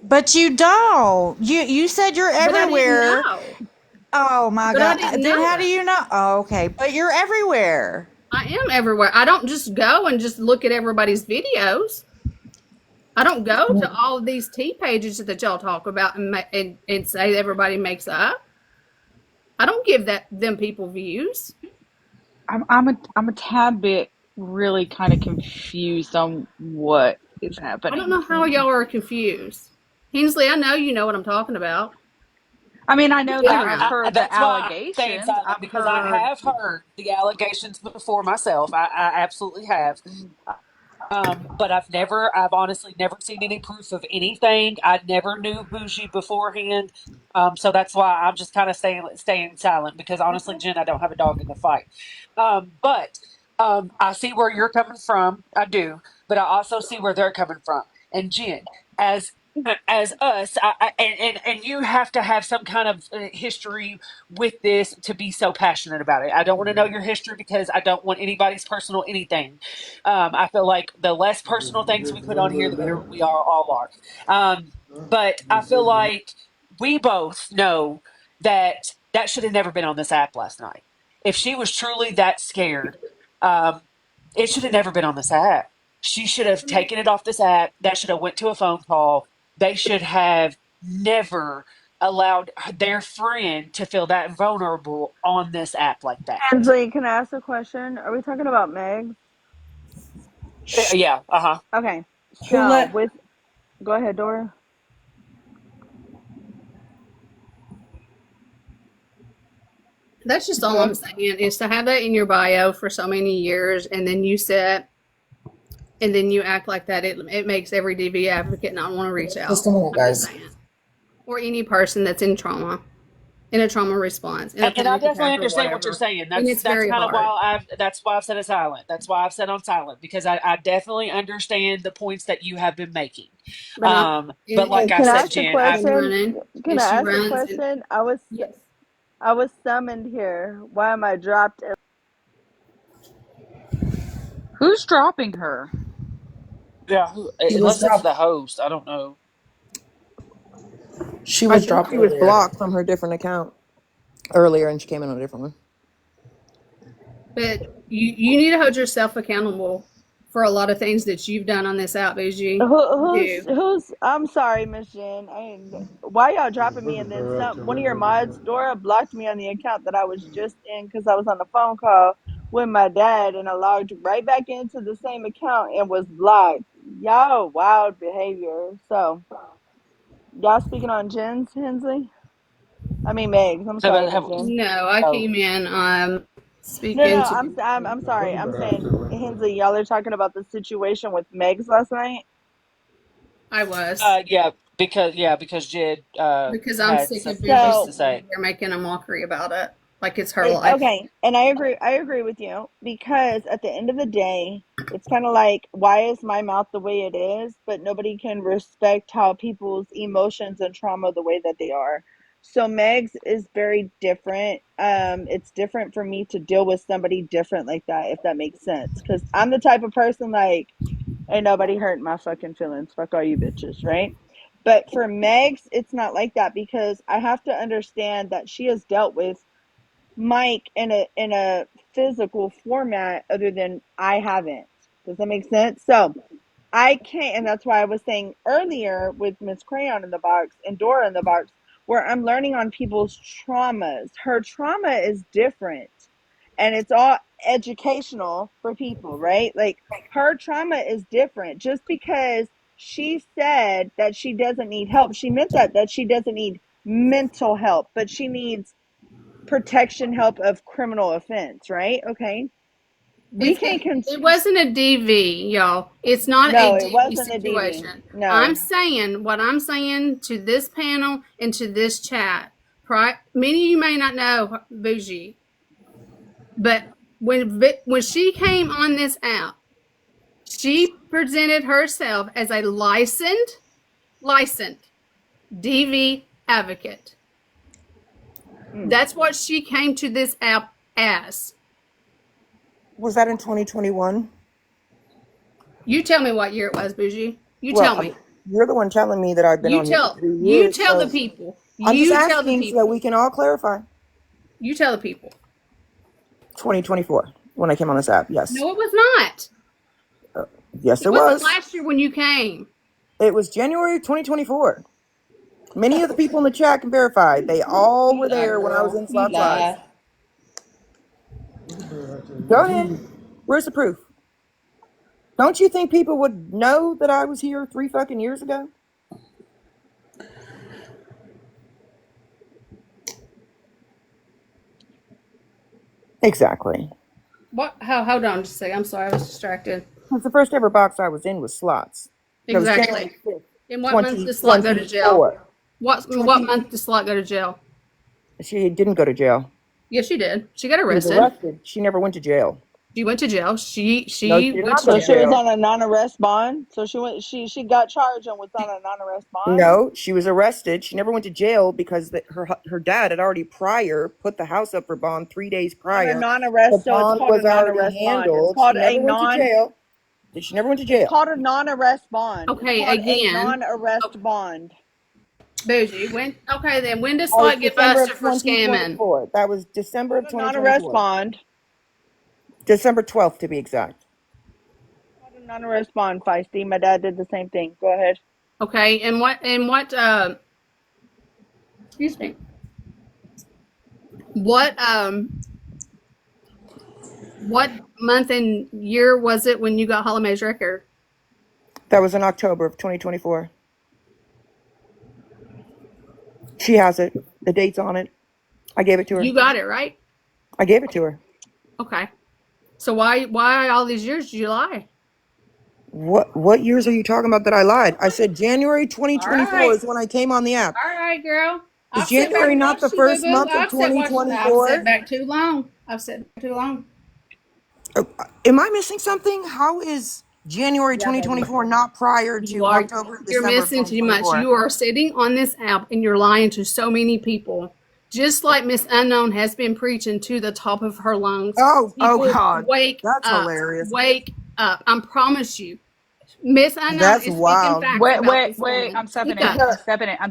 But you don't. You said you're But I didn't everywhere. know. Oh my But I god. didn't Then know how do that. you know? Oh, okay. But you're everywhere. I am everywhere. I don't just go and just look at everybody's videos. I don't go to all of these tea pages that y'all talk about and say everybody makes up. I don't give them people views. I'm a tad bit really kind of confused on what is I don't happening know how here. y'all are confused. Hensley, I know you know what I'm talking about. I mean, I know You've that been I've around. heard the That's why I'm staying allegations. silent I've because I heard. have heard the allegations before myself. I absolutely have. But I've honestly never seen any proof of anything. I never knew Bougie beforehand. So that's why I'm just kind of staying silent because honestly, Jen, I don't have a dog in the fight. But I see where you're coming from. I do, but I also see where they're coming from. And Jen, as as us, and you have to have some kind of history with this to be so passionate about it. I don't want to know your history because I don't want anybody's personal anything. I feel like the less personal things we put on here, the better we all are. But I feel like we both know that that should have never been on this app last night. If she was truly that scared, um, it should have never been on this app. She should have taken it off this app. That should have went to a phone call. They should have never allowed their friend to feel that vulnerable on this app like that. Hensley, can I ask a question? Are we talking about Meg? Yeah, uh huh. Okay, Who so let with go ahead, Dora. That's just all I'm Go. saying is to have that in your bio for so many years and then you sit and then you act like that. It makes every DV advocate not want to reach just out. a minute, I'm just guys. saying. Or any person that's in trauma, in a trauma response, in a And I panic definitely attack or understand what you're whatever. saying. And That's it's that's very kind of hard. why I've said it silent. That's why I've said on silent because I definitely understand the points that you have been making. But I'm But and like Hey, I can I said, ask a Jen, I've been question? running Can and I she ask a runs and question? yes. I was summoned here. Why am I dropped? Who's dropping her? yeah, She was unless it's dropped. the host, I don't know. She I was think dropped she was earlier. blocked from her different account earlier, and she came in on a different one. But you need to hold yourself accountable for a lot of things that you've done on this out, Bougie. You do. Who's? I'm sorry, Miss Jen. Why y'all dropping me? And then some. One of your mods, Dora, blocked me on the account that I was just in because I was on the phone call with my dad, and I logged right back into the same account and was blocked. Y'all wild behavior. So y'all speaking on Jen's Hensley? I mean Megs. I'm Have, sorry, Miss have, Jen. No, I oh, came in No, no. speaking to I'm sorry. I'm saying Hensley. Y'all are talking about the situation with Megs last night. I was because Jed because I'm had sick some of Bougie things to So sitting say. here making a mockery about it. Like it's her life. okay, and I agree with you because at the end of the day, it's kind of like why is my mouth the way it is, but nobody can respect how people's emotions and trauma the way that they are. So Meg's is very different. It's different for me to deal with somebody different like that, if that makes sense. Because I'm the type of person like ain't nobody hurt my fucking feelings. Fuck all you bitches, right? But for Meg's, it's not like that because I have to understand that she has dealt with Mike in a physical format other than I haven't. Does that make sense? So I can't, and that's why I was saying earlier with Miss Crayon in the box and Dora in the box, where I'm learning on people's traumas. Her trauma is different, and it's all educational for people, right? Like her trauma is different. Just because she said that she doesn't need help, she meant that she doesn't need mental help, but she needs protection help of criminal offense, right? Okay. We can't It wasn't a DV, y'all. It's not a no, it DV wasn't a DV. situation. I'm No. saying what I'm saying to this panel and to this chat. Many of you may not know Bougie, but when she came on this app, she presented herself as a licensed DV advocate. That's what she came to this app as. Was that in 2021? You tell me what year it was, Bougie. You Well, tell me. you're the one telling me that I've been You on here for tell 3 you years. tell So the people. I'm just You tell the asking so that people. we can all clarify. You tell the people. 2024, when I came on this app, yes. No, it was not. Yes, it wasn't was. last year when you came. It was January 2024. Many of the people in the chat can verify. They all were there when I was in Slots Live. Go ahead. Where's the proof? Don't you think people would know that I was here 3 fucking years ago? Exactly. What? Hold on just a second. I'm sorry, I was distracted. Because the first ever box I was in was Slots. Exactly. In what month did Slot go to jail? What month did Slot go to jail? She didn't go to jail. Yes, she did. She got She was arrested. arrested. She never went to jail. She went to jail. She No, she did went not to go So to she jail. was jail. on a non-arrest bond. So she got charged and was on a non-arrest bond. No, she was arrested. She never went to jail because her dad had already prior put the house up for bond 3 days On a prior. non-arrest, The so it's bond called a was already non-arrest bond. It's handled. called She a never went to jail. She never went to It's jail. called a non-arrest bond. Okay, It's called a again. non-arrest bond. Bougie. When does That was Slot get December of busted for scamming? 2024. That was December of Non-arrest 2024. bond. December 12th to be exact. Called a non-arrest bond, Feisty. My dad did the same thing. Go ahead. Okay, and what excuse me. What month and year was it when you got Holly Mae's record? That was in October of 2024. She has it. The date's on it. I gave it to her. You got it, right? I gave it to her. Okay. So why all these years did you lie? What years are you talking about that I lied? I said January 2024 right. is when I came on the app. All right, girl. Is January not the first month of I've 2024? said back too long. I've said back too long. Am I missing something? How is January 2024 not prior to October, You're December missing too much. 2024? You are sitting on this app and you're lying to so many people. Just like Miss Unknown has been preaching to the top of her lungs. Oh People, God. wake That's up. hilarious. Wake up. I promise you. Miss Unknown That's is wild. speaking facts about this Wait. woman. I'm stepping Speak in. up. I'm stepping in. I'm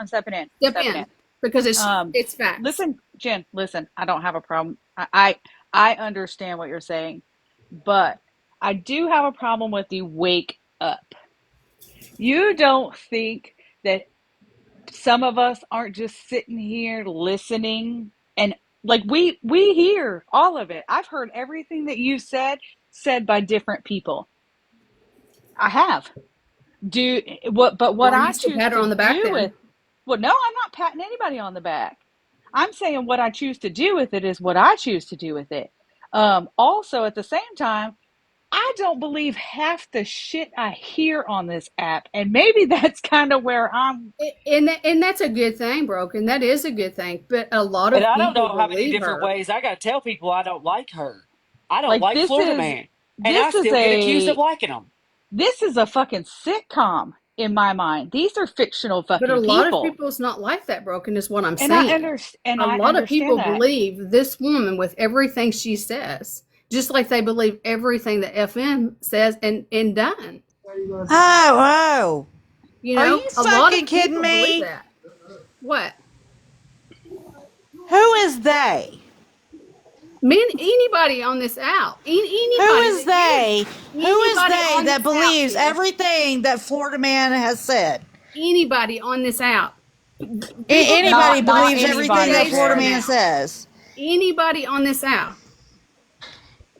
stepping in. Step in. Because it's facts. Listen, Jen, listen, I don't have a problem. I understand what you're saying, but I do have a problem with the wake up. You don't think that some of us aren't just sitting here listening and like we hear all of it. I've heard everything that you said by different people. I have. But what I used to choose pat her to on the back do then. with well, no, I'm not patting anybody on the back. I'm saying what I choose to do with it is what I choose to do with it. Also, at the same time, I don't believe half the shit I hear on this app, and maybe that's kind of where I'm. And that's a good thing, Broken. That is a good thing. But a lot And of I don't people know how many believe different her. ways I got to tell people I don't like her. I don't Like like Florida Man, and I this is still get accused of liking him. this is a fucking sitcom in my mind. These are fictional But a fucking lot of people. people is not like that, Broken, is what I'm And I saying. understand. A lot of people that. believe this woman with everything she says, just like they believe everything that FM says and done. Oh. You Are know, you a lot fucking of kidding people believe me? that. What? Who is they? Anybody on this app. Anybody. Who is they? Who is Anybody they on that this app, believes Jen. everything that Florida Man has said? Anybody on this app. Anybody Not believes anybody, everything that Florida Jen. Man says. Anybody on this app.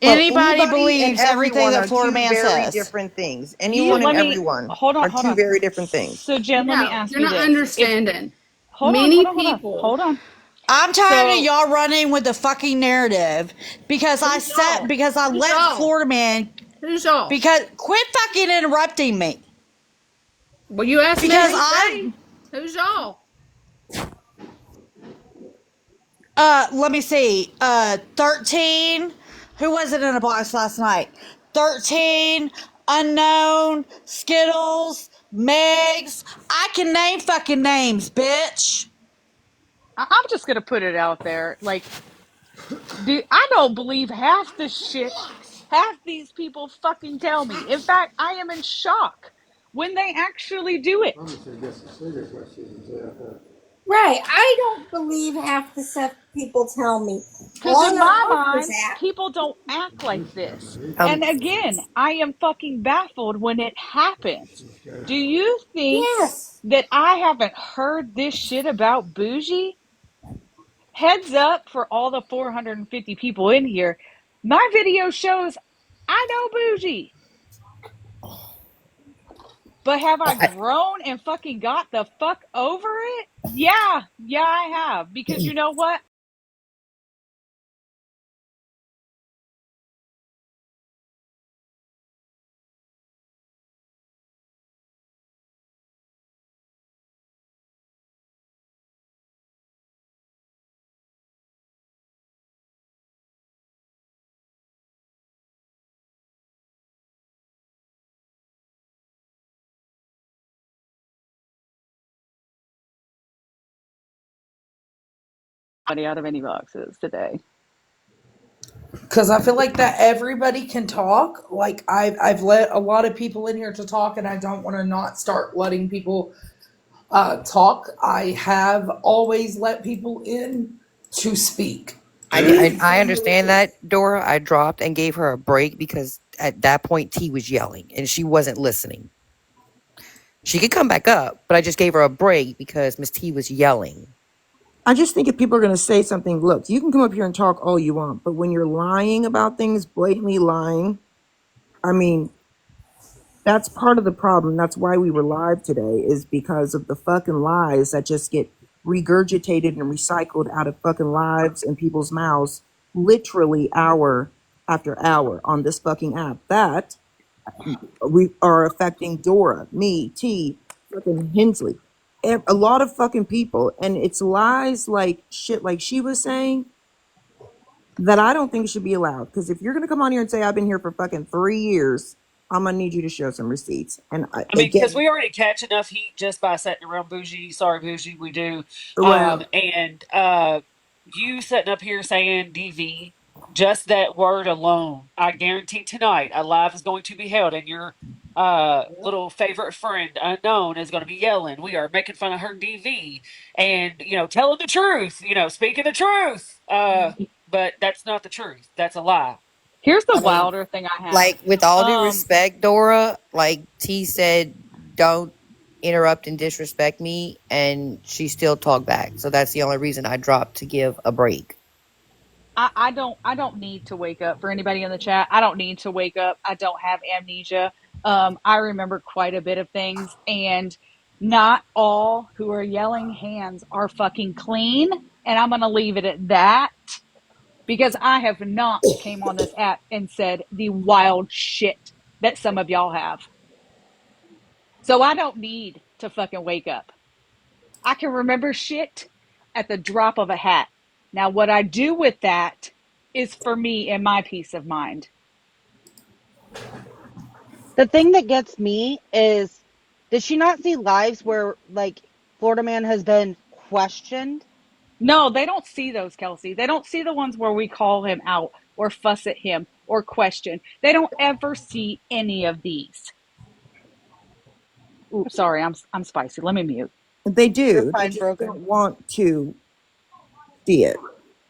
Well, Anybody anybody and believes everything everyone that are Florida two Man very says. different things. So Anyone and let me everyone hold are on. two very different things. So Jen, let me No, ask you're you not this. understanding. Hold on. I'm tired of So y'all running with the fucking narrative because I Who's let y'all? Florida Man. Who's y'all? Because quit fucking interrupting me. Well, you asked me Because to say. Who's y'all? let me see. 13, Who was it in a box last night? 13, Unknown, Skittles, Megs. I can name fucking names, bitch. I'm just gonna put it out there. Like, I don't believe half the shit half these people fucking tell me. In fact, I am in shock when they actually do it. Right. I don't believe half the stuff people tell me Because on in or my off this mind, app. people don't act like this. Um, And again, I am fucking baffled when it happens. Do you think Yes. that I haven't heard this shit about bougie? Heads up for all the 450 people in here. My video shows I know bougie. But have I grown and fucking got the fuck over it? Yeah, I have. Because you know what? Money out of any boxes today. Because I feel like that everybody can talk. Like I've let a lot of people in here to talk, and I don't want to not start letting people talk. I have always let people in to speak. I understand that, Dora. I dropped and gave her a break because at that point T was yelling and she wasn't listening. She could come back up, but I just gave her a break because Miss T was yelling. I just think if people are going to say something, look, you can come up here and talk all you want, but when you're lying about things, blatantly lying, I mean, that's part of the problem. That's why we were live today, is because of the fucking lies that just get regurgitated and recycled out of fucking lives and people's mouths, literally hour after hour on this fucking app. That we are affecting Dora, me, T, fucking Hensley, a lot of fucking people, and it's lies like shit, like she was saying, that I don't think should be allowed. Because if you're gonna come on here and say I've been here for fucking 3 years, I'm gonna need you to show some receipts. And I mean, because again, we already catch enough heat just by sitting around bougie. Sorry, bougie, we do. well, And you sitting up here saying DV, just that word alone, I guarantee tonight a live is going to be held, and your little favorite friend unknown is going to be yelling. We are making fun of her DV, and telling the truth. Speaking the truth. But that's not the truth. That's a lie. Here's the I mean, wilder thing I have. like, with all due Um, respect, Dora, like T said, don't interrupt and disrespect me, and she still talked back. So that's the only reason I dropped, to give a break. I don't need to wake up for anybody in the chat. I don't need to wake up. I don't have amnesia. I remember quite a bit of things, and not all who are yelling hands are fucking clean. And I'm gonna leave it at that because I have not came on this app and said the wild shit that some of y'all have. So I don't need to fucking wake up. I can remember shit at the drop of a hat. Now, what I do with that is for me and my peace of mind. The thing that gets me is, did she not see lives where, like, Florida Man has been questioned? No, they don't see those, Kelsey. They don't see the ones where we call him out or fuss at him or question. They don't ever see any of these. Ooh, sorry, I'm spicy. Let me mute. they You're do. They fine, just Broken. don't want to see it,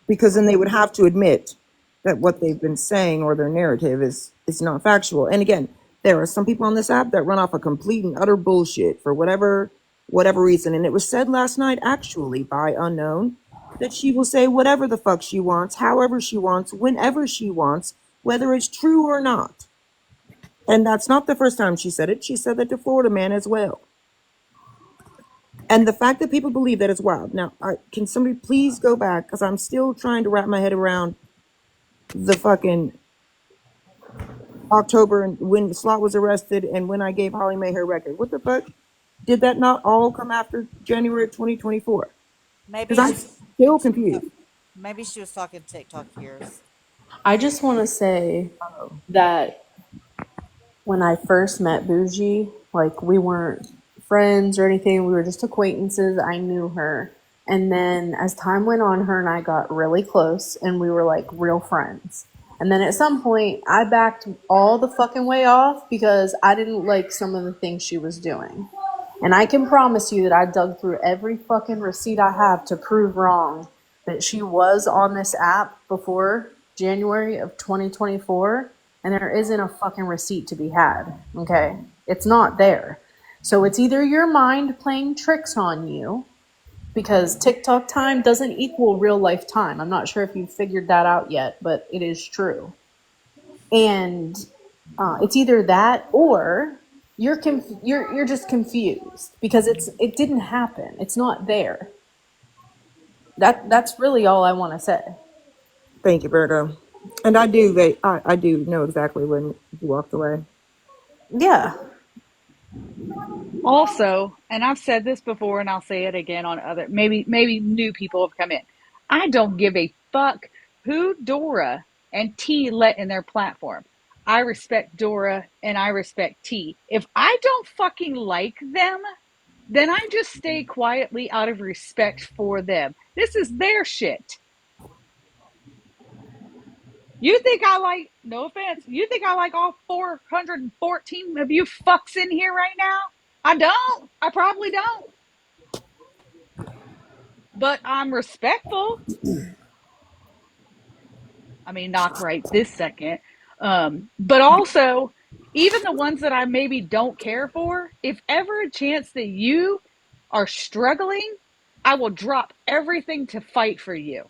because then they would have to admit that what they've been saying or their narrative is not factual. And again, there are some people on this app that run off a complete and utter bullshit for whatever reason. And it was said last night, actually, by Unknown, that she will say whatever the fuck she wants, however she wants, whenever she wants, whether it's true or not. And that's not the first time she said it. She said that to Florida Man as well. And the fact that people believe that is wild. Now, can somebody please go back? Because I'm still trying to wrap my head around the fucking October and when Slot was arrested and when I gave Holly Mae her record. What the fuck? Did that not all come after January of 2024? Because Maybe I'm she was still talking TikTok. confused. Maybe she was talking TikTok years. I just want to say that when I first met Bougie, like we weren't friends or anything. We were just acquaintances. I knew her. And then as time went on, her and I got really close and we were like real friends. And then at some point, I backed all the fucking way off because I didn't like some of the things she was doing. And I can promise you that I dug through every fucking receipt I have to prove wrong that she was on this app before January of 2024, and there isn't a fucking receipt to be had. Okay? It's not there. So it's either your mind playing tricks on you, because TikTok time doesn't equal real life time. I'm not sure if you've figured that out yet, but it is true. And it's either that or you're just confused because it didn't happen. It's not there. That's really all I want to say. Thank you, Virgo. And I do know exactly when you walked away. Yeah. Also, and I've said this before and I'll say it again on other maybe new people have come in. I don't give a fuck who Dora and T let in their platform. I respect Dora and I respect T. If I don't fucking like them, then I just stay quietly out of respect for them. This is their shit. You think I like, no offense, you think I like all 414 of you fucks in here right now? I don't. I probably don't. But I'm respectful. I mean, not right this second. But also, even the ones that I maybe don't care for, if ever a chance that you are struggling, I will drop everything to fight for you.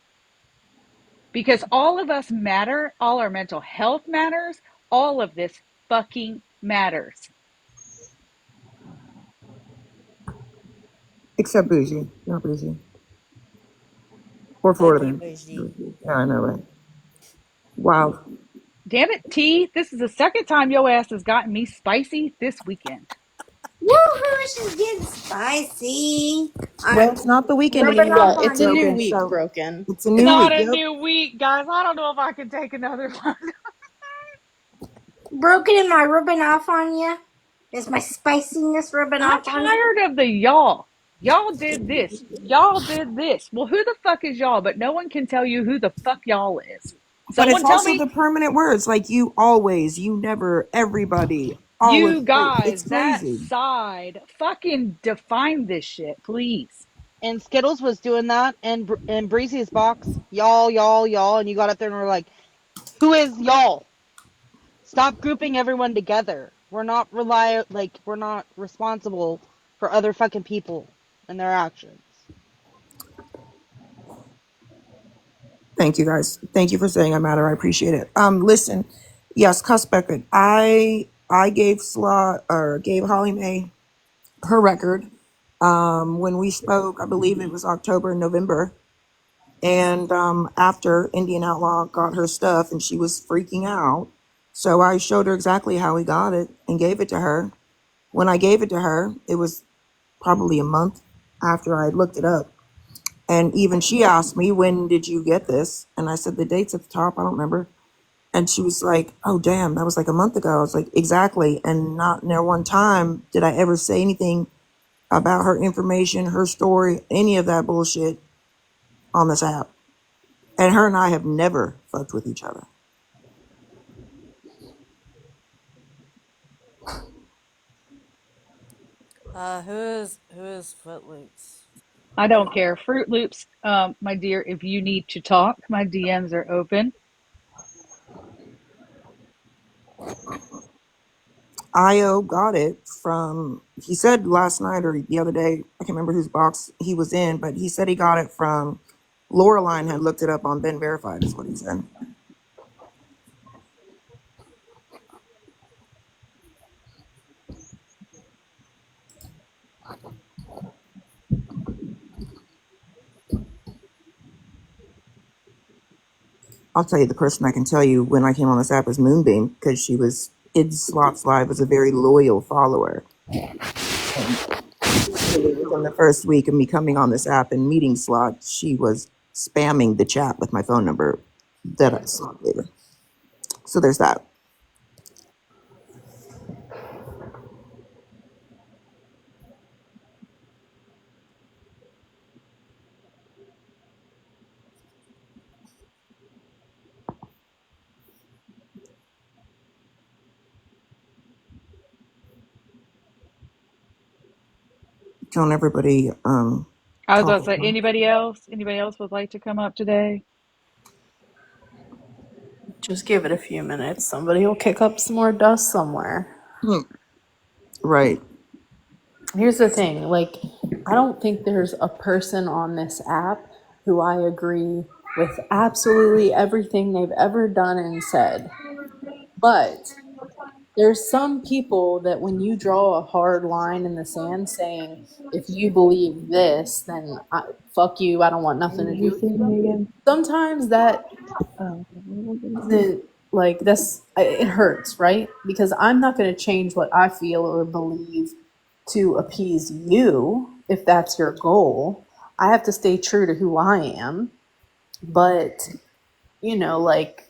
Because all of us matter, all our mental health matters, all of this fucking matters. Except Bougie. Not Bougie. Or Fuck Florida you, Man. Bougie. Yeah, I know, right? Wow. Damn it, T, this is the second time your ass has gotten me spicy this weekend. Woohoo, she's getting spicy. Well, it's not the weekend Rubbing anymore. off Yeah, It's it's on a you. new broken. week, So Broken. it's a It's new week. not a Yep. new week, guys. I don't know if I can take another one. Broken, am I rubbing off on you? Is my spiciness rubbing I'm off on you? tired of the y'all. Y'all did this. Y'all did this. Well, who the fuck is y'all? But no one can tell you who the fuck y'all is. But it's Someone tell also me. the permanent words like you always, you never, everybody, all You of like guys, it's that crazy. side, fucking define this shit, please. And Skittles was doing that in Breezy's box. Y'all. And you got up there and were like, who is y'all? Stop grouping everyone together. We're not responsible for other fucking people and their actions. Thank you guys. Thank you for saying I matter. I appreciate it. Listen, yes, cuss Beckett. I gave gave Holly Mae her record. When we spoke, I believe it was October and November. And after Indian Outlaw got her stuff and she was freaking out. So I showed her exactly how he got it and gave it to her. When I gave it to her, it was probably a month after I had looked it up. And even she asked me, when did you get this? And I said, the date's at the top. I don't remember. And she was like, oh, damn, that was like a month ago. I was like, exactly. And not near one time did I ever say anything about her information, her story, any of that bullshit on this app. And her and I have never fucked with each other. Who is Footloose? I don't care. Fruit Loops, my dear, if you need to talk, my DMs are open. Io got it from, he said last night or the other day, I can't remember whose box he was in, but he said he got it from, Loreline had looked it up on Ben Verified, is what he said. I'll tell you, the person I can tell you when I came on this app was Moonbeam, because she was, Id Slots Live was a very loyal follower. And literally within the first week of me coming on this app and meeting Slot, she was spamming the chat with my phone number that I saw later. So there's that. Telling everybody, I was about to talking. say, anybody else? Anybody else would like to come up today? Just give it a few minutes. Somebody will kick up some more dust somewhere. Right. Here's the thing, like, I don't think there's a person on this app who I agree with absolutely everything they've ever done and said. But there's some people that when you draw a hard line in the sand saying, if you believe this, then fuck you, I don't want nothing to Did do you with see you. me again? Sometimes that Oh, isn't, like, that's, it hurts, right? Because I'm not going to change what I feel or believe to appease you if that's your goal. I have to stay true to who I am. But, you know, like,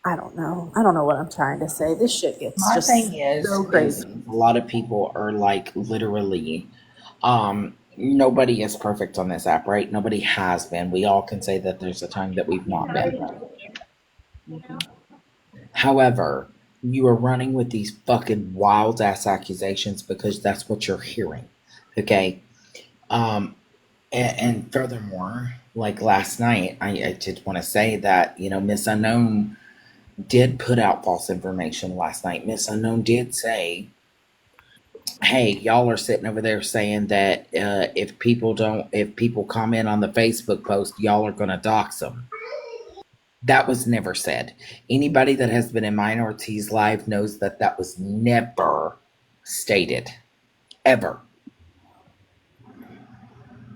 I don't know. I don't know what I'm trying to say. This shit gets My just thing so is crazy. a lot of people are like literally, nobody is perfect on this app, right? Nobody has been. We all can say that there's a time that we've not been. However, you are running with these fucking wild ass accusations because that's what you're hearing. Okay. Um, and furthermore, like last night, I did want to say that, Miss Unknown did put out false information last night. Miss Unknown did say, hey, y'all are sitting over there saying that if people comment on the Facebook post, y'all are going to dox them. That was never said. Anybody that has been in Minorities Live knows that that was never stated. Ever.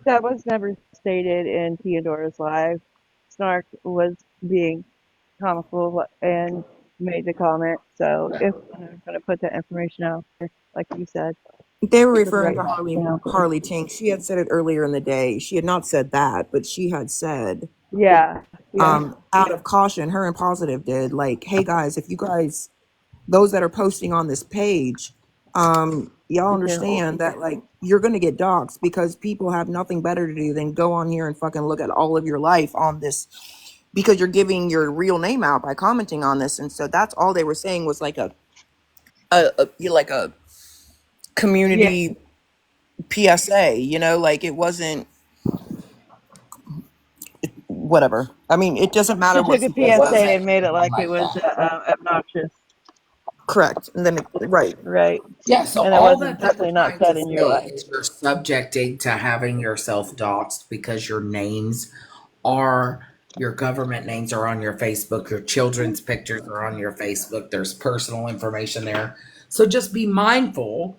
that was never stated in Theodora's live. Snark was being comical and made the comment. So if I'm going to put that information out there, like you said, They were to referring write to that down. Harley Tink. She had said it earlier in the day. She had not said that, but she had said, Yeah, yeah. out of caution, her and Positive did, like, hey guys, if you guys, those that are posting on this page, y'all Be careful. understand that, like, you're gonna get doxxed because people have nothing better to do than go on here and fucking look at all of your life on this, because you're giving your real name out by commenting on this. And so that's all they were saying was like like a Yeah. community PSA, like it wasn't whatever. I mean, it doesn't matter She what took a somebody It PSA says. wasn't and made it like it like was that. obnoxious, Correct. And then, right. right? Yeah, so And it all wasn't that they were definitely not trying said to in your say life. is you're subjecting to having yourself doxxed because your names are your government names are on your Facebook, your children's pictures are on your Facebook, there's personal information there. So just be mindful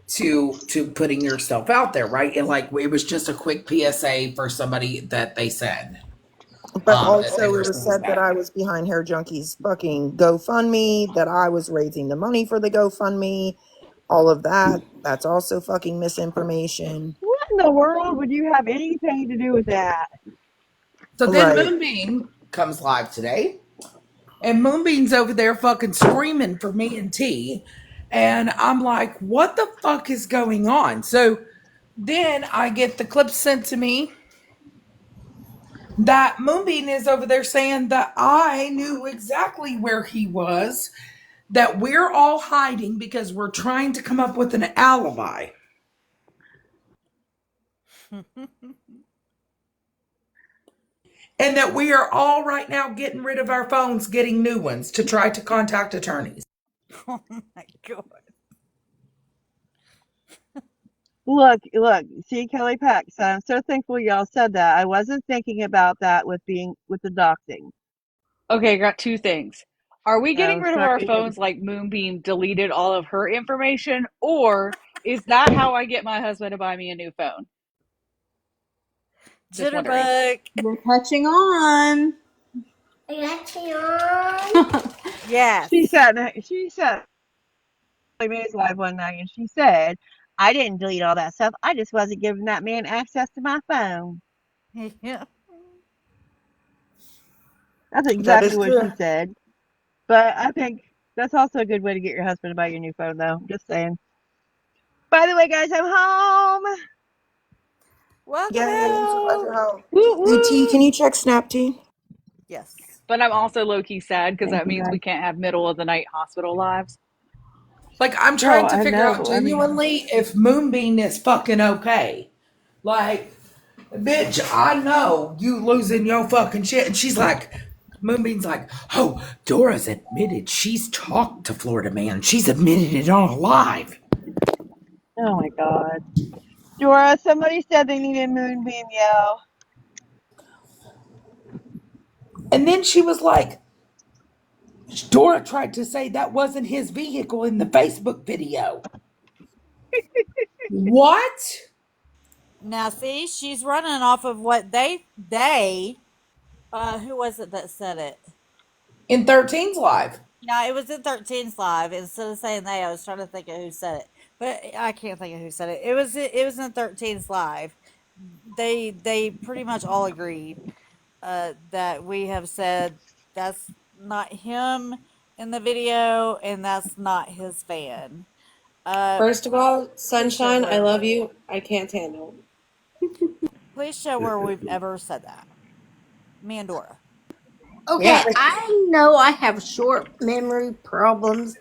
to putting yourself out there, right? And like it was just a quick PSA for somebody that they said. But That they also, were it was saying said that that. I was behind Hair Junkies fucking GoFundMe, that I was raising the money for the GoFundMe, all of that. That's also fucking misinformation. What in the world would you have anything to do with that? So then Right. Moonbeam comes live today. And Moonbeam's over there fucking screaming for me and T. And I'm like, what the fuck is going on? So then I get the clip sent to me that Moonbeam is over there saying that I knew exactly where he was, that we're all hiding because we're trying to come up with an alibi. And that we are all right now getting rid of our phones, getting new ones to try to contact attorneys. Oh my god. Look, see Kelly Pack. So I'm so thankful y'all said that. I wasn't thinking about that with the doxing. Okay, got two things. Are we getting rid of our phones like Moonbeam deleted all of her information, or is that how I get my husband to buy me a new phone? Just wondering. Jitterbug. You're catching on. Yes. She said May's live one night and she said, I didn't delete all that stuff. I just wasn't giving that man access to my phone. Yeah. That's That exactly is what she true. said. But I think that's also a good way to get your husband to buy your new phone, though. Just saying. By the way, guys, I'm home. Welcome Yay, I'm so glad you're home. home. Woo Hey T, woo. can you check Snap T? Yes. But I'm also low key sad because Thank that you, means guys. we can't have middle of the night hospital lives. Like, I'm Girl, trying to I figure out know. I mean, genuinely if Moonbeam is fucking okay. Like, bitch, I know you losing your fucking shit. And she's like, Moonbeam's like, oh, Dora's admitted she's talked to Florida Man. She's admitted it on live. oh my god. Dora, somebody said they needed Moonbeam, yo. And then she was like, Dora tried to say that wasn't his vehicle in the Facebook video. What? Now, see, she's running off of what who was it that said it? In 13's live. Yeah, it was in 13's live. Instead of saying they, I was trying to think of who said it, but I can't think of who said it. It was in 13's live. They pretty much all agreed that we have said that's not him in the video and that's not his van. Uh, First of all, please show Sunshine, I where. love you. I can't handle. Please show where we've ever said that. Me and Dora. Okay, Yeah. I know I have short memory problems.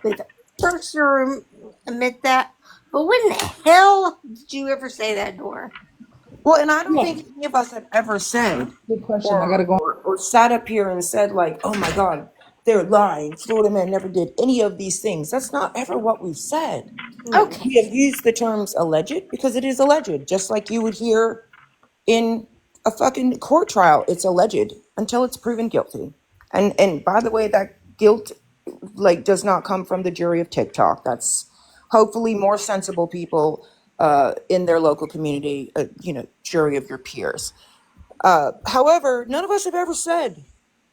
With first sure admit that. But when the hell did you ever say that, Dora? Well, and I don't Yeah. think any of us have ever said Good question. I gotta or, go. or sat up here and said like, oh my God, they're lying. Florida Man never did any of these things. That's not ever what we've said. Okay. We have used the terms alleged because it is alleged, just like you would hear in a fucking court trial. It's alleged until it's proven guilty. And by the way, that guilt like does not come from the jury of TikTok. That's hopefully more sensible people in their local community, jury of your peers. However, none of us have ever said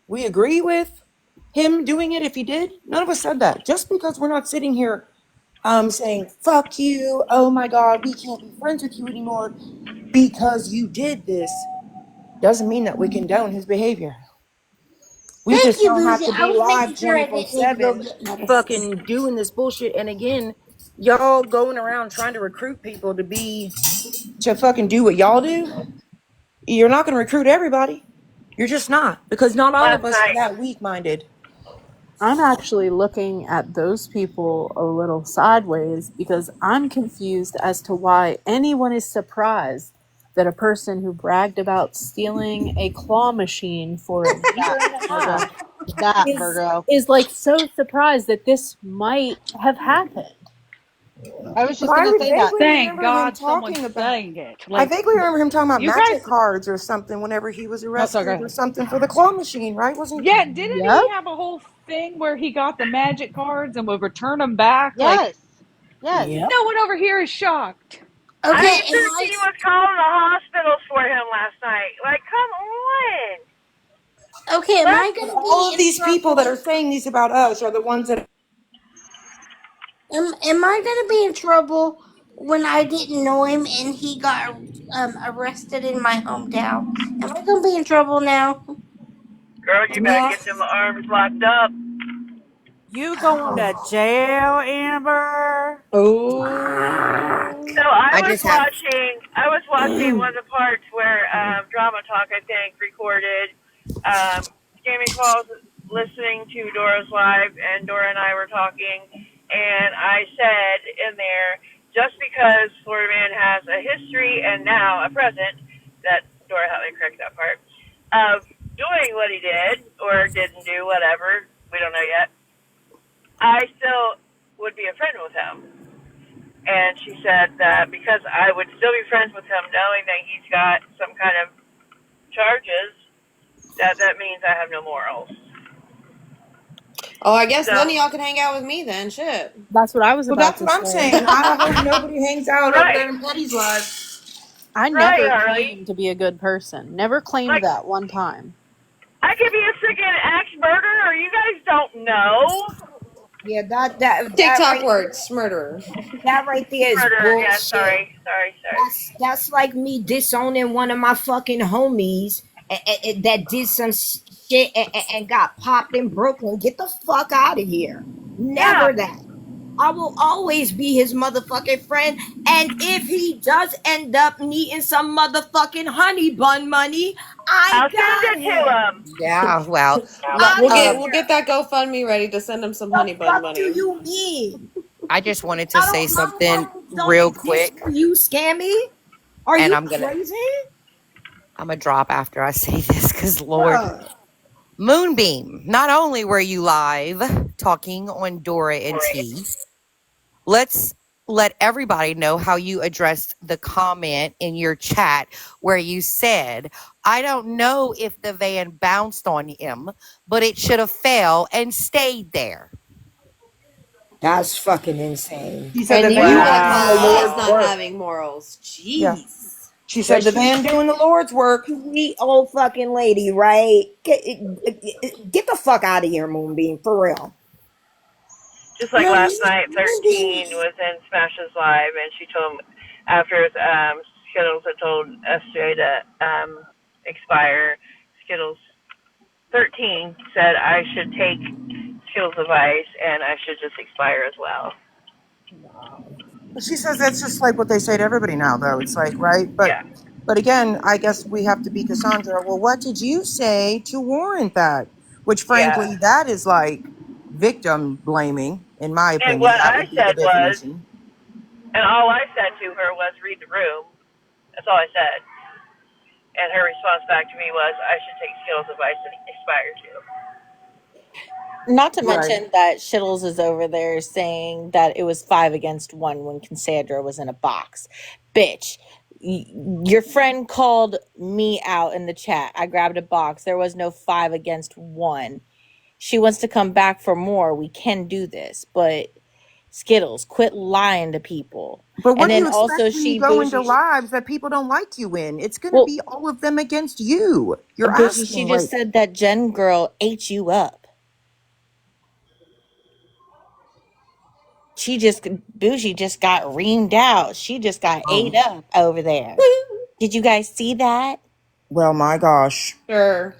we agree with him doing it if he did. None of us said that. Just because we're not sitting here saying, fuck you, oh my God, we can't be friends with you anymore because you did this, doesn't mean that we condone his behavior. We Thank just you, don't have Boozy. to I be was live making sure I 24 didn't need to go 7 get medicine. fucking doing this bullshit. And again, y'all going around trying to recruit people to fucking do what y'all do. You're not going to recruit everybody. You're just not, because not all of Last us are night. that weak minded. I'm actually looking at those people a little sideways because I'm confused as to why anyone is surprised that a person who bragged about stealing a claw machine for a year That, and a Virgo. half That, is Virgo. is like so surprised that this might have happened. I was But just I gonna say that. vaguely Thank remember him God someone's talking about. saying it. I Like, vaguely remember him talking about you guys. magic cards or something whenever he was Oh, sorry, go arrested or ahead. something for the claw machine, right? Wasn't Yeah, didn't Yep. he have a whole thing where he got the magic cards and would return them back? Like, Yes. Yes. he? Yep. no one over here is shocked. Okay, I am think I he was calling the hospitals for him last night. Like, come on. okay? Am I That's But gonna all be of in these people that are trouble? saying these about us are the ones that. Am I gonna be in trouble when I didn't know him and he got arrested in my hometown? Am I gonna be in trouble now? girl, you better Now, get them arms locked up. you going to jail, Amber? So Oh. I I was just have. watching one of the parts where Drama Talk, I think, recorded Scamming Calls listening to Dora's live, and Dora and I were talking, and I said in there, just because Florida Man has a history and now a present, that Dora helped me correct that part, of doing what he did, or didn't do, whatever, we don't know yet, I still would be a friend with him. And she said that because I would still be friends with him knowing that he's got some kind of charges, that means I have no morals. Oh, I guess So, none of y'all can hang out with me then. Shit. That's what I was Well, about that's to what I'm say. saying. I hope nobody hangs out over right, there in Petty's live. I right, never Harley. claimed to be a good person. Never claimed Like, that one time. I could be a freaking axe murderer. You guys don't know. Yeah, that TikTok right words, murderer. that right there is Murderer, yeah, bullshit. sorry. That's like me disowning one of my fucking homies that did some shit and got popped in Brooklyn. Get the fuck out of here. Yeah. Never that. I will always be his motherfucking friend. And if he does end up needing some motherfucking honey bun money, I I'll got send it to him. him. Yeah, well, I We'll don't get care. that GoFundMe ready to send him some The honey bun fuck do money. you mean? I just wanted to I say don't. My something money don't real exist quick, for you, Scammy. Are and you I'm crazy? gonna drop after I say this, because Lord, Bruh. Moonbeam. Not only were you live talking on Dora and T, let's let everybody know how you addressed the comment in your chat where you said, I don't know if the van bounced on him, but it should have fell and stayed there. That's fucking insane. She said And the you van like doing to the see Lord's us not Wow. work. having morals. Yeah. Jeez. She said But the she's van doing the Lord's work. sweet old fucking lady, right? Get the fuck out of here, Moonbeam, for real. Just like No, last night, 13 was in Smash's live, and she told him after Skittles had told SJ to expire, Skittles 13 said I should take Skittles' advice and I should just expire as well. She says that's just like what they say to everybody now, though. It's like, right? Yeah. But again, I guess we have to be Cassandra. Well, what did you say to warrant that? Which, Yeah. frankly, that is like victim blaming, in my And opinion. what That I would be the said was, definition. and all I said to her was, read the room. That's all I said. And her response back to me was, I should take Skittles' advice and expire too. Not to Right. mention that Shittles is over there saying that it was 5 against 1 when Cassandra was in a box. Bitch, your friend called me out in the chat. I grabbed a box. There was no 5 against 1. She wants to come back for more. We can do this, but Skittles, quit lying to people. But what And do then you expect also when you she go into bougie. lives that people don't like you in? It's going to Well, be all of them against you. You're bougie, she asking, just like, said that Jen girl ate you up. Bougie just got reamed out. She just got ate up over there. Did you guys see that? well, my gosh, Sure.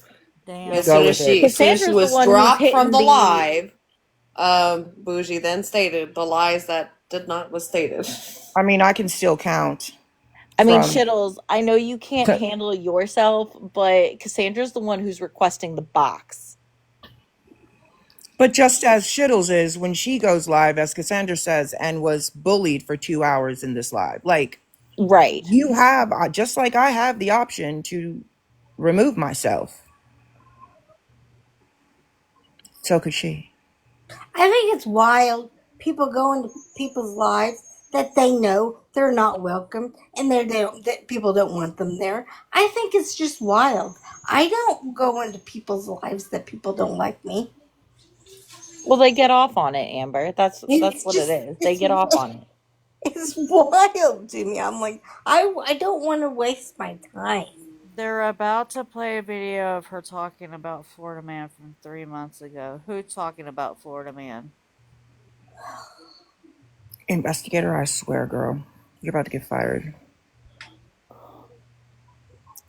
As Damn. soon go as with it. she Cassandra's the was one who's dropped from hitting the the. live, Bougie then stated the lies that did not was stated. I mean, I can still count I mean, from. Shittles, I know you can't handle it yourself, but Cassandra's the one who's requesting the box. But just as Shittles is when she goes live, as Cassandra says, and was bullied for 2 hours in this live. Like, Right. you have, just like I have the option to remove myself. So could she. I think it's wild. People go into people's lives that they know they're not welcome and that people don't want them there. I think it's just wild. I don't go into people's lives that people don't like me. Well, they get off on it, Amber. That's It's what it just is. They get off on it. it's wild to me. I'm like, I don't want to waste my time. They're about to play a video of her talking about Florida Man from 3 months ago. Who's talking about Florida Man? Investigator, I swear, girl. You're about to get fired.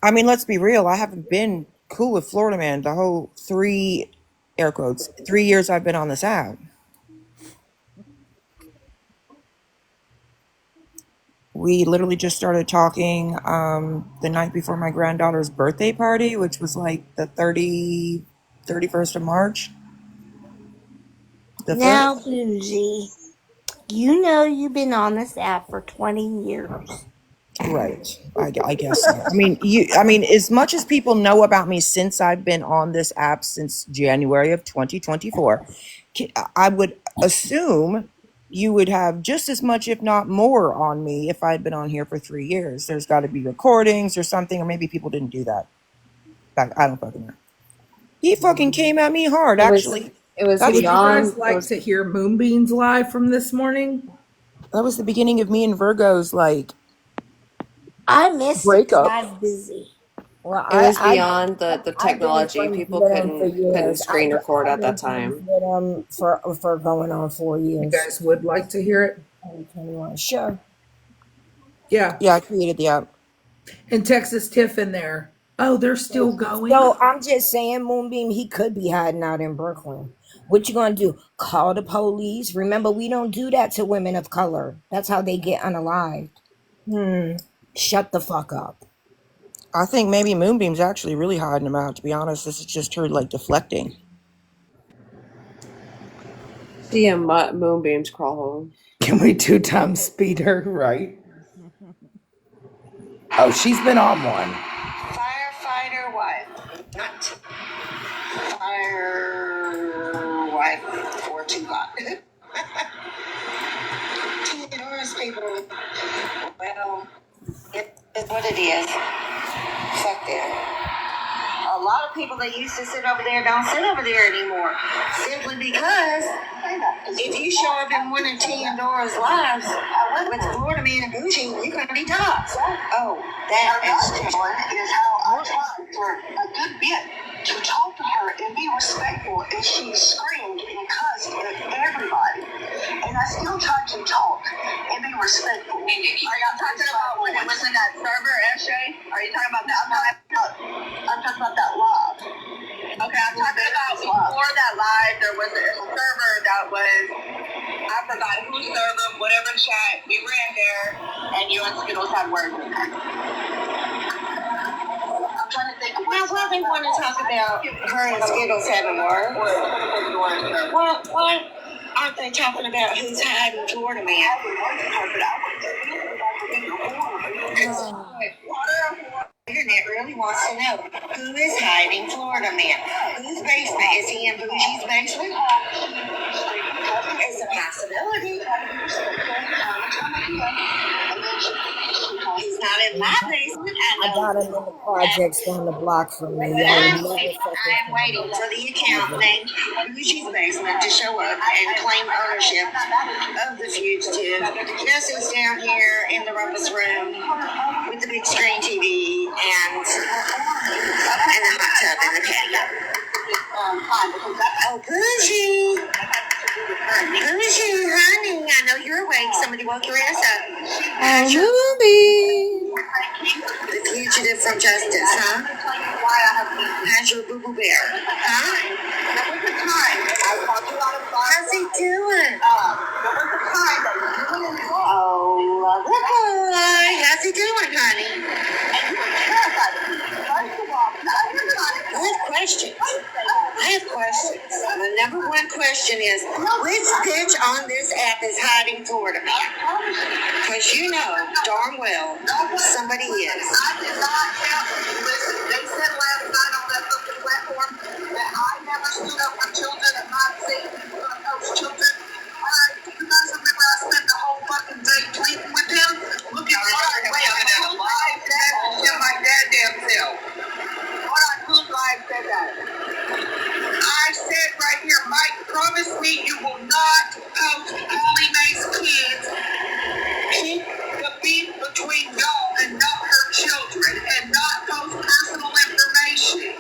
I mean, let's be real. I haven't been cool with Florida Man the whole air quotes, 3 years I've been on this app. We literally just started talking the night before my granddaughter's birthday party, which was like the 31st of March. The Now, 1st. Bougie, you know you've been on this app for 20 years. Right. I guess so. I mean, as much as people know about me since I've been on this app since January of 2024, I would assume you would have just as much, if not more, on me if I'd been on here for 3 years. There's got to be recordings or something, or maybe people didn't do that. I don't fucking know. He fucking came at me hard, actually. It was Would you beyond. guys like to hear Moonbeam's live from this morning? That was the beginning of me and Virgo's, like, I missed it because breakup. I was busy. Well, It was beyond the I've been technology. friends People with him for couldn't years. screen record I've at that been friends time. with him for going on 4 You years. guys would like to hear it? 2021. Sure. Yeah. Yeah, I created the app. And Texas Tiff in there. Oh, they're still going? So I'm just saying, Moonbeam, he could be hiding out in Brooklyn. What you gonna do? Call the police? Remember, we don't do that to women of color. That's how they get unalived. Shut the fuck up. I think maybe Moonbeam's actually really hiding him out, to be honest. This is just her, like, deflecting. See a Moonbeam's crawl home. Can we 2 times speed her, right? Oh, she's been on one. Firefighter wife. Not fire wife or too hot. Dora's people. Well, it's what it is. Fuck them. A lot of people that used to sit over there don't sit over there anymore. Simply because if you show up in one of T and Dora's lives with Florida Man and Bougie, you're going to be tops. Oh, that is how I tried for a good bit to talk to her and be respectful, and she screamed and cussed at everybody. And I still tried to talk and be respectful. Are y'all talking about when it was in that server, SJ? Are you talking about that? I'm talking about that live. Okay, I'm talking about before that live, there was a server that was, I forgot whose server, whatever chat, we were in there, and you and Skittles had words in there. I'm trying to think. Now, why they want to talk about her and Skittles having words? Why aren't they talking about who's hiding Florida Man? Internet really wants to know who is hiding Florida Man. Whose basement? Is he in Bougie's basement? It's a possibility. He's not in my basement. I got him in the projects down the block from me. I'm waiting for the account named Bougie's Basement to show up and claim ownership of the fugitive. Nessie's down here in the rumpus room with the big screen TV and the hot tub and the patio. Oh, Bougie! Bougie, honey, I know you're awake. Somebody woke your ass up. How's your the fugitive from justice, huh? How's your boo-boo bear? Huh? How's he doing? Oh, boy. How's he doing, honey? I have questions. The number one question is, which bitch on this app is hiding Florida Man? Because you know darn well somebody is. I did not have, listen, they said last night on that fucking platform that I never stood up for children and not safe those children. Alright, you guys remember I spent the whole fucking day pleading with them? Look at what I went live that in my goddamn self. Whose live said that? I said right here, Mike, promise me you will not post Holy Mace kids. Keep the beef between y'all and not her children, and not post personal information.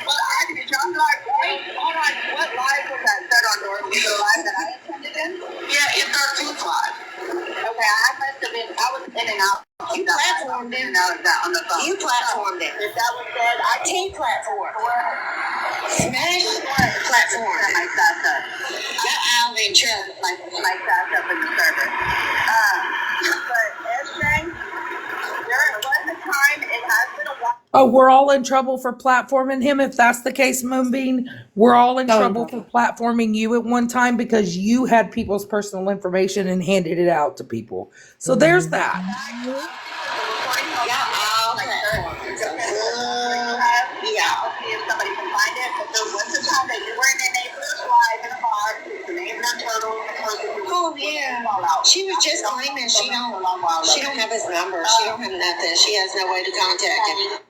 But did y'all like, wait, hold on, what live was that said on Dora? Was it a live that I attended in? Yeah, it's our tooth live. Okay, I must have been, I was in and out. You platformed it. On the phone. You platformed it. If that was said, I team platform. Smash platform. My stuff up. Got Alvin Chuck. My stuff up in the server. But SJ, there was a time, it has been a while. Oh, we're all in trouble for platforming him. If that's the case, Moonbeam, we're all in trouble for platforming you at one time because you had people's personal information and handed it out to people. So there's that. Yeah, okay, if somebody can find it. But there was a time that you were in a neighbor's live in a bar, the neighbor turtle. Oh yeah, she was just claiming she don't have his number. She don't have nothing. She has no way to contact him.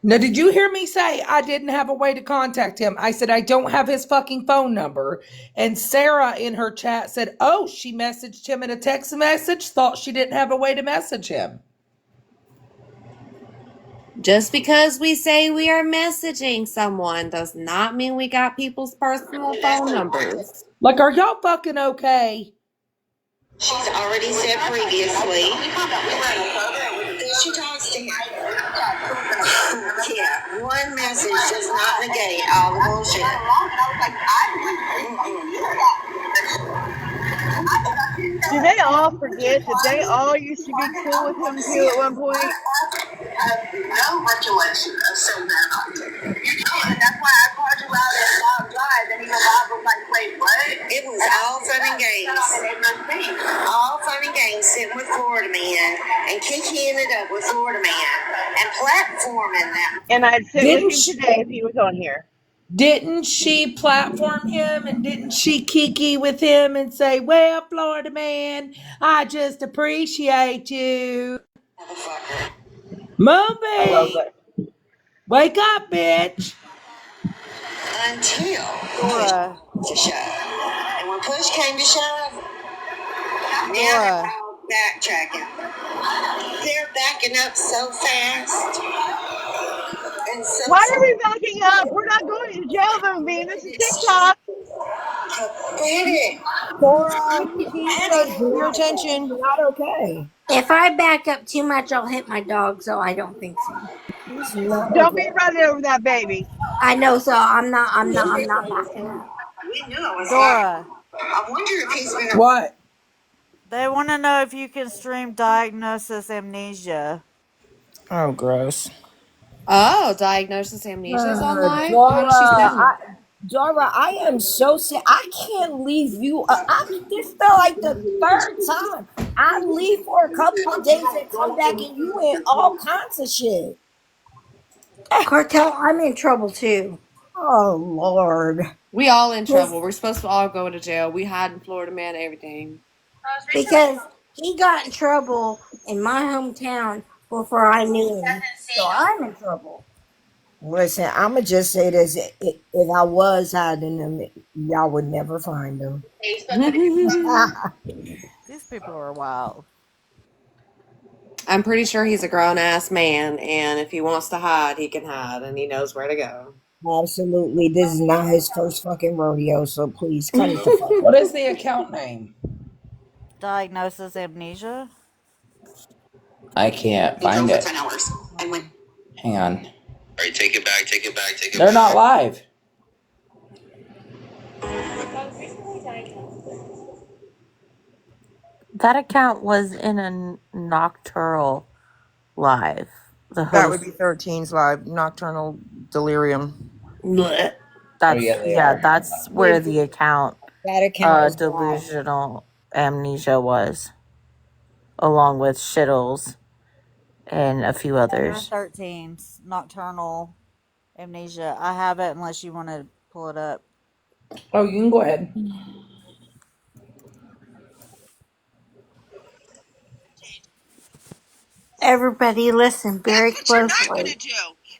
Now, did you hear me say I didn't have a way to contact him? I said I don't have his fucking phone number. And Sarah in her chat said, oh, she messaged him in a text message, thought she didn't have a way to message him. Just because we say we are messaging someone does not mean we got people's personal phone numbers. Like, are y'all fucking okay? She's already said previously She talks to him. Yeah, one message does not negate all the bullshit. Do they all forget that they all used to be cool with him too at one point? Have no recollection of saying that about you. You did. That's why I called you out at Bob Drive, and even Bob was like, wait, what? It was all fun and games. All fun and games sitting with Florida Man and kicking it up with Florida Man and platforming that. And I'd sit with Didn't him she, today if he was on here. didn't she platform him and didn't she kiki with him and say, well, Florida man, I just appreciate you. I love Moby, that. wake up, bitch. Until push Dora, to shove. And when push came to shove, now they're Dora. all backtracking. They're backing up so fast and so Why are we backing up? We're not going to jail, Moonbeam. This is TikTok. pathetic. Dora, Pathetic. Keisha, your attention. You're not okay. If I back up too much, I'll hit my dog, so I don't think so. He's not Don't be okay. running over that baby. I know, so I'm not backing up. We knew it was happening. Dora. I wonder if he's been. What? They want to know if you can stream Diagnosis Amnesia. Oh, gross. Oh, Diagnosis Amnesia's on live? How does she Dora, sound? Dora, I am so sick. I can't leave you. This felt like the third time. I leave for a couple of days and come back and you in all kinds of shit. Cartel, I'm in trouble too. Oh, Lord. We all in Because trouble. We're supposed to all go to jail. We hide in Florida Man, everything. because he got in trouble in my hometown before I knew him. So I'm in trouble. Listen, I'm going to just say this. If I was hiding them, y'all would never find them. These people are wild. I'm pretty sure he's a grown ass man, and if he wants to hide, he can hide, and he knows where to go. Absolutely. This is not his first fucking rodeo, so please cut it the fuck What out. is the account name? Diagnosis Amnesia? I can't find it. Hang on. All right, take it back, take it back, take it They're back. not live. That account was in a nocturnal live. The That would host. be 13's live. Nocturnal Delirium. Blech. Oh, yeah, they are. That's where the account That account is live. Delusional Amnesia was, along with Shittles and a few others. 13, Nocturnal Amnesia. I have it unless you want to pull it up. Oh, you can go ahead. Everybody listen very That's what you're not closely. gonna do.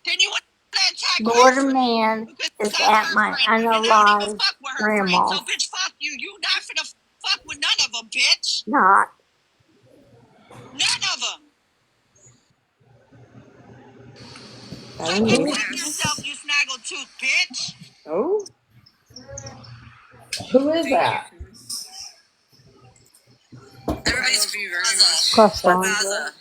Then you want to attack her Lord of friend Man because is that's at her my friend, and I don't even unalive fuck with her friend. So grandma's. bitch, fuck you. You not finna fuck with none of them, bitch. Not. None of them. That Go in go here? fuck yourself, you snaggletooth bitch. Oh, Who is that? Everybody's Cassandra. Gaza.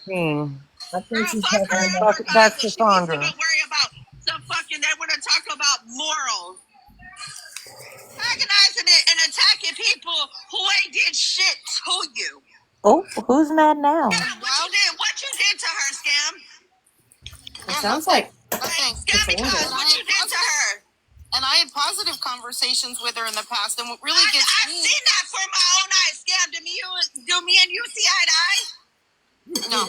I think Girl, she's fuck talking her and about. her That's Gaza. She needs to go Cassandra. worry about some fucking. They want to talk about morals, antagonizing it, and attacking people who ain't did shit to you. Oh, who's mad now? Yeah, what you did to her, Scam? it sounds like Scammy Cassandra. Cuz, what you did to her? And I had positive conversations with her in the past, and what really gets I've seen that for my own eyes. Scam, do me and you see eye to eye? No.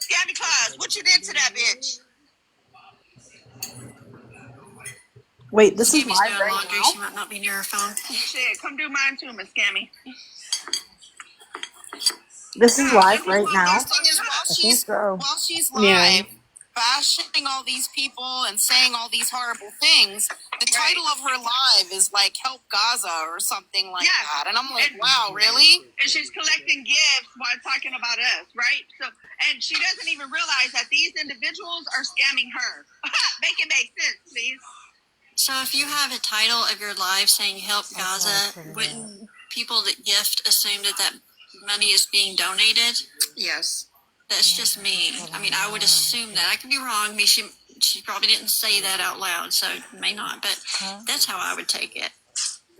Scammy Cuz, what you did to that bitch? Wait, this is Scammy's live doing right laundry. now? She might not be near her phone. Shit, come do mine too, Miss Scammy. This is live right The now? worst thing is I think so. while she's Yeah. live, bashing all these people and saying all these horrible things, the title of her live is like "Help Gaza" or something like that, and I'm like, wow, really? And she's collecting gifts while talking about us, right? So, and she doesn't even realize that these individuals are scamming her. Make it make sense, please. So, if you have a title of your live saying "Help Gaza," wouldn't people that gift assume that money is being donated? Yes. That's just me. I mean, I would assume that. I could be wrong. I mean, she probably didn't say that out loud, so may not. But that's how I would take it.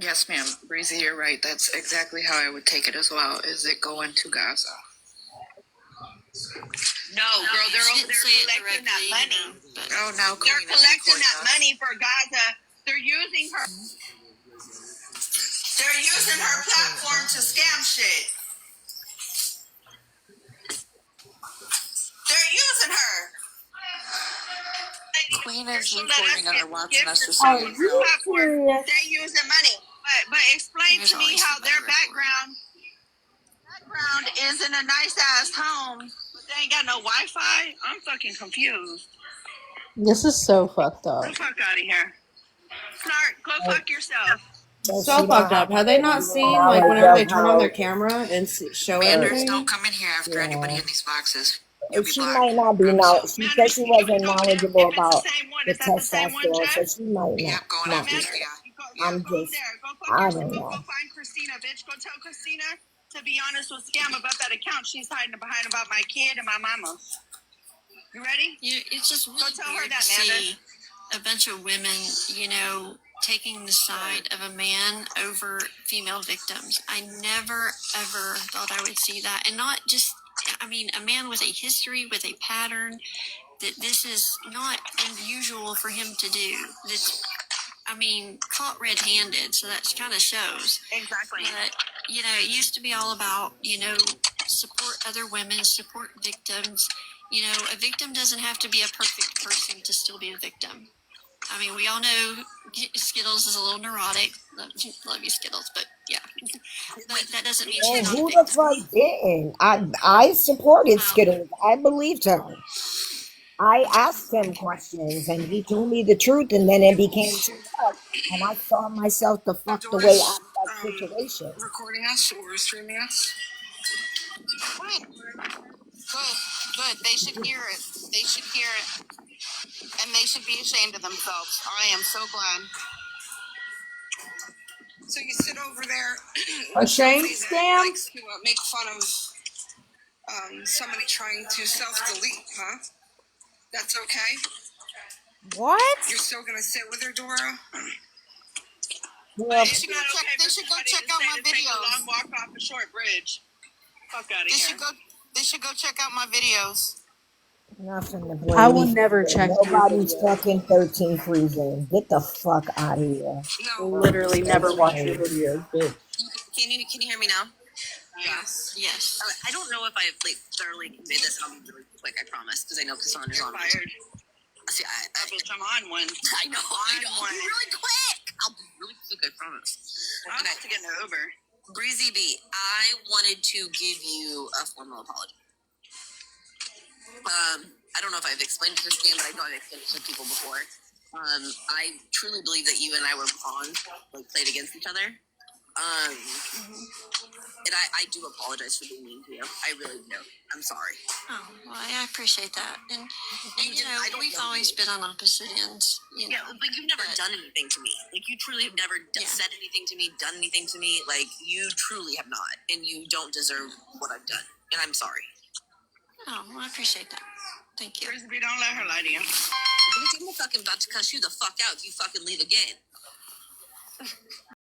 Yes, ma'am. Breezy, you're right. That's exactly how I would take it as well. Is it going to Gaza? No, girl, they're over there collecting that money. Oh, now they're collecting that money for Gaza. They're using her. They're using her platform to scam shit. They're using her. Queen is recording and are watching us just so Are you you know. serious? They're using money. But explain to me how their background is in a nice ass home, but they ain't got no Wi-Fi. I'm fucking confused. This is so fucked Get up. the fuck out of here. Snart, go fuck yourself. Does So she not fucked have up. a Have they not video seen like knowledge whenever they of turn on their how? camera and show Manders, don't everything? come in here after anybody Yeah. in these boxes. You'll be She black. might not be Promise She you. said she wasn't knowledgeable If it's the about same one, the is that the same one, testosterone, so Jeff? she might Yep, going not after know. this guy. I'm Go just, there. Go fuck I yourself. don't Go know. find Christina, bitch. Go tell Christina to be honest with Scam about that account she's hiding behind about my kid and my mama. You ready? It's just really go tell her that, see a bunch of women, taking the side of a man over female victims. I never, ever thought I would see that. And not just, I mean, a man with a history, with a pattern, that this is not unusual for him to do. That's, I mean, caught red-handed, so that kind of shows. Exactly. But, it used to be all about, support other women, support victims. A victim doesn't have to be a perfect person to still be a victim. I mean, we all know Skittles is a little neurotic. Love you, Skittles, but yeah. But that doesn't mean she's And not a who the victim. fuck didn't? I supported Skittles. I believed her. I asked him questions and he told me the truth, and then it became too much. And I saw myself the fuck the way out of that situation. Recording us or streaming us? Good. Good. They should hear it. They should hear it. And they should be ashamed of themselves. I am so glad. So you sit over there with Ashamed, somebody that Scam? likes to make fun of somebody trying to self-delete, huh? That's okay? What? You're still gonna sit with her, Dora? Yeah, They should go check out my videos. A long walk off a short bridge. Fuck out of here. They should go check out my videos. nothing to I blame will me never for. check your Nobody's video. fucking 13 freezing. Get the fuck out of here. Literally never watch your Okay. videos, bitch. Can you hear me now? Yes. Yes. I don't know if I've thoroughly conveyed this, and I'll be really quick. I promise, because I know Cassandra's on. Fired. See, I'm on one. I know. I'll be really quick. I'll be really quick. I promise. I'm about to get an Uber. Breezy B, I wanted to give you a formal apology. I don't know if I've explained it to Stan, but I know I've explained it to people before. I truly believe that you and I were pawns, played against each other. And I do apologize for being mean to you. I really do. I'm sorry. Oh, well, I appreciate that. And we've always been on opposite ends. But you've never done anything to me. You truly have never said anything to me, done anything to me. You truly have not. And you don't deserve what I've done. And I'm sorry. Oh, well, I appreciate that. Thank you. Frisbee, don't let her lie to you. I'm fucking about to cuss you the fuck out if you fucking leave again.